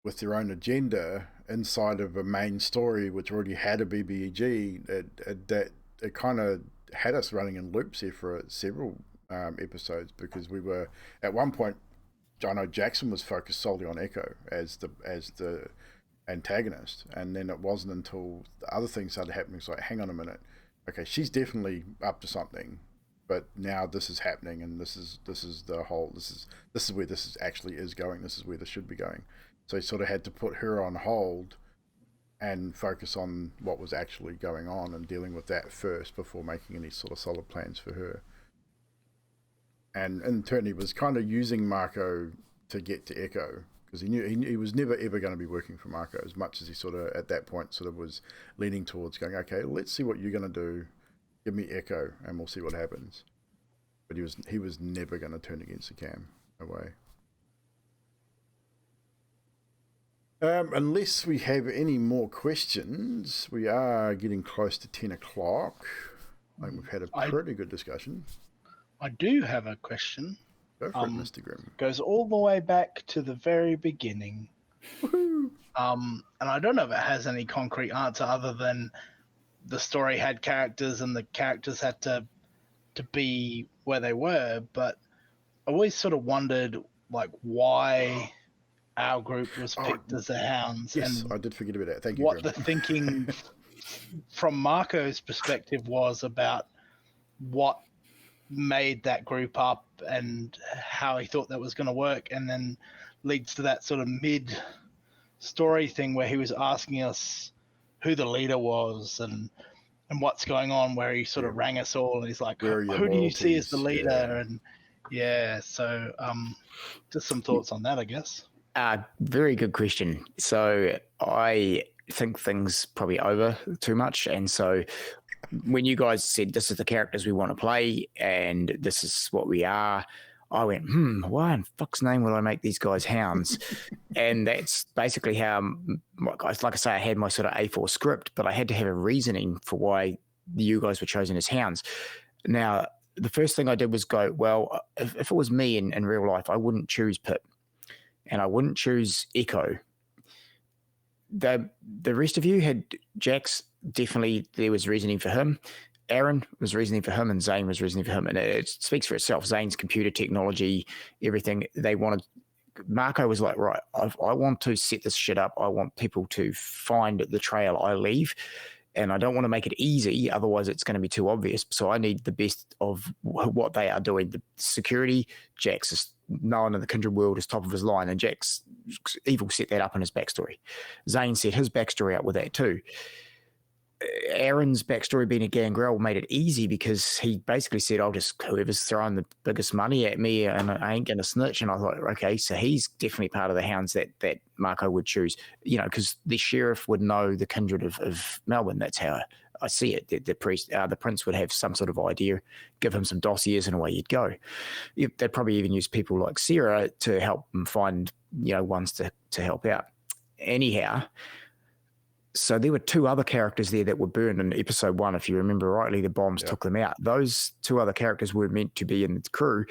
with their own agenda inside of a main story which already had a BBEG, it kind of had us running in loops here for several episodes, because we were at one point, I know Jackson was focused solely on Echo as the antagonist, and then it wasn't until the other things started happening. It's like, hang on a minute, okay, she's definitely up to something, but now this is happening, and this is where this actually is going. This is where this should be going. So he sort of had to put her on hold and focus on what was actually going on and dealing with that first before making any sort of solid plans for her. And in turn, he was kind of using Marco to get to Echo, because he knew he was never ever going to be working for Marco, as much as he sort of at that point sort of was leaning towards going, okay, let's see what you're going to do. Give me Echo and we'll see what happens. But he was never going to turn against the cam. No way. Unless we have any more questions, we are getting close to 10 o'clock. I think we've had a pretty good discussion. I do have a question. Go for it, Mr. Grimm. Goes all the way back to the very beginning. Woohoo! And I don't know if it has any concrete answer other than the story had characters and the characters had to be where they were, but I always sort of wondered, like, why our group was picked as the Hounds. Yes, and I did forget about that. Thank you, what Grim. the thinking from Marco's perspective was about what made that group up and how he thought that was going to work, and then leads to that sort of mid-story thing where he was asking us who the leader was and what's going on, where he sort of rang us all and he's like, who do you see as the leader? And so just some thoughts on that, I guess. Very good question. So I think things probably over too much, and so when you guys said this is the characters we want to play and this is what we are, I went, why in fuck's name would I make these guys Hounds? And that's basically how, like I say, I had my sort of A4 script, but I had to have a reasoning for why you guys were chosen as Hounds. Now, the first thing I did was go, well, if it was me in real life, I wouldn't choose Pip and I wouldn't choose Echo. The rest of you had Jax, definitely there was reasoning for him. Aaron was reasoning for him and Zane was reasoning for him. And it speaks for itself. Zane's computer technology, everything they wanted. Marco was like, right, I want to set this shit up. I want people to find the trail I leave. and I don't want to make it easy, otherwise it's going to be too obvious. So I need the best of what they are doing. The security, Jax is known in the Kindred world as top of his line, and Jax Evil set that up in his backstory. Zane set his backstory up with that too. Aaron's backstory being a gangrel made it easy because he basically said, I'll just, whoever's throwing the biggest money at me and I ain't going to snitch. And I thought, okay, so he's definitely part of the hounds that Marco would choose, because the sheriff would know the kindred of Melbourne. That's how I see it. The prince would have some sort of idea, give him some dossiers and away you'd go. They'd probably even use people like Sarah to help them find, ones to help out. Anyhow, so there were two other characters there that were burned in episode 1. If you remember rightly, the bombs took them out. Those two other characters were meant to be in the crew.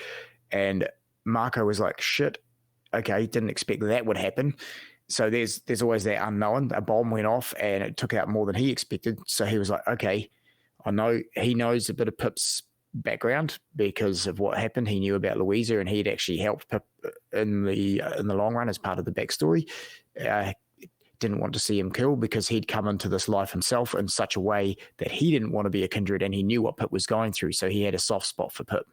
And Marco was like, shit, okay, didn't expect that would happen. So there's always that unknown. A bomb went off and it took out more than he expected. So he was like, okay, I know he knows a bit of Pip's background because of what happened. He knew about Louisa and he'd actually helped Pip in the long run as part of the backstory. Didn't want to see him killed because he'd come into this life himself in such a way that he didn't want to be a kindred and he knew what Pip was going through. So he had a soft spot for Pip.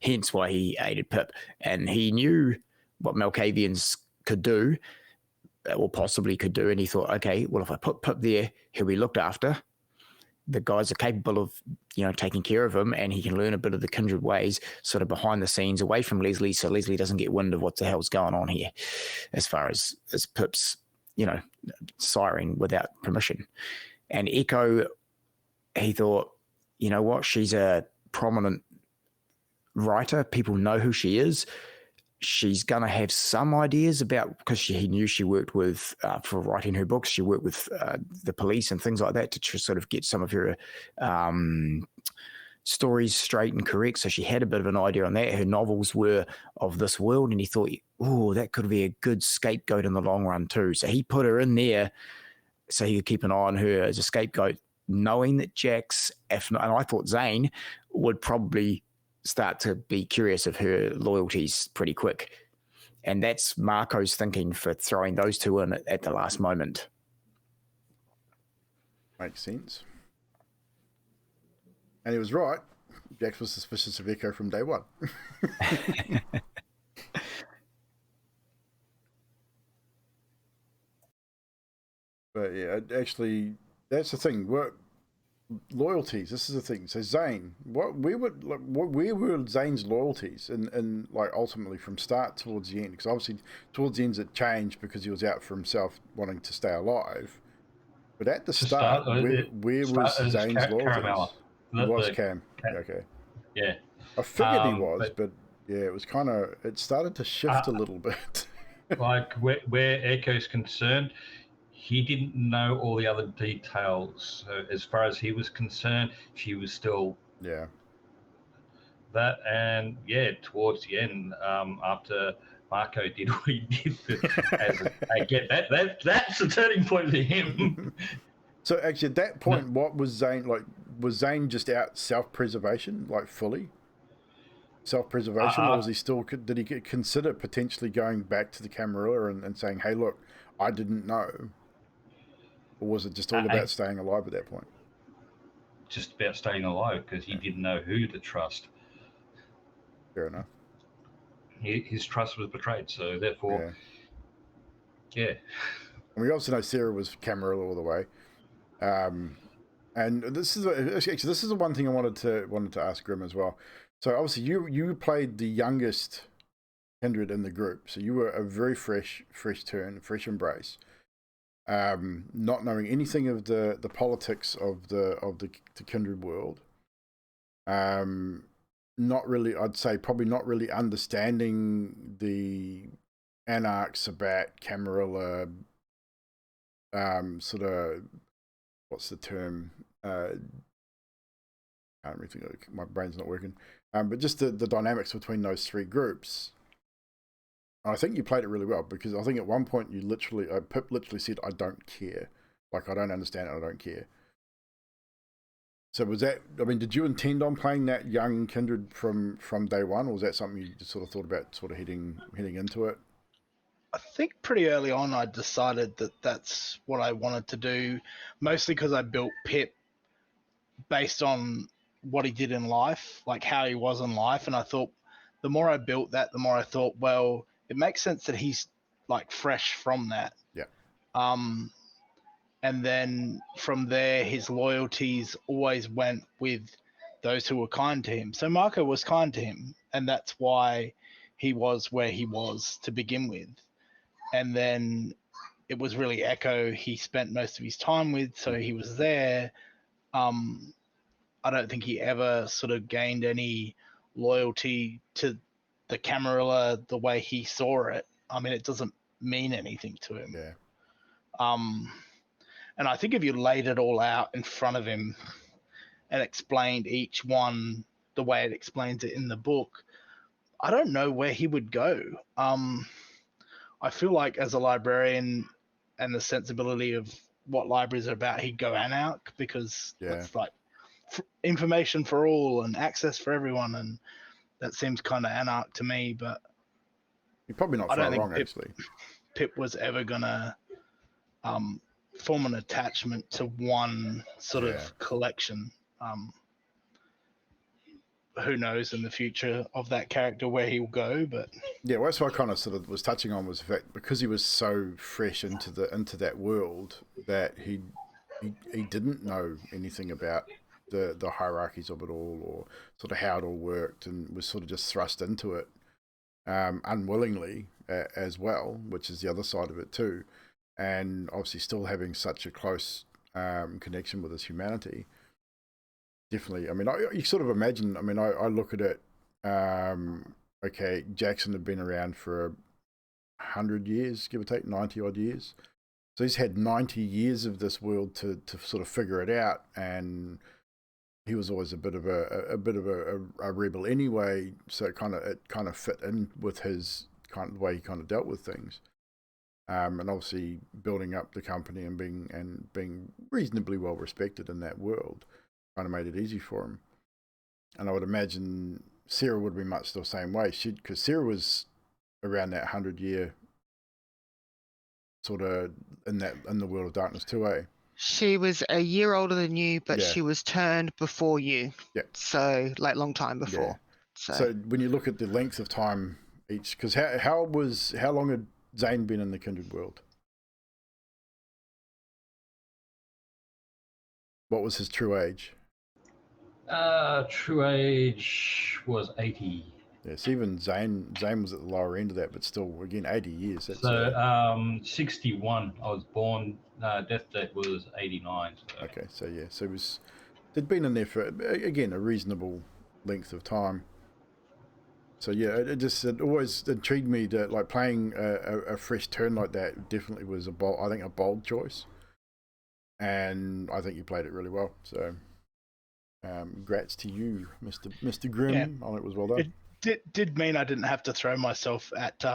Hence why he aided Pip. And he knew what Malkavians could do, or possibly could do. And he thought, okay, well, if I put Pip there, he'll be looked after. The guys are capable of, taking care of him and he can learn a bit of the kindred ways sort of behind the scenes away from Leslie. So Leslie doesn't get wind of what the hell's going on here as far as Pip's, siring without permission. And Echo, he thought, you know what, she's a prominent writer. People know who she is. She's going to have some ideas about, because he knew she worked with, for writing her books, she worked with the police and things like that to sort of get some of her stories straight and correct. So she had a bit of an idea on that. Her novels were of this world, and he thought, oh, that could be a good scapegoat in the long run too. So he put her in there so he could keep an eye on her as a scapegoat, knowing that Jax, if not, and I thought Zane would probably start to be curious of her loyalties pretty quick. And that's Marco's thinking for throwing those two in at the last moment. Makes sense. And he was right. Jax was suspicious of Echo from day one. But yeah, actually, that's the thing. Loyalties. This is the thing. So Zane, where were Zane's loyalties, and like ultimately from start towards the end? Because obviously towards the end it changed because he was out for himself, wanting to stay alive. But at the start, where was Zane's loyalties? It was Cam. Okay. Yeah. I figured he was, but yeah, it was kind of. It started to shift a little bit. Like where Echo's concerned, he didn't know all the other details. So as far as he was concerned, she was still that. And yeah, towards the end, after Marco did what he did, I get that's the turning point for him. So actually, at that point, what was Zane like? Was Zane just out self-preservation, like fully self-preservation, or was he still? Did he consider potentially going back to the Camarilla and saying, "Hey, look, I didn't know," or was it just all about staying alive at that point? Just about staying alive because he didn't know who to trust. Fair enough. His trust was betrayed, so therefore, yeah. And we also know Sarah was Camarilla all the way. And this is the one thing I wanted to ask Grim as well. So obviously you played the youngest kindred in the group, so you were a very fresh turn, fresh embrace. Not knowing anything of the politics of the kindred world. Not really, I'd say probably not really understanding the Anarch, Sabat, Camarilla, sort of, what's the term? I can't really think. My brain's not working. But just the dynamics between those three groups. I think you played it really well because I think at one point Pip literally said, "I don't care. Like I don't understand it. I don't care." So was that? I mean, did you intend on playing that young kindred from day one, or was that something you just sort of thought about, sort of heading into it? I think pretty early on I decided that that's what I wanted to do, mostly because I built Pip based on what he did in life, like how he was in life. And I thought the more I built that, the more I thought, well, it makes sense that he's like fresh from that. Yeah. And then from there, his loyalties always went with those who were kind to him. So Marco was kind to him, and that's why he was where he was to begin with. And then it was really Echo he spent most of his time with, so he was there. I don't think he ever sort of gained any loyalty to the Camarilla the way he saw it. I mean, it doesn't mean anything to him. Yeah. And I think if you laid it all out in front of him and explained each one the way it explains it in the book, I don't know where he would go. I feel like as a librarian and the sensibility of what libraries are about, he'd go Anarch, because it's like information for all and access for everyone, and that seems kind of Anarch to me. But you're probably not far wrong, actually. Pip was ever gonna form an attachment to one sort of collection. Who knows in the future of that character where he'll go, but yeah, well, that's what I kind of sort of was touching on, was the fact because he was so fresh into that world that he didn't know anything about the hierarchies of it all, or sort of how it all worked, and was sort of just thrust into it unwillingly as well, which is the other side of it too. And obviously still having such a close connection with his humanity. Definitely. I mean, you sort of imagine, I mean, I look at it, okay, Jackson had been around for 100 years, give or take, 90 odd years. So he's had 90 years of this world to sort of figure it out, and he was always a bit of a rebel anyway, so it kind of fit in with his kind of the way he kind of dealt with things. And obviously building up the company and being reasonably well respected in that world kind of made it easy for him. And I would imagine Sarah would be much the same way, because Sarah was around that 100-year sort of in the world of darkness too, eh? She was a year older than you, but she was turned before you. Yeah. So like long time before. Yeah. So when you look at the length of time each, because how long had Zane been in the Kindred world? What was his true age? True age was 80. Yes, even Zane was at the lower end of that, but still, again, 80 years. That's 61. I was born. Death date was 89. So. Okay, so yeah, so they'd been in there for, again, a reasonable length of time. So yeah, it always intrigued me that, like, playing a fresh turn like that definitely was a bold choice, and I think you played it really well. So, congrats to you, Mr. Grimm. Yeah. On it was well done. It did mean I didn't have to throw myself at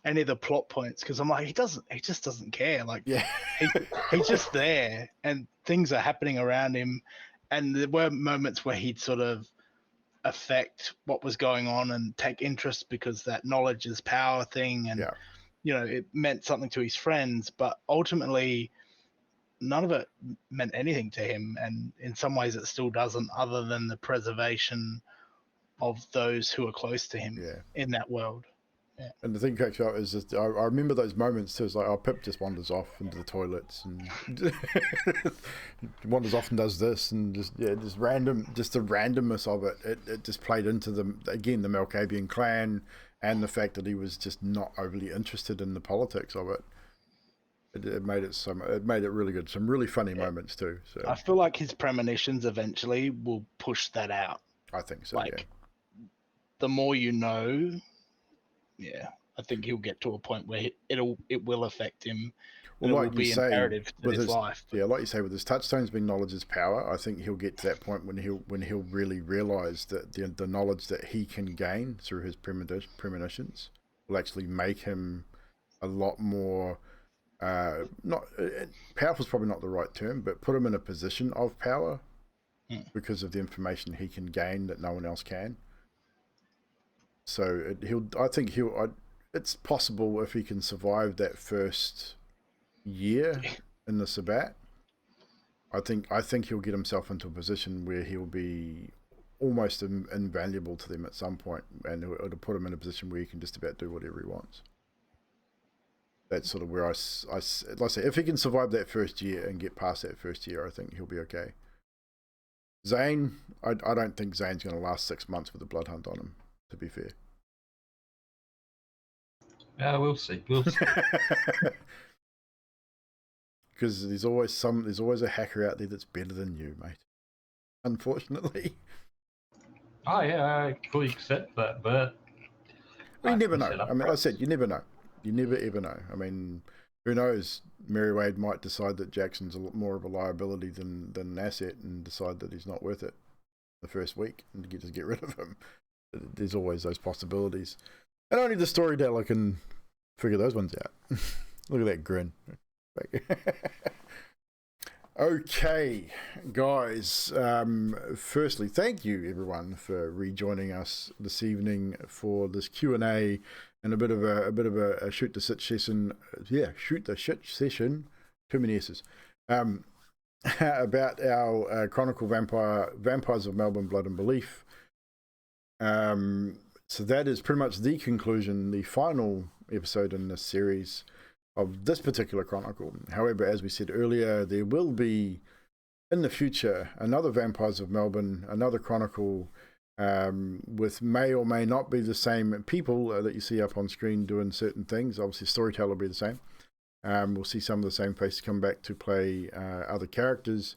any of the plot points, because I'm like, he just doesn't care. Like, yeah, he's just there, and things are happening around him, and there were moments where he'd sort of affect what was going on and take interest, because that knowledge is power thing, and it meant something to his friends, but ultimately none of it meant anything to him, and in some ways it still doesn't, other than the preservation of those who are close to him in that world. Yeah. And the thing cracks me up is just, I remember those moments too. It's like, Pip just wanders off into the toilets and wanders off and does this, and just the randomness of it. It just played into the Malkavian clan, and the fact that he was just not overly interested in the politics of it. It made it really good. Some really funny moments too. So I feel like his premonitions eventually will push that out. I think so. Like, the more you know, I think he'll get to a point where it will affect him. Well, it like will be imperative to his life. Yeah, like you say, with his touchstones being knowledge is power, I think he'll get to that point when he'll really realise that the knowledge that he can gain through his premonitions will actually make him a lot more. Powerful is probably not the right term, but put him in a position of power because of the information he can gain that no one else can. So it's possible if he can survive that first year in the Sabbat. I think he'll get himself into a position where he'll be almost invaluable to them at some point, and it'll put him in a position where he can just about do whatever he wants. That's sort of where like I say, if he can survive that first year and get past that first year, I think he'll be okay. Zane, I don't think Zane's going to last 6 months with a blood hunt on him, to be fair. We'll see. We'll see. Because there's always a hacker out there that's better than you, mate. Unfortunately. Oh yeah, I fully accept that, but well, you never know. I mean, like I said, you never know. You never ever know. I mean, who knows? Merriwade might decide that Jackson's a lot more of a liability than an asset, and decide that he's not worth it the first week, and just get rid of him. There's always those possibilities, and only the storyteller can figure those ones out. Look at that grin. Okay, guys. Firstly, thank you everyone for rejoining us this evening for this Q&A and a bit of a shoot the shit session. Yeah, shoot the shit session. Too many S's. About our Chronicle Vampires of Melbourne, Blood and Belief. So that is pretty much the conclusion, the final episode in this series of this particular chronicle. However, as we said earlier, there will be in the future another Vampires of Melbourne, another chronicle with may or may not be the same people that you see up on screen doing certain things. Obviously, Storyteller will be the same. We'll see some of the same faces come back to play other characters.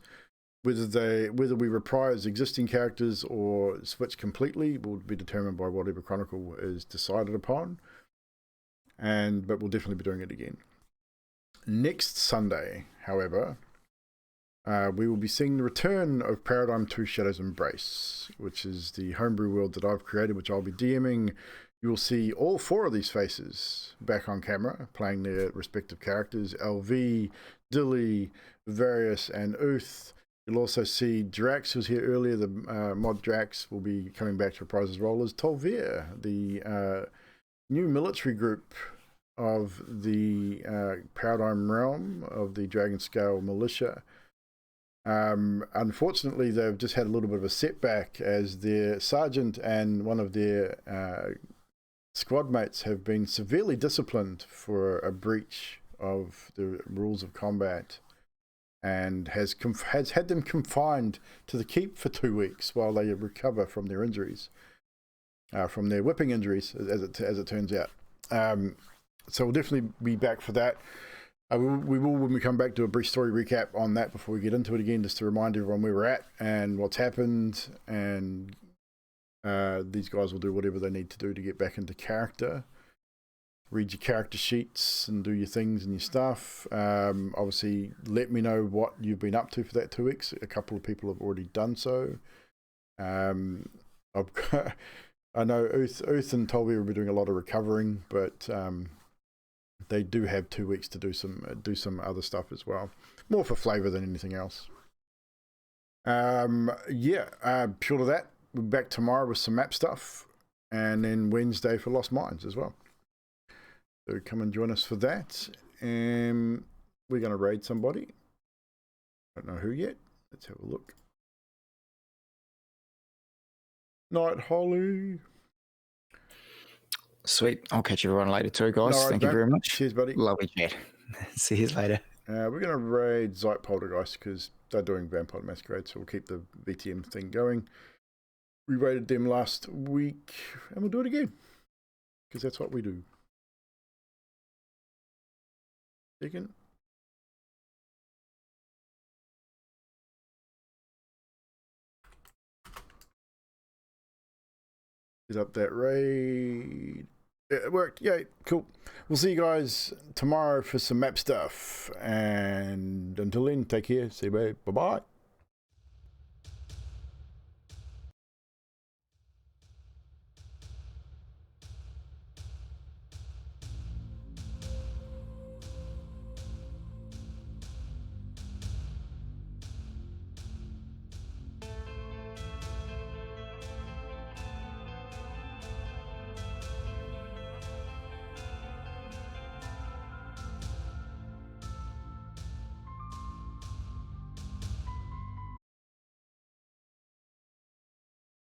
Whether we reprise existing characters or switch completely will be determined by whatever chronicle is decided upon. But we'll definitely be doing it again. Next Sunday, however, we will be seeing the return of Paradigm 2 Shadow's Embrace, which is the homebrew world that I've created, which I'll be DMing. You will see all 4 of these faces back on camera, playing their respective characters, LV, Dilly, Various, and Uth. You'll also see Drax, who was here earlier. The mod Drax will be coming back to reprise his role as Tolvir, the new military group of the Paradigm realm of the Dragon Scale Militia. Unfortunately, they've just had a little bit of a setback as their sergeant and one of their squad mates have been severely disciplined for a breach of the rules of combat, and has had them confined to the keep for 2 weeks while they recover from their injuries. From their whipping injuries, as it turns out. So we'll definitely be back for that. We will, when we come back, do a brief story recap on that before we get into it again, just to remind everyone where we're at and what's happened. And these guys will do whatever they need to do to get back into character. Read your character sheets and do your things and your stuff. Obviously, let me know what you've been up to for that 2 weeks. A couple of people have already done so. I've got... I know Uth and Tolby will be doing a lot of recovering, but they do have 2 weeks to do some other stuff as well. More for flavour than anything else. Short of that, we'll be back tomorrow with some map stuff, and then Wednesday for Lost Mines as well. So come and join us for that. And we're going to raid somebody. Don't know who yet. Let's have a look. Night, Holly. Sweet. I'll catch everyone later too, guys. Right, Thank you very much. Cheers, buddy. Lovely chat. See you later. We're going to raid Zeit Poltergeist because they're doing Vampire Masquerade, so we'll keep the VTM thing going. We raided them last week, and we'll do it again because that's what we do. Second. Set up that raid. Yeah, it worked. Yay, cool. We'll see you guys tomorrow for some map stuff. And until then, take care. See you, babe. Bye-bye.